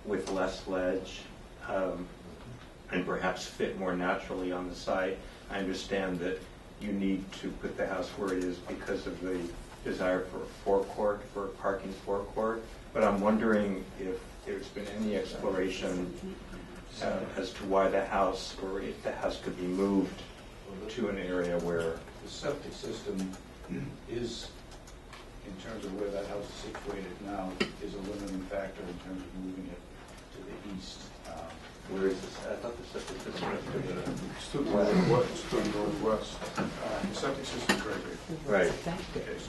[SPEAKER 17] with less ledge and perhaps fit more naturally on the site. I understand that you need to put the house where it is because of the desire for a forecourt, for a parking forecourt, but I'm wondering if there's been any exploration as to why the house, or if the house could be moved to an area where
[SPEAKER 5] The septic system is, in terms of where that house is situated now, is a limiting factor in terms of moving it to the east.
[SPEAKER 17] where is this? I thought the septic system was to the
[SPEAKER 4] It's to the northwest. It's to the northwest.
[SPEAKER 5] The septic system's right here.
[SPEAKER 17] right.
[SPEAKER 5] Okay,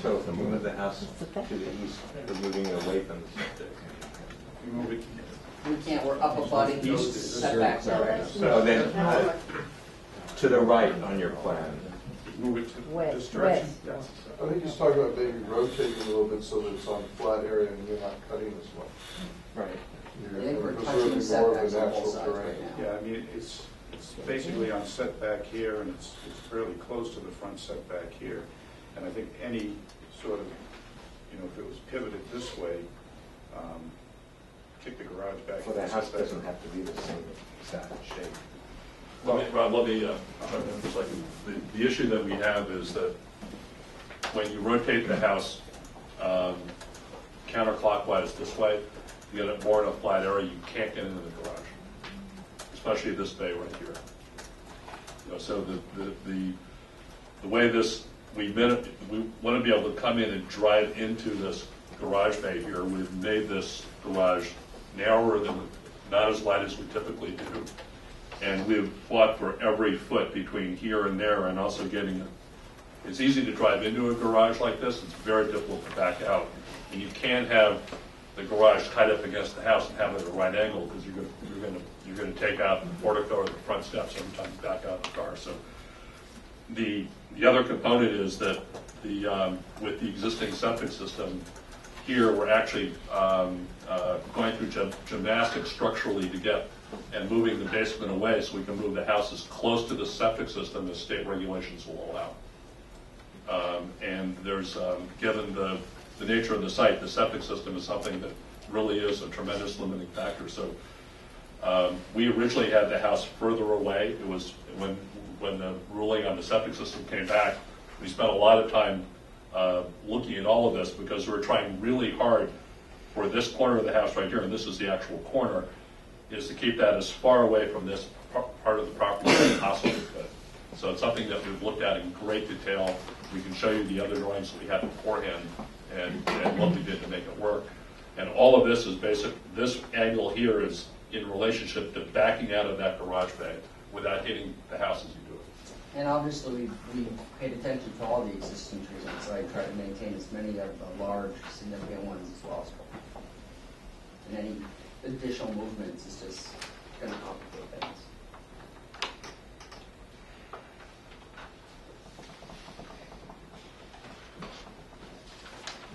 [SPEAKER 17] So if we move the house to the east, we're moving it away from the septic.
[SPEAKER 5] you move it.
[SPEAKER 13] We can't, we're up abutting those setbacks already.
[SPEAKER 17] So then, to the right on your plan.
[SPEAKER 5] Move it to
[SPEAKER 9] West,
[SPEAKER 5] this direction.
[SPEAKER 9] west.
[SPEAKER 4] I think he's talking about maybe rotating a little bit so that it's on a flat area and you're not cutting as much.
[SPEAKER 17] Right.
[SPEAKER 13] I think we're
[SPEAKER 4] preserving
[SPEAKER 13] touching
[SPEAKER 4] more of the
[SPEAKER 13] setbacks on both
[SPEAKER 4] natural
[SPEAKER 13] sides
[SPEAKER 4] terrain.
[SPEAKER 13] right now.
[SPEAKER 5] Yeah, I mean, it's basically on setback here, and it's fairly close to the front setback here. And I think any sort of, if it was pivoted this way, kick the garage back.
[SPEAKER 17] Well, the house doesn't have to be the same exact shape.
[SPEAKER 22] Rob, let me emphasize, the issue that we have is that when you rotate the house counterclockwise this way, you get it more in a flat area, you can't get into the garage, especially this bay right here. So the way this, we want to be able to come in and drive into this garage bay here. We've made this garage narrower than, not as wide as we typically do. And we've fought for every foot between here and there, and also getting it. It's easy to drive into a garage like this. It's very difficult to back out. And you can't have the garage tied up against the house and have it at a right angle, because you're going to take out the portico or the front steps every time you back out of the car. So the other component is that with the existing septic system, here, we're actually going through gymnastics structurally to get and moving the basement away so we can move the house as close to the septic system as state regulations will allow. And there's, given the nature of the site, the septic system is something that really is a tremendous limiting factor. So we originally had the house further away. It was when the ruling on the septic system came back, we spent a lot of time looking at all of this because we were trying really hard for this corner of the house right here, and this is the actual corner, is to keep that as far away from this part of the property as possibly could. So it's something that we've looked at in great detail. We can show you the other drawings that we had beforehand and what we did to make it work. And all of this is basic. This angle here is in relationship to backing out of that garage bay without hitting the house as you do it.
[SPEAKER 13] And obviously, we paid attention to all the existing trees on the site, try to maintain as many of the large, significant ones as possible. And any additional movements is just going to complicate things.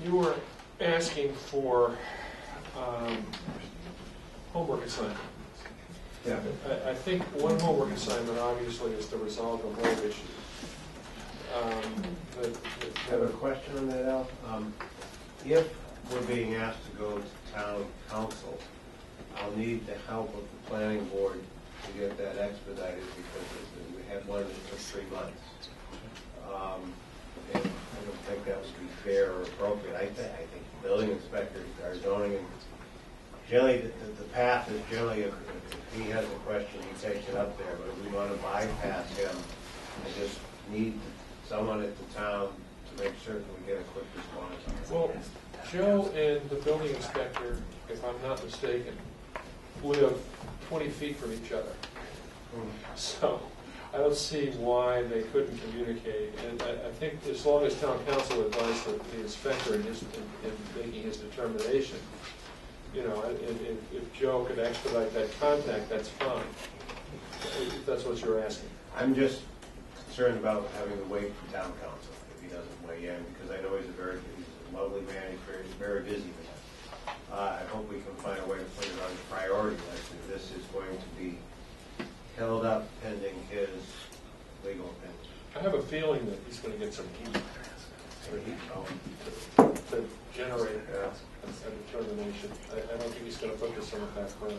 [SPEAKER 1] You were asking for homework assignment.
[SPEAKER 6] Yeah.
[SPEAKER 1] I think one homework assignment obviously is to resolve the road issue.
[SPEAKER 6] I have a question on that, Al. If we're being asked to go to town council, I'll need the help of the planning board to get that expedited because we had one that took 3 months. And I don't think that would be fair or appropriate. I think the building inspector, our zoning, and generally the path is generally if he has a question, he takes it up there. But if we want to bypass him, I just need someone at the town to make certain we get a quick response.
[SPEAKER 1] Well, Joe and the building inspector, if I'm not mistaken, live 20 feet from each other. So I don't see why they couldn't communicate. And I think as long as town council advised the inspector in making his determination, you know, if Joe could expedite that contact, that's fine. If that's what you're asking.
[SPEAKER 6] I'm just concerned about having to wait for town council if he doesn't weigh in, because I know he's a lovely man, he's very busy man. I hope we can find a way to put it on his priority list if this is going to be held up pending his legal opinion.
[SPEAKER 1] I have a feeling that he's going to get some heat to generate a determination. I don't think he's going to put this on the back burner.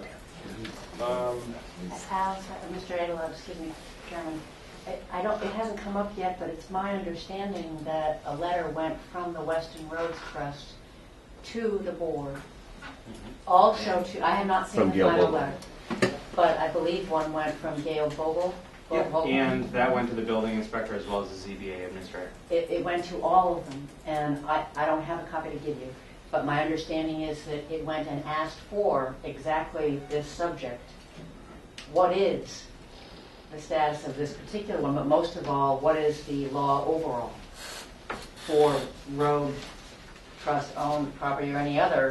[SPEAKER 8] Mr. Adela, excuse me, Chairman. It hasn't come up yet, but it's my understanding that a letter went from the Weston Roads Trust to the board. Also to, I have not seen the final letter, but I believe one went from Gail Vogel.
[SPEAKER 11] And that went to the building inspector as well as the ZBA administrator.
[SPEAKER 8] It went to all of them, and I don't have a copy to give you, but my understanding is that it went and asked for exactly this subject. What is the status of this particular one, but most of all, what is the law overall for road trust-owned property or any other?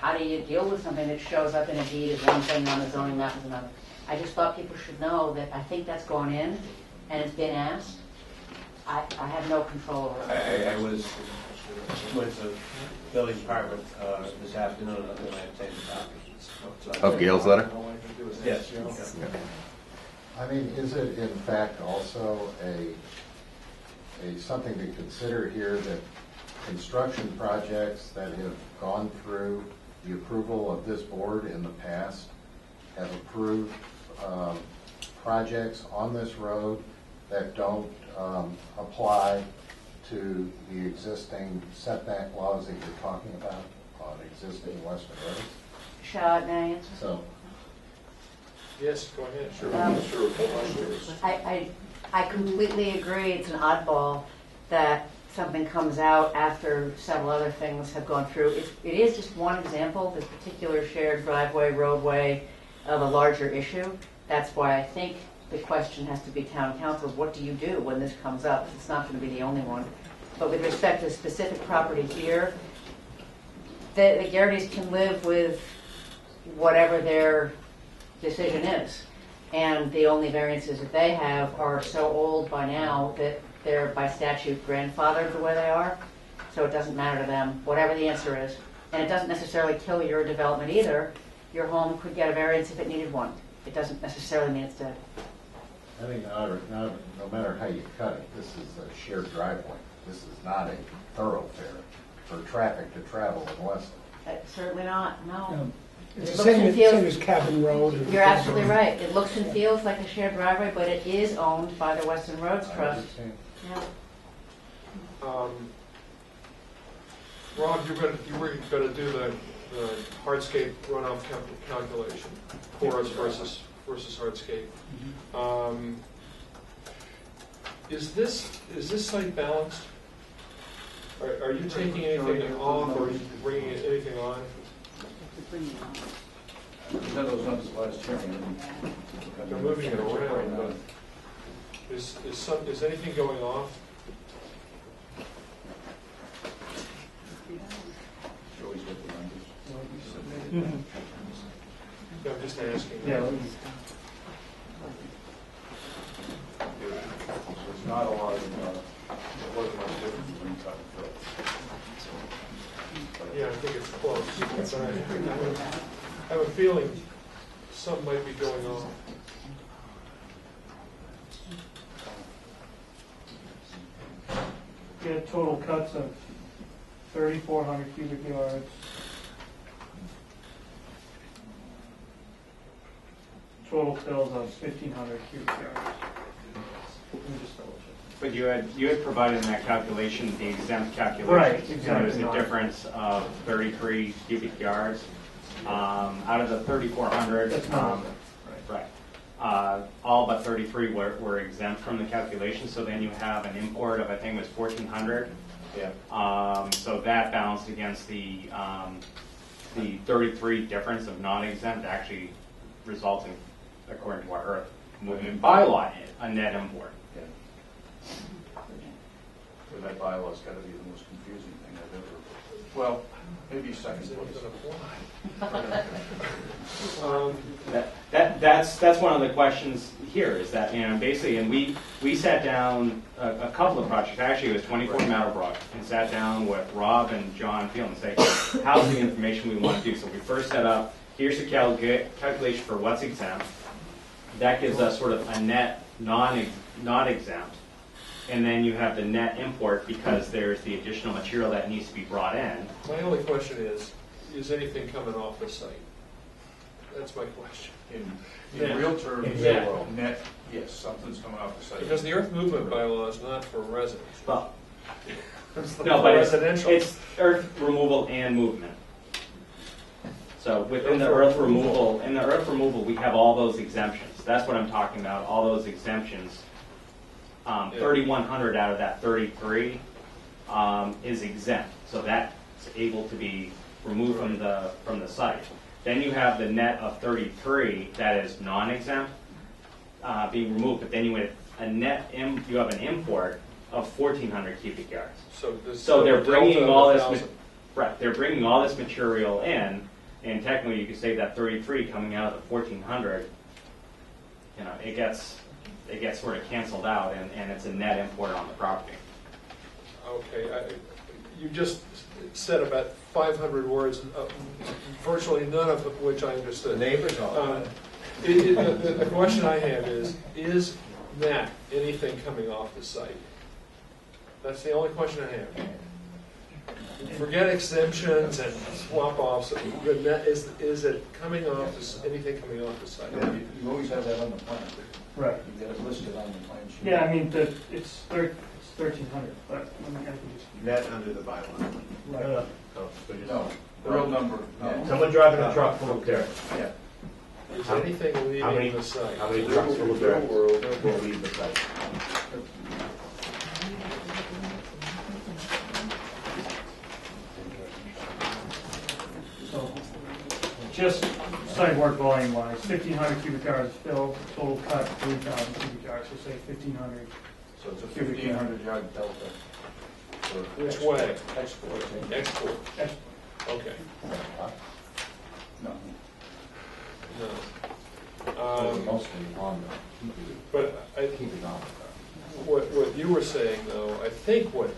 [SPEAKER 8] How do you deal with something that shows up in a deed as one thing on the zoning map as another? I just thought people should know that I think that's gone in and it's been asked. I have no control over it.
[SPEAKER 6] I went to the building department this afternoon and I obtained a copy.
[SPEAKER 20] Of Gail's letter?
[SPEAKER 6] Yes.
[SPEAKER 21] I mean, is it in fact also something to consider here that construction projects that have gone through the approval of this board in the past have approved projects on this road that don't apply to the existing setback laws that you're talking about on existing Weston roads?
[SPEAKER 8] Shall I answer?
[SPEAKER 21] So,
[SPEAKER 1] yes, go ahead.
[SPEAKER 8] Sure. I completely agree. It's an oddball that something comes out after several other things have gone through. It is just one example, this particular shared driveway, roadway, of a larger issue. That's why I think the question has to be town council. What do you do when this comes up? It's not going to be the only one. But with respect to specific property here, the Garrity's can live with whatever their decision is. And the only variances that they have are so old by now that they're by statute grandfathered the way they are. so it doesn't matter to them, whatever the answer is. And it doesn't necessarily kill your development either. Your home could get a variance if it needed one. It doesn't necessarily mean it's dead.
[SPEAKER 21] I think no matter how you cut it, this is a shared driveway. This is not a thoroughfare for traffic to travel in Weston.
[SPEAKER 8] Certainly not, no.
[SPEAKER 15] It's
[SPEAKER 8] It
[SPEAKER 15] the
[SPEAKER 8] looks and feels-
[SPEAKER 15] same as Cabin Road.
[SPEAKER 8] You're absolutely right. It looks and feels like a shared driveway, but it is owned by the Weston Roads Trust. Yeah.
[SPEAKER 1] Rob, you were gonna do the hardscape runoff calculation, porous versus hardscape. Is this site balanced? Are you taking anything off, or are you bringing anything on?
[SPEAKER 2] I had those numbers last year.
[SPEAKER 1] They're moving it around, but is anything going off?
[SPEAKER 2] Always get the numbers.
[SPEAKER 1] No, I'm just asking.
[SPEAKER 10] Yeah.
[SPEAKER 2] There's not a lot of, it wasn't much difference between cut and fill.
[SPEAKER 1] Yeah, I think it's close. But I have a feeling something might be going on.
[SPEAKER 10] We had total cuts of 3,400 cubic yards. Total fills of 1,500 cubic yards. Let me just double check.
[SPEAKER 11] But you had provided in that calculation the exempt calculation.
[SPEAKER 10] Right,
[SPEAKER 11] So
[SPEAKER 10] exactly.
[SPEAKER 11] there's a difference of 33 cubic yards. Out of the 3,400,
[SPEAKER 10] That's not
[SPEAKER 11] right. All but 33 were exempt from the calculation, so then you have an import of, I think it was 1,400.
[SPEAKER 23] Yeah.
[SPEAKER 11] So that balanced against the 33 difference of non-exempt actually resulting, according to our earth movement bylaw, a net import.
[SPEAKER 2] So that bylaw's got to be the most confusing thing I've ever, well, maybe second place.
[SPEAKER 11] That's one of the questions here, is that, basically, and we sat down a couple of projects, actually it was 24 Meadowbrook, and sat down with Rob and John Field and say, how's the information we want to do? So we first set up, here's the calculation for what's exempt. That gives us sort of a net not exempt. And then you have the net import because there's the additional material that needs to be brought in.
[SPEAKER 1] My only question is anything coming off the site? That's my question.
[SPEAKER 2] In real terms, net, yes, something's coming off the site.
[SPEAKER 1] Because the earth movement bylaw is not for residents.
[SPEAKER 11] Well,
[SPEAKER 1] It's
[SPEAKER 11] no, but
[SPEAKER 1] residential.
[SPEAKER 11] it's earth removal and movement. So within the earth removal, we have all those exemptions. That's what I'm talking about, all those exemptions. 3,100 out of that 33 is exempt, so that's able to be removed from the site. Then you have the net of 33 that is non-exempt being removed, but then you have you have an import of 1,400 cubic yards.
[SPEAKER 1] So
[SPEAKER 11] they're bringing all this. Right, they're bringing all this material in, and technically you could say that 33 coming out of the 1,400, it gets sort of canceled out, and it's a net import on the property.
[SPEAKER 1] Okay, you just said about 500 words, virtually none of which I understood.
[SPEAKER 7] Neighbors all.
[SPEAKER 1] The question I have is that anything coming off the site? That's the only question I have. Forget exemptions and swap-offs. Is it coming off, anything coming off the site?
[SPEAKER 2] You always have that on the plan.
[SPEAKER 10] Right.
[SPEAKER 2] You get it listed on the plan sheet.
[SPEAKER 10] Yeah, I mean, it's 1,300, but I can just.
[SPEAKER 23] Net under the bylaw.
[SPEAKER 10] Right.
[SPEAKER 23] No,
[SPEAKER 2] the real number.
[SPEAKER 23] Someone driving a truck full of dirt.
[SPEAKER 2] Yeah.
[SPEAKER 1] Is anything leaving the site?
[SPEAKER 23] How many trucks full of dirt will leave the site?
[SPEAKER 10] So, just site work volume wise, 1,500 cubic yards filled, total cut 3,000 cubic yards, so say 1,500.
[SPEAKER 2] So it's a 1,500 yard delta.
[SPEAKER 1] Which way?
[SPEAKER 2] Export.
[SPEAKER 1] Export. Okay.
[SPEAKER 2] No.
[SPEAKER 1] No.
[SPEAKER 21] Mostly on the
[SPEAKER 1] But
[SPEAKER 21] keeping on
[SPEAKER 1] what you were saying, though, I think what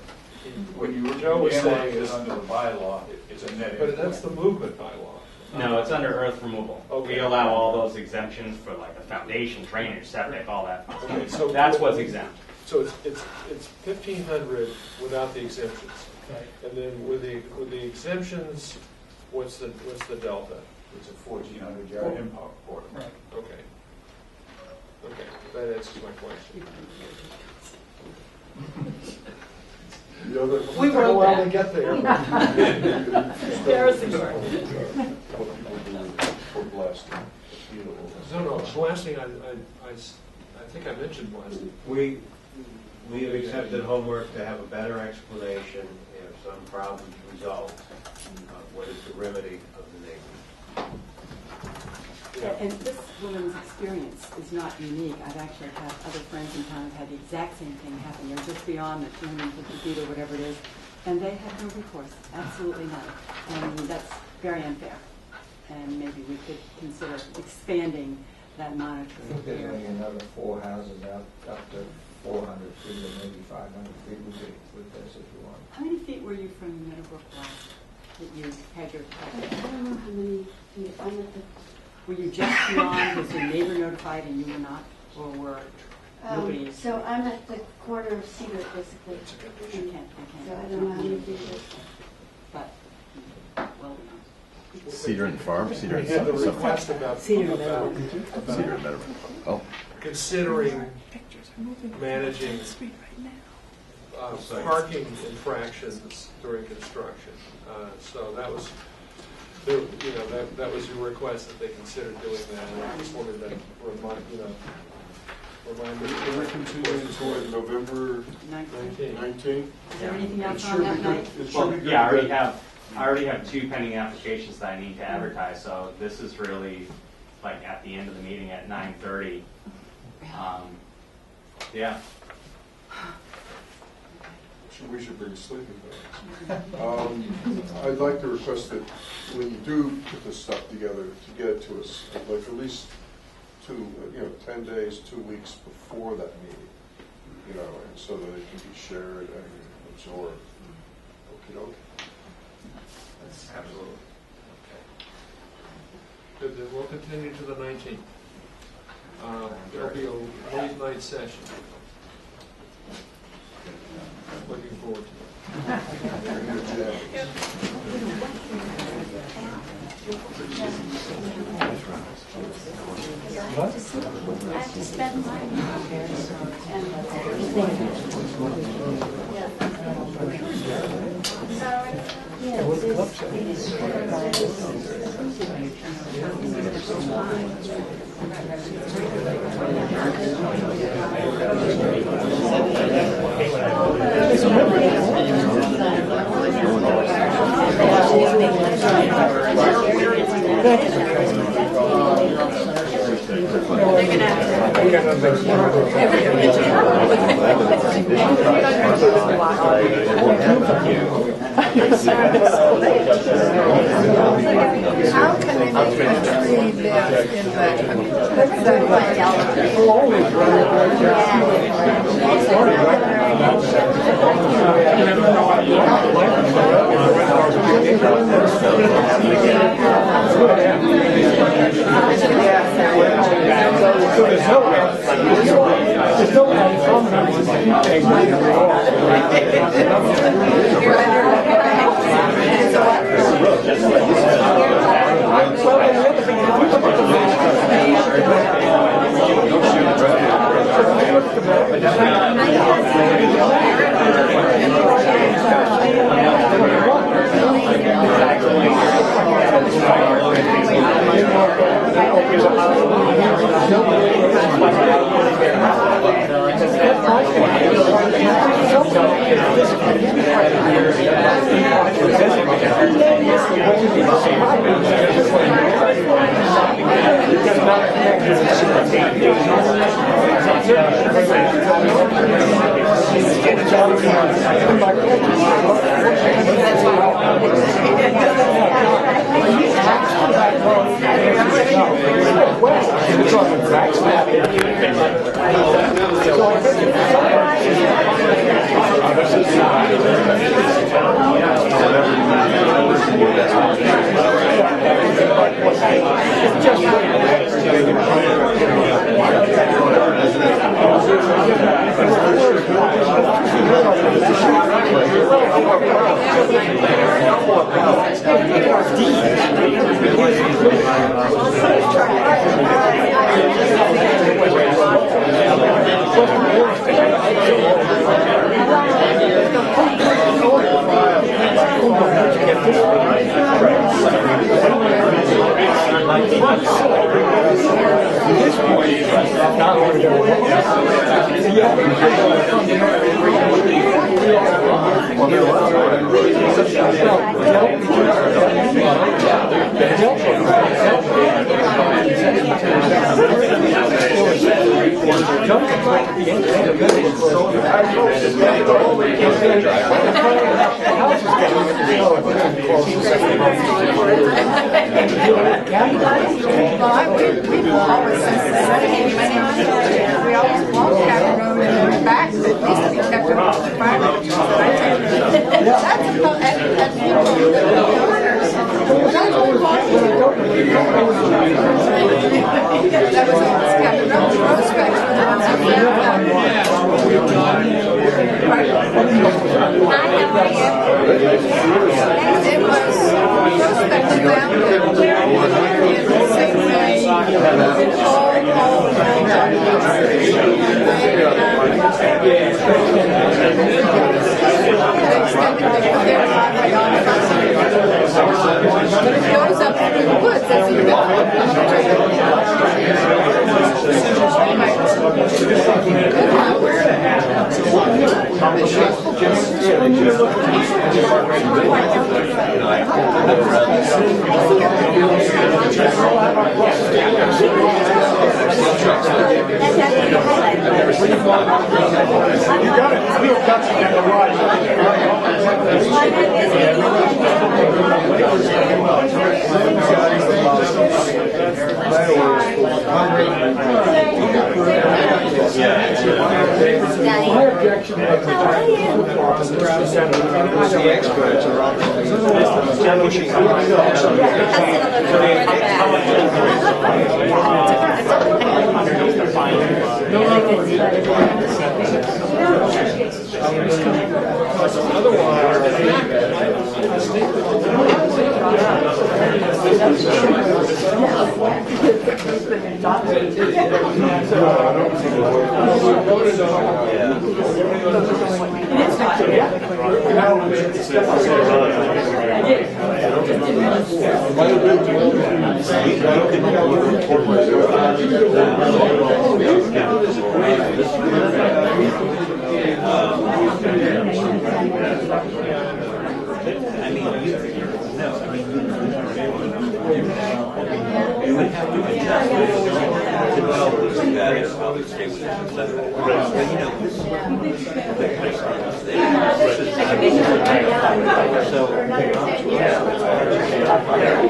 [SPEAKER 2] When you
[SPEAKER 1] Joe was saying
[SPEAKER 2] analyze it
[SPEAKER 1] is,
[SPEAKER 2] under the bylaw, it's a net.
[SPEAKER 1] but that's the movement bylaw.
[SPEAKER 11] No, it's under earth removal.
[SPEAKER 1] Okay.
[SPEAKER 11] We allow all those exemptions for like a foundation, drainage, septic, all that.
[SPEAKER 1] Okay, so
[SPEAKER 11] That's what's exempt.
[SPEAKER 1] So it's 1,500 without the exemptions, and then with the exemptions, what's the delta?
[SPEAKER 2] It's a 1,400-yard impound quarter.
[SPEAKER 10] Right.
[SPEAKER 1] Okay. Okay, that answers my question.
[SPEAKER 4] The other,
[SPEAKER 1] We were a while to get there.
[SPEAKER 3] Embarrassing.
[SPEAKER 4] for blasting.
[SPEAKER 1] No, blasting, I think I mentioned blasting.
[SPEAKER 6] We have accepted homework to have a better explanation if some problems result. What is the remedy of the neighbor?
[SPEAKER 3] And this woman's experience is not unique. I've actually had other friends in town who've had the exact same thing happen. They're just beyond the 250 feet or whatever it is, and they have no recourse, absolutely none. And that's very unfair. And maybe we could consider expanding that
[SPEAKER 7] I
[SPEAKER 3] monitoring
[SPEAKER 7] think there's
[SPEAKER 3] here.
[SPEAKER 7] only another 4 houses out up to 400 feet or maybe 500 feet with this if you want.
[SPEAKER 3] How many feet were you from Meadowbrook Road that you had your
[SPEAKER 16] I don't know how many feet. I'm at the
[SPEAKER 3] Were you just beyond, was your neighbor notified and you were not? Or were nobody?
[SPEAKER 16] So I'm at the corner of Cedar, basically.
[SPEAKER 3] You can't.
[SPEAKER 16] So I don't know how many feet it is.
[SPEAKER 3] But, well,
[SPEAKER 20] Cedar and Farm, Cedar and
[SPEAKER 1] We had the
[SPEAKER 20] something.
[SPEAKER 1] request about
[SPEAKER 20] Cedar and Meadowbrook. Oh.
[SPEAKER 1] Considering managing parking infractions during construction. So that was, that was your request that they considered doing that. And I just wanted to remind me.
[SPEAKER 4] We're continuing toward November 19th.
[SPEAKER 3] Is there anything else on that night?
[SPEAKER 11] Well, yeah, I already have 2 pending applications that I need to advertise, so this is really like at the end of the meeting at 9:30. Yeah.
[SPEAKER 4] We should bring sleeping bags. I'd like to request that when you do put this stuff together, to get it to us, I'd like at least 10 days, 2 weeks before that meeting, and so that it can be shared and absorbed. Okey-doke.
[SPEAKER 11] Absolutely.
[SPEAKER 1] Good, then we'll continue to the 19th. There'll be a late night session. Looking forward to it.
[SPEAKER 16] I have to spend mine.
[SPEAKER 14] How can they make a tree live in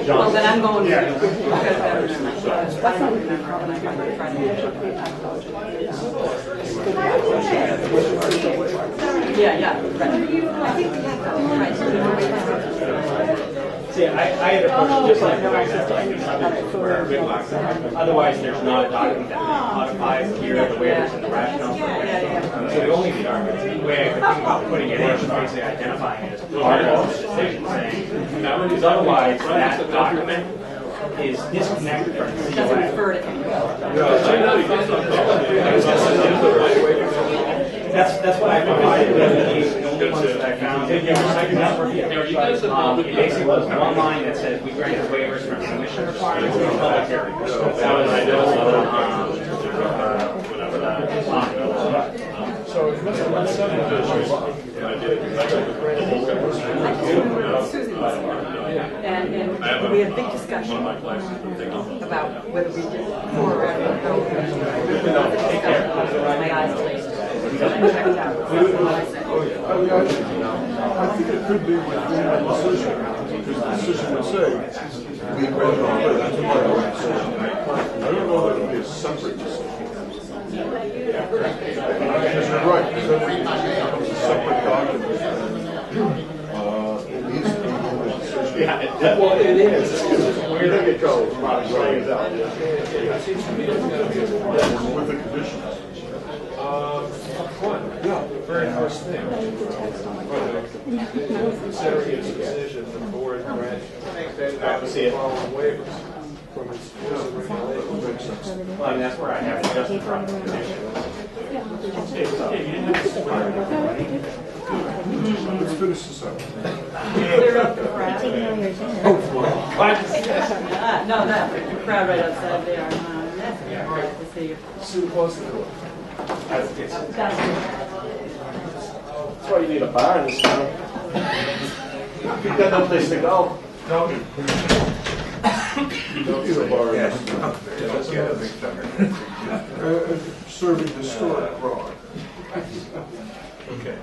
[SPEAKER 3] Well, then I'm going to. Yeah,
[SPEAKER 11] See, I had approached just like otherwise there's not a document that modifies here the waivers and the rationale. So the only way I could think about putting it in is basically identifying it as part of the decision, saying, because otherwise that document is disconnected from the COA.
[SPEAKER 3] Doesn't refer to
[SPEAKER 11] That's what I provided. The only ones that I found. It basically was one line that said we granted waivers from submission requirements in public areas. That was
[SPEAKER 1] So if this is one subdivision,
[SPEAKER 3] and we had a big discussion about whether we did before or after. My eyes glazed. Checked out.
[SPEAKER 4] I think it could be within the decision, because the decision would say, we grant all waivers. That's part of the decision. I don't know that it would be a separate decision. Because you're right, because every becomes a separate document. It needs to be in the decision.
[SPEAKER 23] Yeah,
[SPEAKER 6] Well, it is.
[SPEAKER 23] We're gonna get trouble. Probably going out.
[SPEAKER 1] It seems to me it's gonna be a
[SPEAKER 4] With the conditions.
[SPEAKER 1] One, the very first thing. Considering its decision, the board granted the following waivers from its rules and regulations.
[SPEAKER 11] Well, and that's where I have it just from the conditions.
[SPEAKER 4] Let's finish this up.
[SPEAKER 8] Clear up the crowd. No, the crowd right outside there. That's to see you.
[SPEAKER 1] Sue, close the door.
[SPEAKER 23] That's why you need a bar in this town. You've got no place to go.
[SPEAKER 1] No.
[SPEAKER 4] Serving historic wrong.
[SPEAKER 1] Okay.